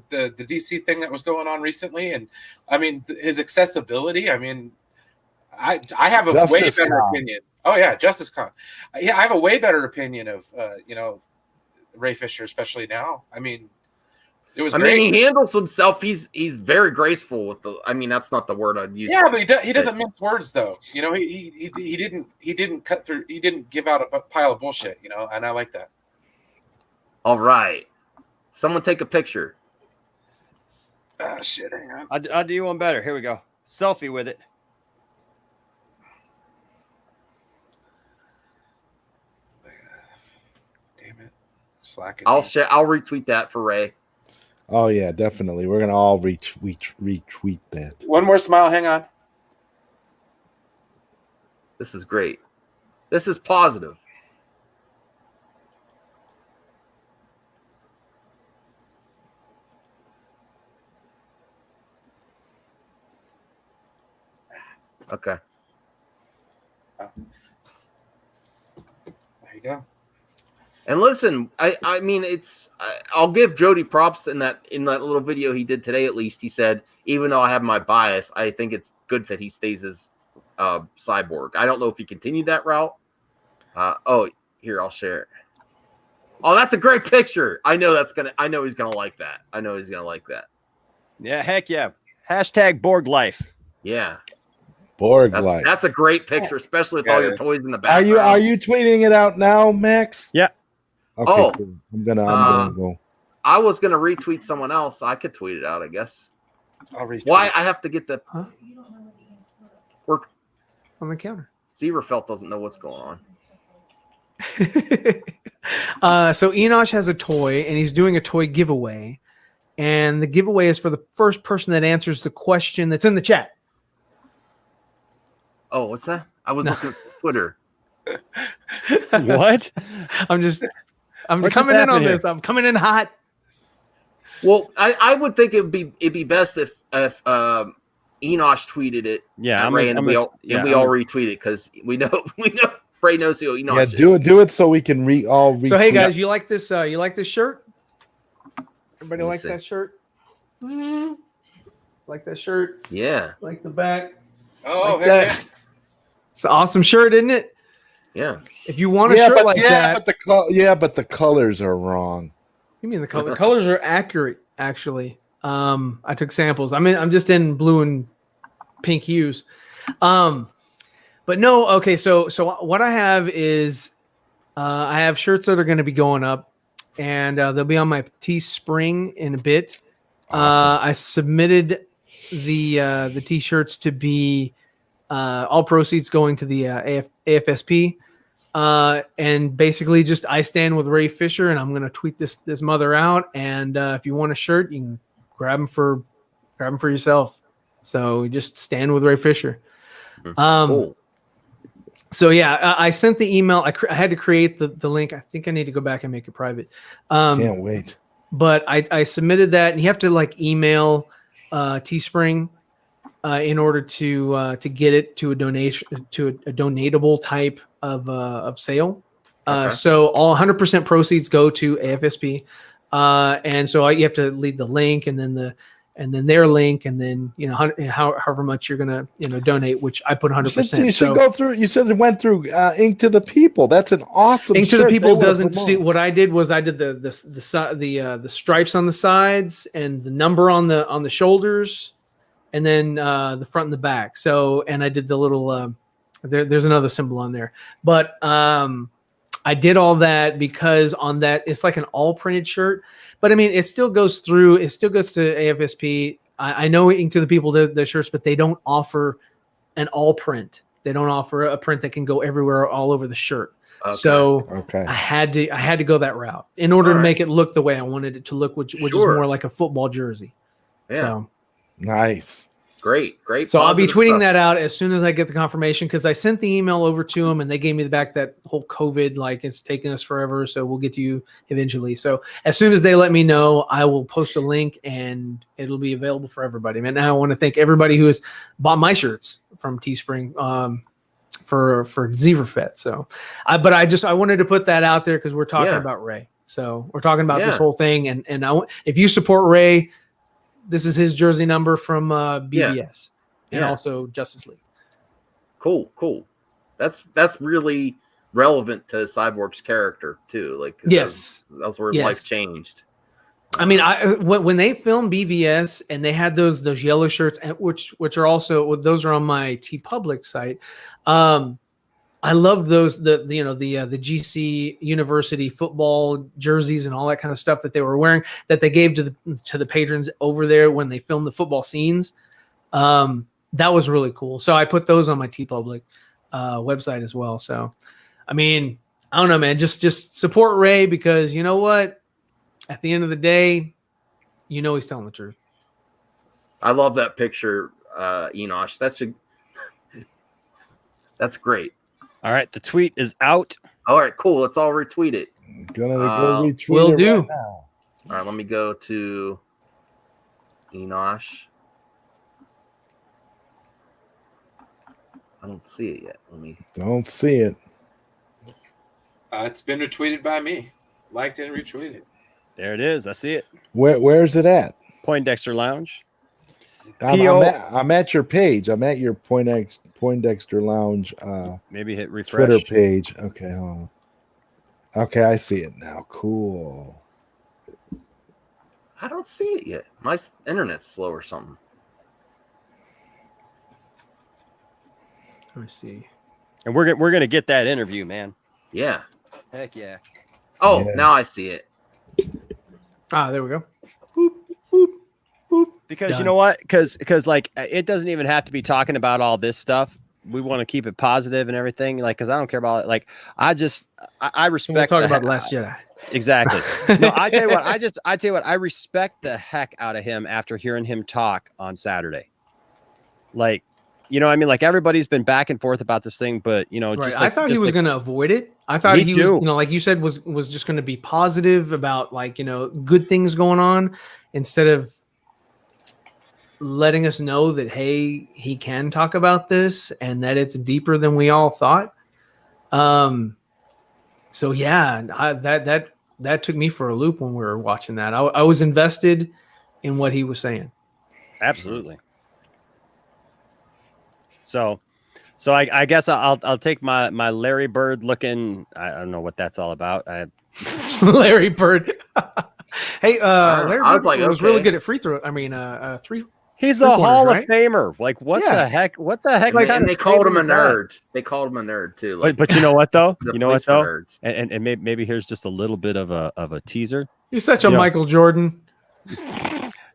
DC thing that was going on recently, and I mean his accessibility. I mean, I have a way better opinion. Oh yeah, Justice Con. Yeah, I have a way better opinion of Ray Fisher, especially now. I mean, it was. I mean, he handles himself. He's very graceful with the. I mean, that's not the word I'd use. Yeah, but he doesn't mince words though. He didn't cut through. He didn't give out a pile of bullshit. And I like that. All right. Someone take a picture. Ah, shit, hang on. I'll do you one better. Here we go. Selfie with it. Damn it. Slacking. I'll retweet that for Ray. Oh yeah, definitely. We're gonna all retweet that. One more smile. Hang on. This is great. This is positive. Okay. There you go. And listen, I mean, I'll give Jody props in that little video he did today. At least he said, even though I have my bias, I think it's good that he stays as Cyborg. I don't know if he continued that route. Here, I'll share it. Oh, that's a great picture. I know he's gonna like that. Yeah, heck yeah. Hashtag Borg life. Yeah. Borg life. That's a great picture, especially with all your toys in the background. Are you tweeting it out now, Max? Yeah. Okay, cool. I'm gonna go. I was gonna retweet someone else. I could tweet it out, I guess. I'll retweet. Why I have to get the on the counter. Zeverfelt doesn't know what's going on. So Enosh has a toy, and he's doing a toy giveaway, and the giveaway is for the first person that answers the question that's in the chat. Oh, what's that? I was looking at Twitter. What? I'm What coming just in on happened this. I'm coming in hot. Well, I would think it'd be best if Enosh tweeted it. Yeah, at Ray, and we all retweet it because we know Ray knows who Enosh is. Yeah, do it so we can all retweet. So hey guys, you like this? You like this shirt? Everybody Let me like see. that shirt? Like that shirt? Yeah. Like the back? Oh, Like that? It's an awesome shirt, isn't it? Yeah. If you want a shirt like that, but the colors are wrong. you mean the color? The colors are accurate, actually. I took samples. I'm just in blue and pink hues. But no, okay. So what I have is I have shirts that are going to be going up, and they'll be on my Teespring in a bit. Awesome. I submitted the t-shirts to be all proceeds going to the AFSP. And basically just I stand with Ray Fisher, and I'm going to tweet this mother out. And if you want a shirt, you can grab them for yourself. So just stand with Ray Fisher. Cool. So yeah, I sent the email. I had to create the link. I think I need to go back and make it private. Can't wait. But I submitted that, and you have to like email Teespring in order to get it to a donation, to a donatable type of sale. Okay. So all 100% proceeds go to AFSP, and so you have to leave the link and then their link, and then however much you're gonna donate, which I put 100%. You should go through. You said it went through Ink to the People. That's an awesome. Ink to the shirt. People They doesn't promote. see what I did was I did the stripes on the sides and the number on the shoulders, and then the front and the back. So, and I did the little there's another symbol on there, but I did all that because on that it's like an all printed shirt. But I mean, it still goes through. It still goes to AFSP. I know Ink to the People does their shirts, but they don't offer an all print. They don't offer a print that can go everywhere, all over the shirt. Okay. So Okay. I had to go that route in order to make it look the way I wanted it to look, which is Sure. more like a football jersey. Yeah. So Nice. Great. So I'll be positive tweeting stuff. that out as soon as I get the confirmation, because I sent the email over to them and they gave me back that whole COVID, like it's taking us forever. So we'll get to you eventually. So as soon as they let me know, I will post a link and it'll be available for everybody. Man, now I want to thank everybody who has bought my shirts from Teespring for Zeverfet. So I wanted to put that out there because we're talking about Ray. So we're talking about this whole thing. And if you support Ray, this is his jersey number from BBS and also Justice League. Cool. That's really relevant to Cyborg's character too. Like, Yes. that's where his life changed. I mean, when they filmed BVS and they had those yellow shirts, which are also those are on my TeePublic site. I I loved those the GC University football jerseys and all that kind of stuff that they were wearing that they gave to the patrons over there when they filmed the football scenes. That was really cool. So I put those on my TeePublic website as well. So, I mean, I don't know, man. Just support Ray because you know what? At the end of the day, you know he's telling the truth. I love that picture, Enosh. That's great. All right, the tweet is out. All right, cool. Let's all retweet it. Gonna go retweet will it do. right now. All right, let me go to Enosh. I don't see it yet. Don't see it. It's been retweeted by me. Liked and retweeted. There it is. I see it. Where's it at? Poindexter Lounge. I'm at your page. I'm at your Poindexter Lounge. Maybe hit refresh. Twitter page. Okay, hold on. Okay, I see it now. Cool. I don't see it yet. My internet's slow or something. Let me see. And we're gonna get that interview, man. Yeah. Heck yeah. Oh, Yes. now I see it. There we go. Because Done. you know what? Because like it doesn't even have to be talking about all this stuff. We want to keep it positive and everything. Like, because I don't care about it. Like, I respect. We'll talk the about Last Jedi. Exactly. No, I tell you what. I tell you what. I respect the heck out of him after hearing him talk on Saturday. Like, you know what I mean? Like, everybody's been back and forth about this thing, but you know, Right. just I thought he was going to avoid it. I thought Me he too. was, like you said, was just going to be positive about good things going on instead of letting us know that, hey, he can talk about this and that it's deeper than we all thought. So yeah, that took me for a loop when we were watching that. I was invested in what he was saying. Absolutely. So I guess I'll take my Larry Bird looking. I don't know what that's all about. Larry Bird. Hey, Larry I was Bird like, was okay. really good at free throw. I mean, He's three a quarters, Hall right? of Famer. Like, what Yeah. the heck? What the heck? And, kind they of called him a statement is that? nerd. They called him a nerd too. Like, But you know what though? it's a You know place what though? for nerds. And maybe here's just a little bit of a teaser. You're such a You know- Michael Jordan.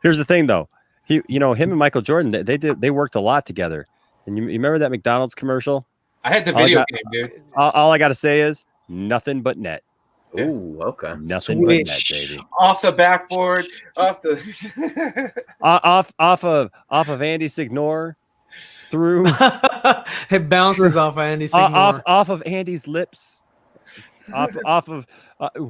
Here's the thing though. Him and Michael Jordan, they worked a lot together. And you remember that McDonald's commercial? I had the Oh, I video got- game, dude. All I got to say is nothing but net. Ooh, okay. Nothing but net, Swish. baby. Off the backboard, off the. Off of Andy Signor through It bounces off Andy Signor. off of Andy's lips. Off of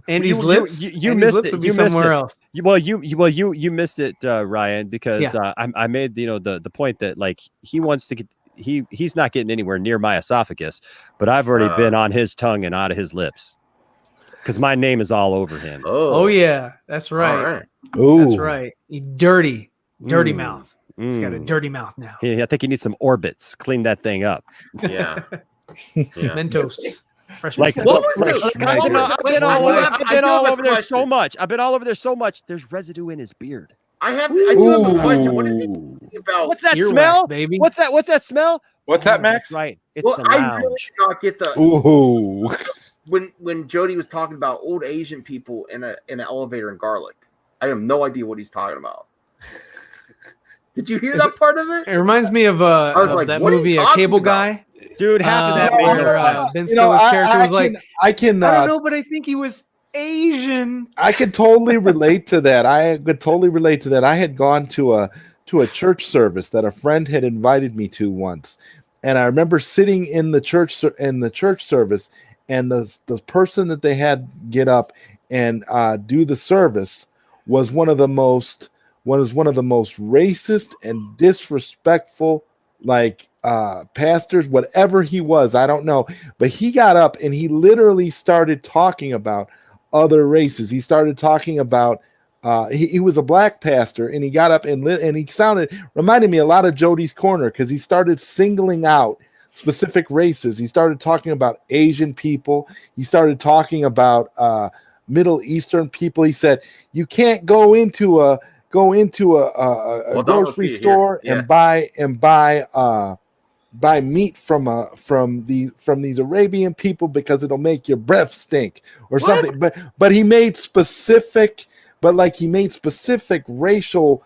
Andy's you- lips. You Andy's missed lips it. would be You missed somewhere it. else. You missed it, Ryan, because Yeah. I made the point that like he wants to get he's not getting anywhere near my esophagus, but I've already been on his tongue and out of his lips because my name is all over him. Oh yeah, that's right. All right. Ooh. That's right. You dirty Mm. mouth. He's got a dirty mouth now. I think he needs some orbits. Clean that thing up. Yeah. Yeah. Mentos. Fresh Like Mentos. What was fresh this? Mentos. What was it? I've been all I over, do have- I've I been do all have a over there so question. much. I've been all over there so much. There's residue in his beard. I do have a question. What is he Ooh. talking about? What's that Earwax, smell, baby. What's that smell? What's that, Oh, Max? that's right. It's Well, the I lounge. really did not get the Ooh. when Jody was talking about old Asian people in an elevator in Garlic. I have no idea what he's talking about. Did you hear that part of it? It reminds me of, was of like, that what are you movie, talking Cable about? Guy. Dude, half of that made no where, sense. Ben You know, Stiller's character was like, I can I don't know, but I think he was Asian. I could totally relate to that. I could totally relate to that. I had gone to a church service that a friend had invited me to once, and I remember sitting in the church service, and the person that they had get up and do the service was one of the most racist and disrespectful pastors, whatever he was, I don't know, but he got up and he literally started talking about other races. He started talking about he was a black pastor, and he got up and he reminded me a lot of Jody's Corner, because he started singling out specific races. He started talking about Asian people. He started talking about Middle Eastern people. He said you can't go into a Well, don't grocery repeat it store here. Yeah. and buy buy meat from these Arabian people because it'll make your breath stink or something. But he made specific racial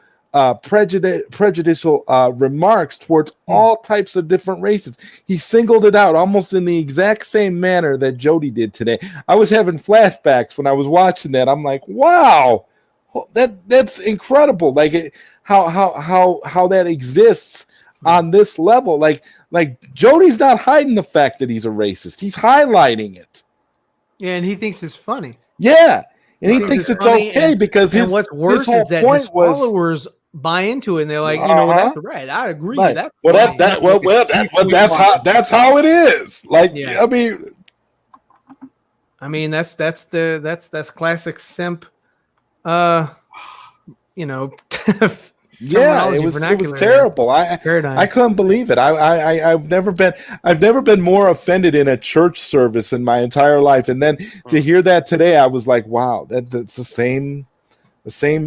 prejudicial remarks towards all types of different races. He singled it out almost in the exact same manner that Jody did today. I was having flashbacks when I was watching that. I'm like, wow, that's incredible. Like how that exists on this level. Like Jody's not hiding the fact that he's a racist. He's highlighting it. Yeah, and he thinks it's funny. Yeah. And he thinks it's okay because what's worse is that his followers buy into it and they're like, you know, well, that's right. I agree with that. That's how it is. Like, yeah. I mean, that's classic simp. You know, yeah, it was terrible. I couldn't believe it. I've never been more offended in a church service in my entire life, and then to hear that today, I was like, wow, that's the same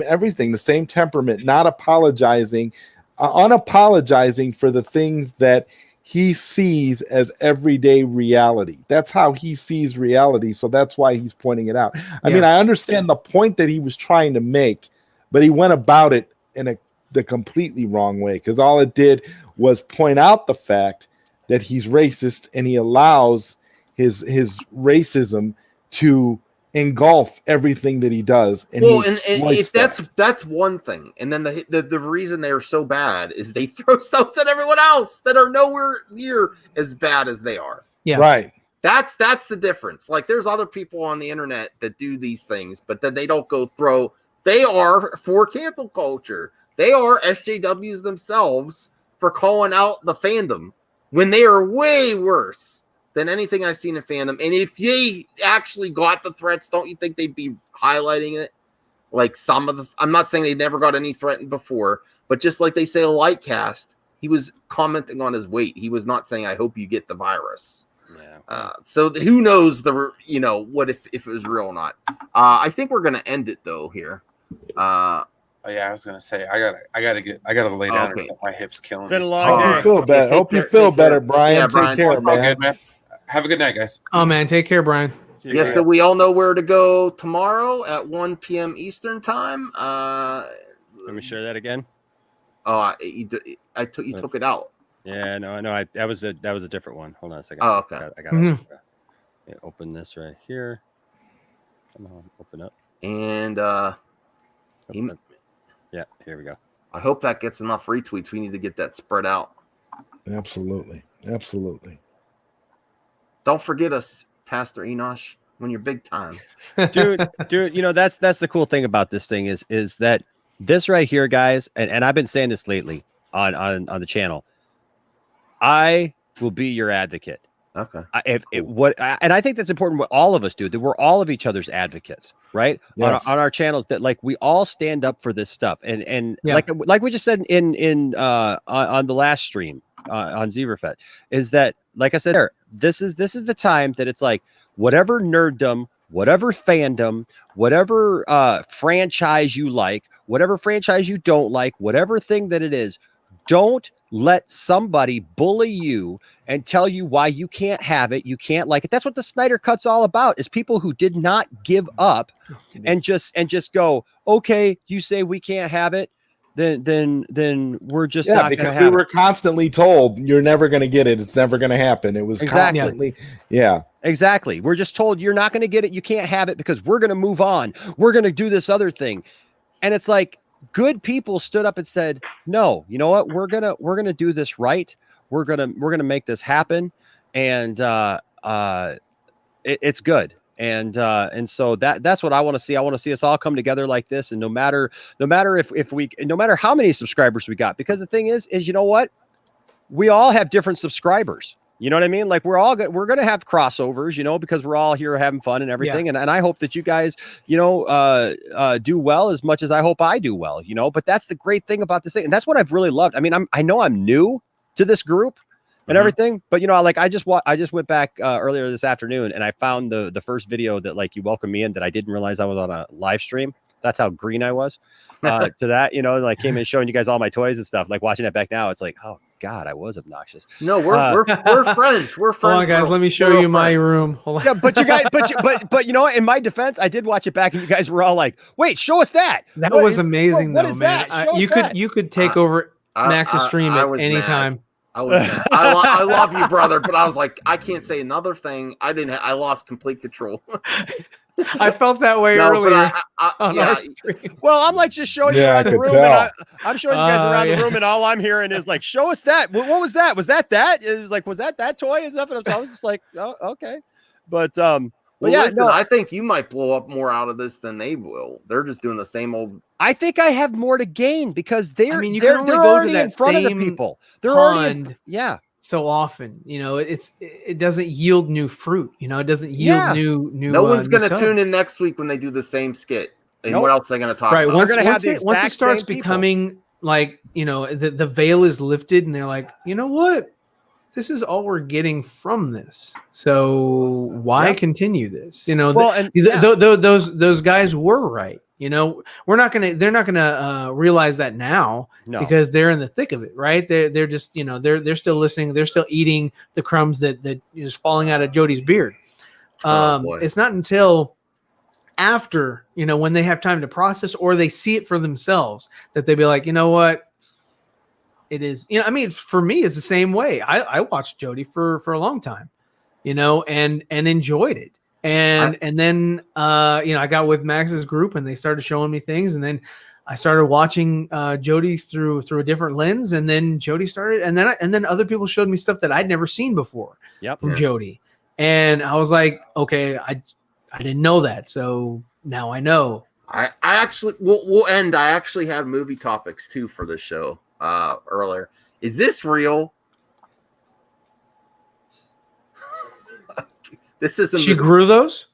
everything, the same temperament, not apologizing, unapologizing for the things that he sees as everyday reality. That's how he sees reality, so that's why he's pointing it out. I mean, I understand the point that he was trying to make, but he went about it in the completely wrong way, because all it did was point out the fact that he's racist, and he allows his racism to engulf everything that he does. And that's one thing. And then the reason they're so bad is they throw stones at everyone else that are nowhere near as bad as they are. Yeah, right. That's the difference. Like, there's other people on the internet that do these things, but then they don't go throw. They are for cancel culture. They are SJWs themselves for calling out the fandom when they are way worse than anything I've seen in fandom. And if they actually got the threats, don't you think they'd be highlighting it? Like some of the, I'm not saying they never got any threatened before, but just like they say a Lightcast, he was commenting on his weight. He was not saying, I hope you get the virus. Yeah. So who knows what if it was real or not. I think we're going to end it though here. Oh yeah, I was gonna say I gotta lay down. Okay. My hips killing Been me. a long day. Hope you feel better, Brian. Yeah, Brian. Take care, man. Good, man. Have a good night, guys. Oh man, take care, Brian. Yeah, so we all know where to go tomorrow at 1 p.m. Eastern time. Let me share that again. Oh, you took it out. Yeah, no, that was a different one. Hold on a second. Oh, okay. I got open this right here. Come on, open up. And yeah, here we go. I hope that gets enough retweets. We need to get that spread out. Absolutely. Don't forget us, Pastor Enosh, when you're big time. dude, that's the cool thing about this thing is that this right here, guys, and I've been saying this lately on the channel. I will be your advocate. Okay. And I think that's important. What all of us do, that we're all of each other's advocates, right? Yes. On our channels, that like we all stand up for this stuff, and like we just said on the last stream on Zebrafet, is that, like I said there, this is the time that it's like, whatever nerddom, whatever fandom, whatever franchise you like, whatever franchise you don't like, whatever thing that it is, don't let somebody bully you and tell you why you can't have it, you can't like it. That's what the Snyder Cut's all about, is people who did not give up and just go, okay, you say we can't have it, then we're just not going to have it. We were constantly told you're never going to get it, it's never going to happen. It was constantly, exactly. We're just told you're not going to get it, you can't have it, because we're going to move on. We're going to do this other thing. And it's like, good people stood up and said, no, you know what? We're gonna do this right. We're gonna make this happen. And it's good. And so that's what I want to see. I want to see us all come together like this. And no matter how many subscribers we got, because the thing is, you know what? We all have different subscribers. You know what I mean? Like, we're going to have crossovers, because we're all here having fun and everything. Yeah. And I hope that you guys, do well as much as I hope I do well, but that's the great thing about this thing. And that's what I've really loved. I mean, I know I'm new to this group and everything, but I just went back earlier this afternoon, and I found the first video that, like, you welcomed me in, that I didn't realize I was on a live stream. That's how green I was to that, like, came in showing you guys all my toys and stuff. Like, watching that back now, it's like, oh God, I was obnoxious. No, we're friends. We're friends. Hold on, guys. bro. Let me show We're you my friends. room. Hold on. Yeah, but you guys, but you know what? In my defense, I did watch it back, and you guys were all like, "Wait, show us that." That What was is- amazing, what though, is man. that? Show us You that. could take over Max's stream I at was any mad. time. I was mad. I love you, brother, but I was like, I can't say another thing. I lost complete control. I felt that way No, earlier but on yeah, our stream. Well, I'm like just showing you Yeah, I around the could room, tell. and I'm showing you guys around the room, and all I'm hearing is like, "Show us that." What was that? Was that? It was like, was that toy and stuff? And I was just like, "Oh, okay." But well, yeah, listen, no, I think you might blow up more out of this than they will. They're just doing the same old. I think I have more to gain because they're you they're, can only they're go already to that in front of the same people. They're already pond yeah. so often. It doesn't yield new fruit. It doesn't yield new. No one's new gonna tubs. tune in next week when they do the same skit. And Nope. what else are they gonna talk Right. about? Once have the once it exact starts same people. becoming like the veil is lifted, and they're like, you know what? This is all we're getting from this. So why continue this? Well, and those guys were right. They're not gonna realize that now because they're in the thick of it, right? They're just they're still listening. They're still eating the crumbs that is falling out of Jody's beard. It's not until after when they have time to process or they see it for themselves that they be like, you know what? It is, for me, it's the same way. I watched Jody for a long time, and enjoyed it. And then, I got with Max's group and they started showing me things. And then I started watching Jody through a different lens. And then Jody started, and then other people showed me stuff that I'd never seen before from Jody. And I was like, okay, I didn't know that. So now I know. I actually, we'll end. I actually had movie topics too for this show. Earlier, is this real? This isn't. She grew those?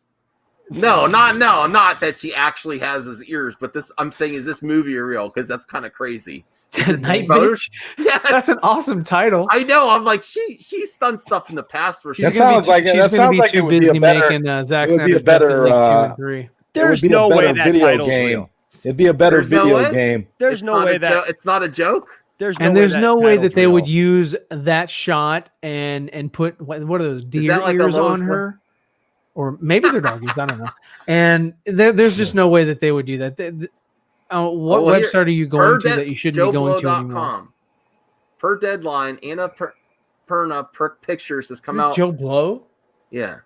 No, not that she actually has his ears. But I'm saying, is this movie real? Because that's kind of crazy. Night Bitch. Yes. That's an awesome title. I know. I'm like, she's done stuff in the past where That sounds like it would be a better. Zack It would be a Snyder's better. 2 and 3. There's no way that video title's game. real. It'd be a better There's no video way? game. There's It's no not way a that it's not a joke. there's No way that they would use. use that shot and put what are those deer that like the ears on lowest her, or maybe they're doggies. I don't know. And there's just no way that they would do that. What website are you going to that you shouldn't be going to anymore? Per deadline, Anna Perna Pictures has come out. Joe Blow? Yeah.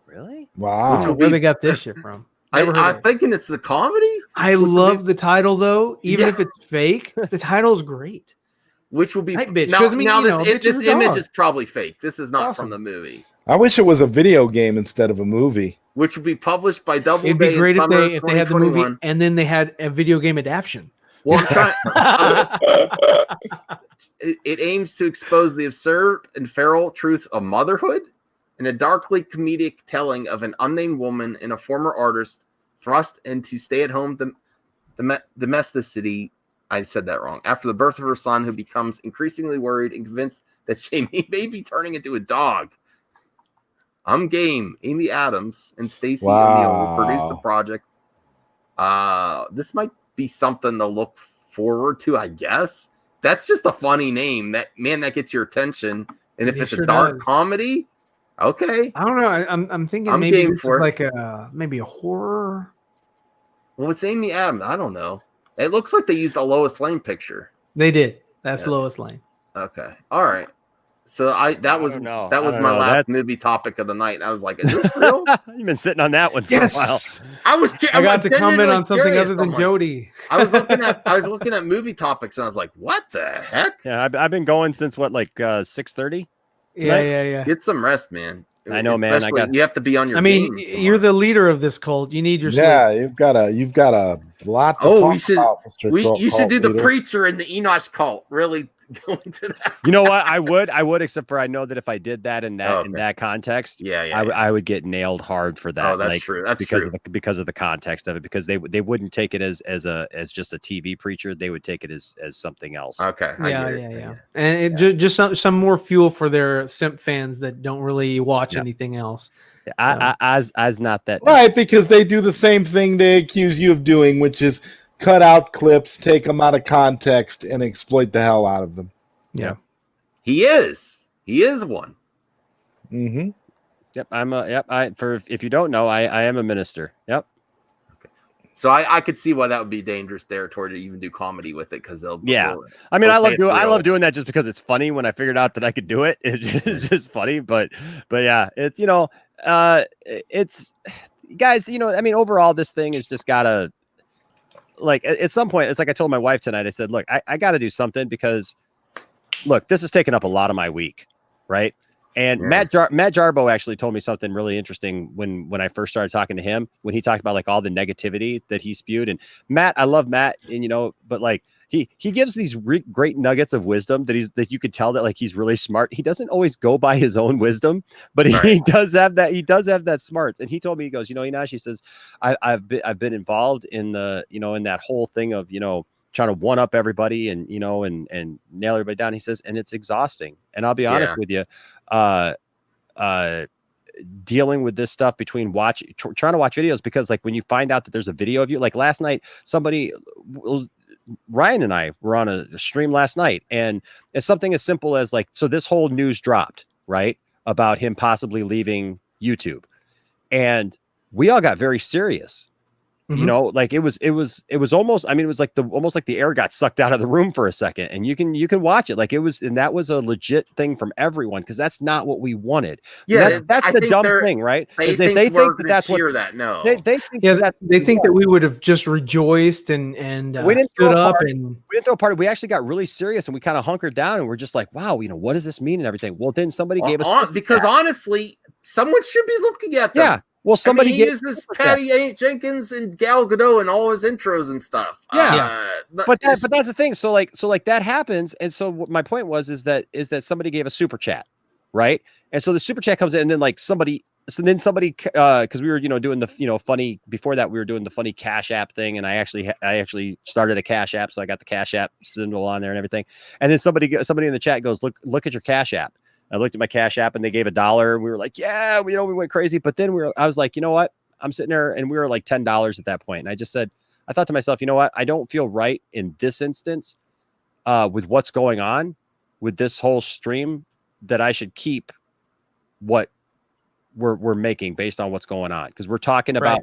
Really? Wow. Where they got this shit from? I'm thinking it's a comedy. I love the title though, even if it's fake. The title is great. Which will be Night Bitch. now. 'Cause, I mean, This image dog. is probably fake. This is not Awesome. from the movie. I wish it was a video game instead of a movie. Which will be published by Double It'd Day be great in if summer they had the movie 2021. and then they had a video game adaptation. Well, I'm trying. It aims to expose the absurd and feral truth of motherhood and a darkly comedic telling of an unnamed woman and a former artist thrust into stay-at-home domesticity. I said that wrong. After the birth of her son, who becomes increasingly worried and convinced that she may be turning into a dog. I'm game. Amy Adams and Stacey O'Neill will produce the project. This might be something to look forward to, I guess. That's just a funny name. That gets your attention. And if It it's sure a dark does. comedy, okay. I don't know. I'm thinking I'm maybe game this is for it. like maybe a horror. Well, it's Amy Adams. I don't know. It looks like they used a Lois Lane picture. They did. That's Yeah. Lois Lane. Okay. All right. So that was know. my I don't know. last movie topic of the night. And I was like, is this real? You've been sitting on that one for a while. Yes. I got to comment on something curious. other than I'm like- Jody. I was looking at movie topics and I was like, what the heck? Yeah, I've been going since what, like 6:30. Yeah. Get some rest, man. I know, man. You have to be on your I mean, game you're the leader of this cult. You need your sleep. Yeah, you've got a lot to talk about, Mr. You should do the Leader. preacher in the Enoch cult. Really go into that. You know what? I would, except for I know that if I did that in that context, I would get nailed hard for that. Oh, that's true. That's because true. Because of the context of it, because they wouldn't take it as just a TV preacher. They would take it as something else. Okay. Yeah. And just some more fuel for their simp fans that don't really watch anything else. As not that Right, because they do the same thing they accuse you of doing, which is cut out clips, take them out of context, and exploit the hell out of them. Yeah. He is one. Mm-hmm. Yep, if you don't know, I am a minister. Yep. So I could see why that would be dangerous territory to even do comedy with it, because they'll I mean, I love real. doing that just because it's funny. When I figured out that I could do it, it's just funny. But yeah, it's it's guys. I mean, overall, this thing is just gotta, like, at some point. It's like I told my wife tonight. I said, look, I got to do something, because look, this has taken up a lot of my week, right? And Matt Jarbo actually told me something really interesting when I first started talking to him, when he talked about like all the negativity that he spewed. And Matt, I love Matt, and but like he gives these great nuggets of wisdom that you could tell that like he's really smart. He doesn't always go by his own wisdom, but he does have that smarts. And he told me, he goes, Inash, he says, I've been involved in the in that whole thing of trying to one up everybody and and nail everybody down. He says, and it's exhausting. And I'll be honest with you, dealing with this stuff between trying to watch videos, because like when you find out that there's a video of you, like last night, Ryan and I were on a stream last night, and it's something as simple as like, so this whole news dropped, right, about him possibly leaving YouTube, and we all got very serious. Like it was almost, I mean, it was like almost like the air got sucked out of the room for a second, and you can watch it. Like it was, and that was a legit thing from everyone, because that's not what we wanted. Yeah, that's the dumb thing, right? They think that's what that. No, they think they think that we would have just rejoiced and we didn't stood throw up we and didn't throw a party. We actually got really serious, and we kind of hunkered down, and we're just like, wow, what does this mean and everything. Well, then somebody gave us because honestly, someone should be looking at them. Yeah. Well, somebody he uses Patty Jenkins and Gal Gadot in all his intros and stuff. Yeah, but that's the thing. So like that happens, and so what my point is that somebody gave a super chat, right? And so the super chat comes in, and then like somebody, because we were doing the funny, before that we were doing the funny Cash App thing, and I actually started a Cash App, so I got the Cash App symbol on there and everything. And then somebody in the chat goes, look at your Cash App. I looked at my Cash App, and they gave $1. We were like, yeah, we went crazy. But then I was like, you know what? I'm sitting there, and we were like $10 at that point. And I just said, I thought to myself, you know what? I don't feel right in this instance with what's going on with this whole stream, that I should keep what we're making based on what's going on, because we're talking about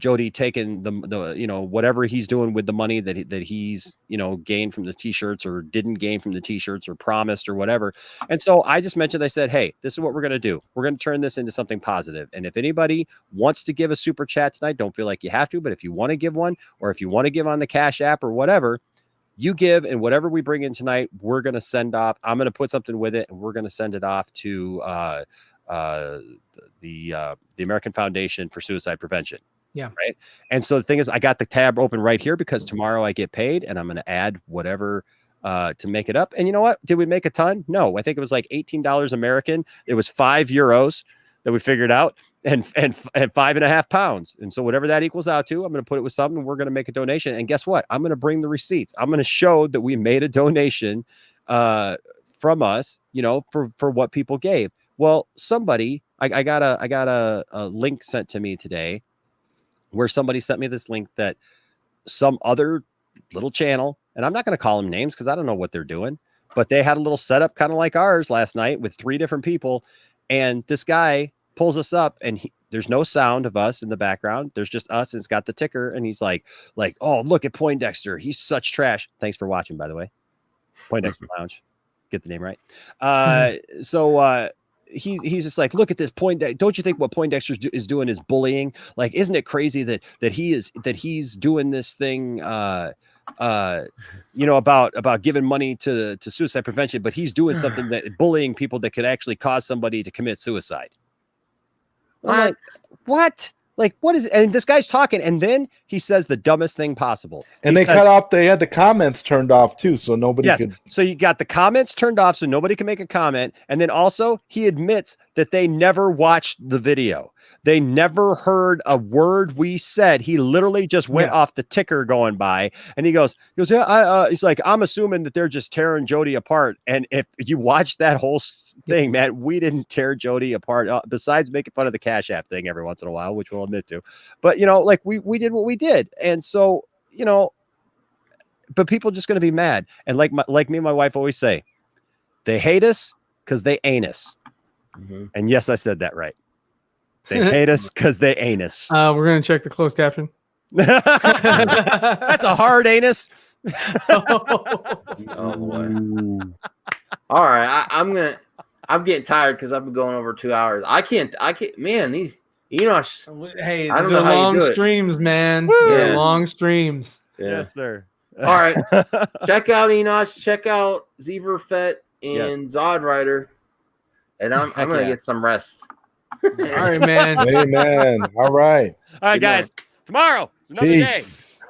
Jody taking the whatever he's doing with the money that he's gained from the t-shirts, or didn't gain from the t-shirts, or promised, or whatever. And so I just mentioned, I said, hey, this is what we're going to do. We're going to turn this into something positive. And if anybody wants to give a super chat tonight, don't feel like you have to, but if you want to give one, or if you want to give on the Cash App or whatever, you give, and whatever we bring in tonight, we're going to send off. I'm going to put something with it, and we're going to send it off to the American Foundation for Suicide Prevention. Yeah. Right. And so the thing is, I got the tab open right here, because tomorrow I get paid, and I'm going to add whatever to make it up. And you know what? Did we make a ton? No, I think it was like $18 American. It was €5 that we figured out, and 5.5 pounds. And so whatever that equals out to, I'm going to put it with something, and we're going to make a donation. And guess what? I'm going to bring the receipts. I'm going to show that we made a donation from us, for what people gave. Well, somebody, I got a link sent to me today, where somebody sent me this link that some other little channel, and I'm not going to call them names because I don't know what they're doing, but they had a little setup kind of like ours last night with 3 different people. And this guy pulls us up, and there's no sound of us in the background. There's just us, and it's got the ticker. And he's like, oh, look at Poindexter. He's such trash. Thanks for watching, by the way. Poindexter Lounge. Get the name right. He's just like, look at this Poindexter. Don't you think what Poindexter is doing is bullying? Like, isn't it crazy that he's doing this thing, about giving money to suicide prevention, but he's doing something that bullying people that could actually cause somebody to commit suicide. What? Like, what is it? And this guy's talking, and then he says the dumbest thing possible. And they had the comments turned off too, so nobody could. So you got the comments turned off, so nobody can make a comment. And then also he admits that they never watched the video. They never heard a word we said. He literally just went off the ticker going by, and he goes, yeah, he's like, I'm assuming that they're just tearing Jody apart. And if you watch that whole thing, man, we didn't tear Jody apart, besides making fun of the Cash App thing every once in a while, which we'll admit to. But like we did what we did, and so but people are just going to be mad. And like me and my wife always say, They hate us because they ain't us. Mm-hmm. And yes, I said that right. They hate us because they ain't us. We're gonna check the closed caption. That's a hard anus. Oh boy. All right, I'm getting tired because I've been going over 2 hours. I can't. Man, these. Hey, I these don't are know how you long do it. streams, man. Woo! They're Yeah. long streams. Yeah. Yes, sir. All right. Check out Enosh. Check out Zeverfett and Zod Rider. And I'm gonna get some rest. All right, man. Amen. All right. All right, guys. Tomorrow is another day. Peace.